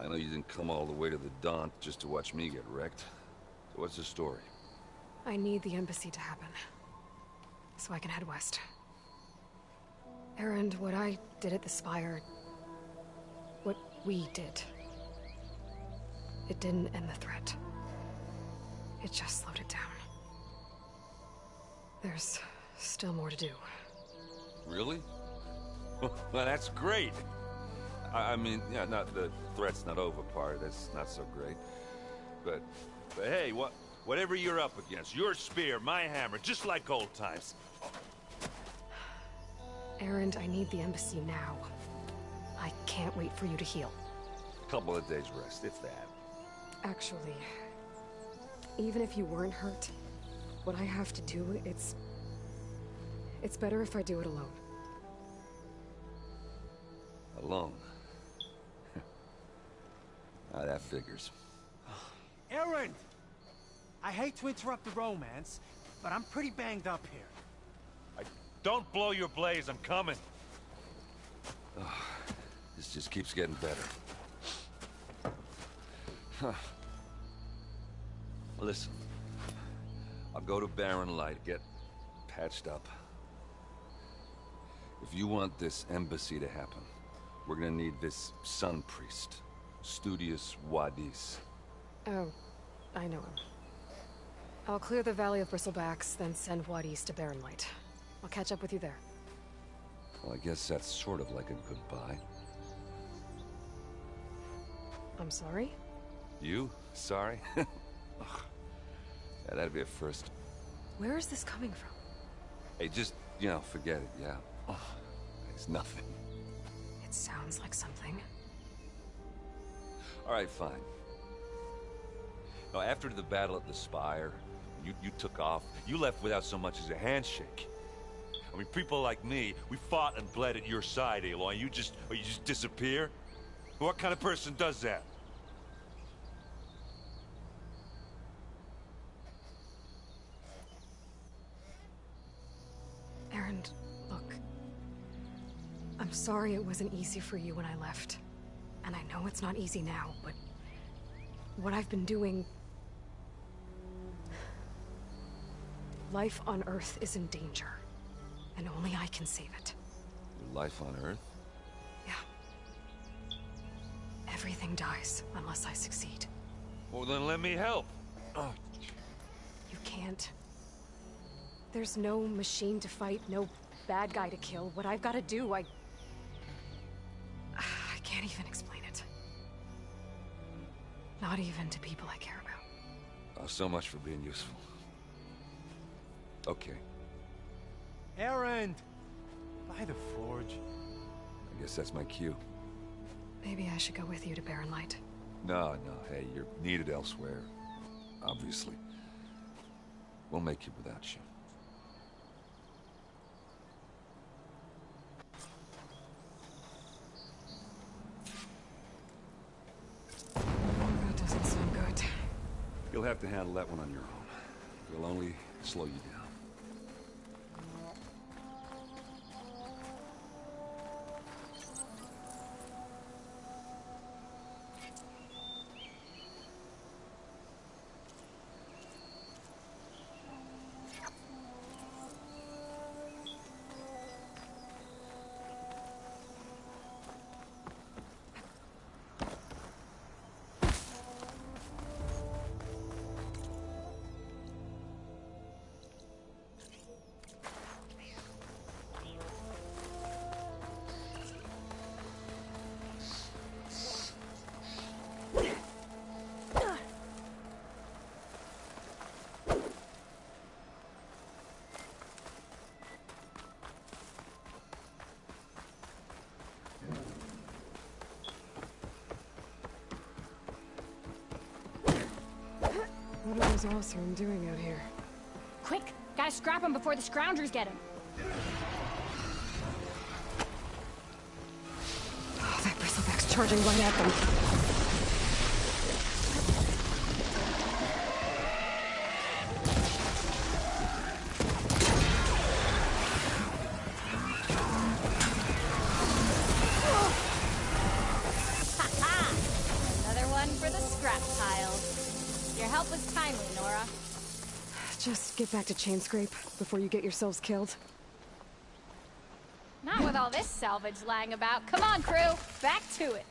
I know you didn't come all the way to the Daunt just to watch me get wrecked. So what's the story? I need the embassy to happen, so I can head west. Erend, what I did at the Spire... what we did... it didn't end the threat. It just slowed it down. There's still more to do. Really? Well, that's great. I mean, yeah, not the threat's not over part. That's not so great. But hey, whatever you're up against, your spear, my hammer, just like old times. Erend, I need the embassy now. I can't wait for you to heal. Couple of days rest, if that. Actually, even if you weren't hurt, what I have to do, it's better if I do it alone. Alone? That figures. Erend! I hate to interrupt the romance, but I'm pretty banged up here. Don't blow your blaze, I'm coming. This just keeps getting better. Huh. Listen, I'll go to Barren Light, get patched up. If you want this embassy to happen, we're gonna need this sun priest, Studius Wadis. Oh, I know him. I'll clear the Valley of Bristlebacks, then send Wadis to Barren Light. I'll catch up with you there. Well, I guess that's sort of like a goodbye. I'm sorry? You? Sorry? Ugh. Yeah, that'd be a first. Where is this coming from? Hey, just, forget it, yeah? Oh, it's nothing. It sounds like something. All right, fine. Now, after the battle at the Spire, you took off. You left without so much as a handshake. I mean, people like me, we fought and bled at your side, Aloy. You just disappear? What kind of person does that? Erend, look. I'm sorry it wasn't easy for you when I left. And I know it's not easy now, but... what I've been doing... life on Earth is in danger. And only I can save it. Your life on Earth? Yeah. Everything dies unless I succeed. Well, then let me help. Oh. You can't. There's no machine to fight, no bad guy to kill. What I've got to do, I can't even explain it. Not even to people I care about. Oh, so much for being useful. Okay. Erend! By the forge. I guess that's my cue. Maybe I should go with you to Barren Light. No, hey, you're needed elsewhere. Obviously. We'll make it without you. That doesn't sound good. You'll have to handle that one on your own. It'll only slow you down. What are those Oseram doing out here? Quick! Gotta scrap him before the Scroungers get him. Oh, that bristleback's charging right at them. Another one for the scrap pile. Your help was timely, Nora. Just get back to Chainscrape before you get yourselves killed. Not with all this salvage lying about. Come on, crew! Back to it!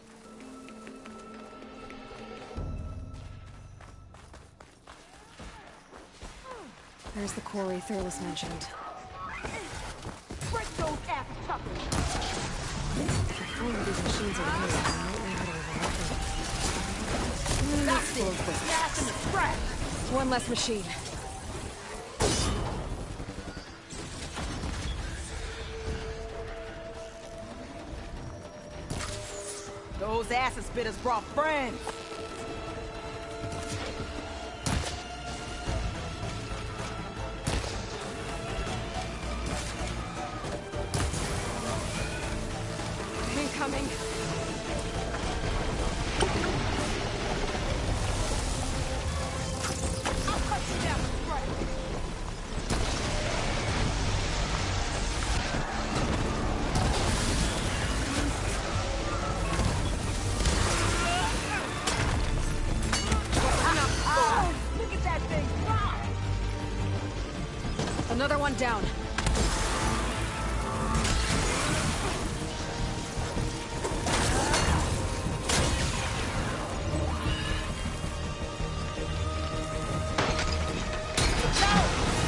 There's the quarry Thurles mentioned. Break those ass-chuckers! If only these machines are here, I might know how to revive them. That's it! Smash in the scrap! One less machine. Those acid spitters brought friends. Incoming. I'll cut you down with right. Look at that thing fly! Another one down.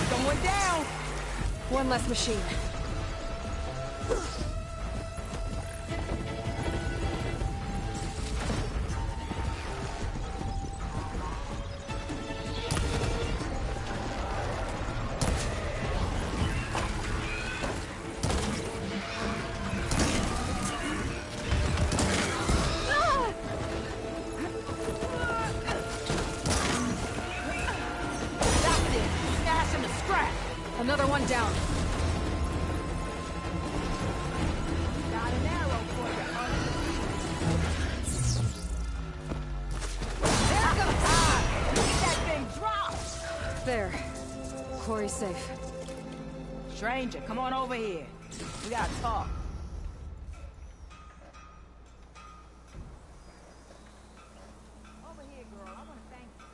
Going down! One less machine. That's it! Smash him to scrap! Another one down. Got an arrow for you, There goes Look at that thing drop! There. Quarry's safe. Stranger, come on over here. We gotta talk. Over here, girl. I wanna thank you.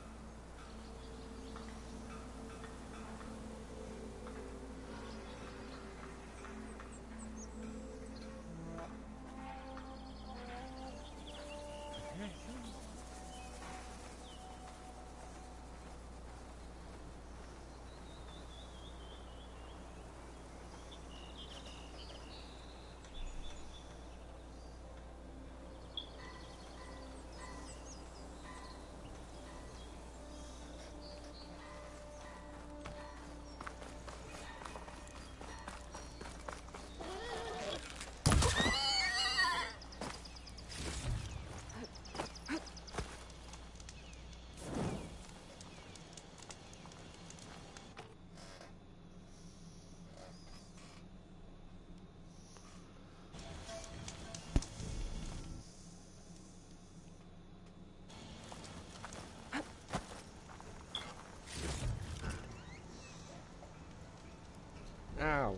Oh,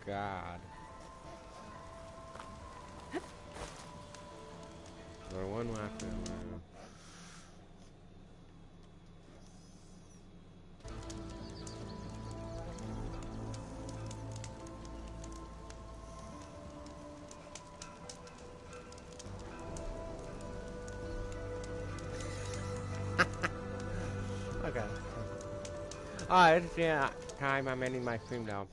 God. Or one left one. Okay. Alright, it's the time I'm ending my stream now.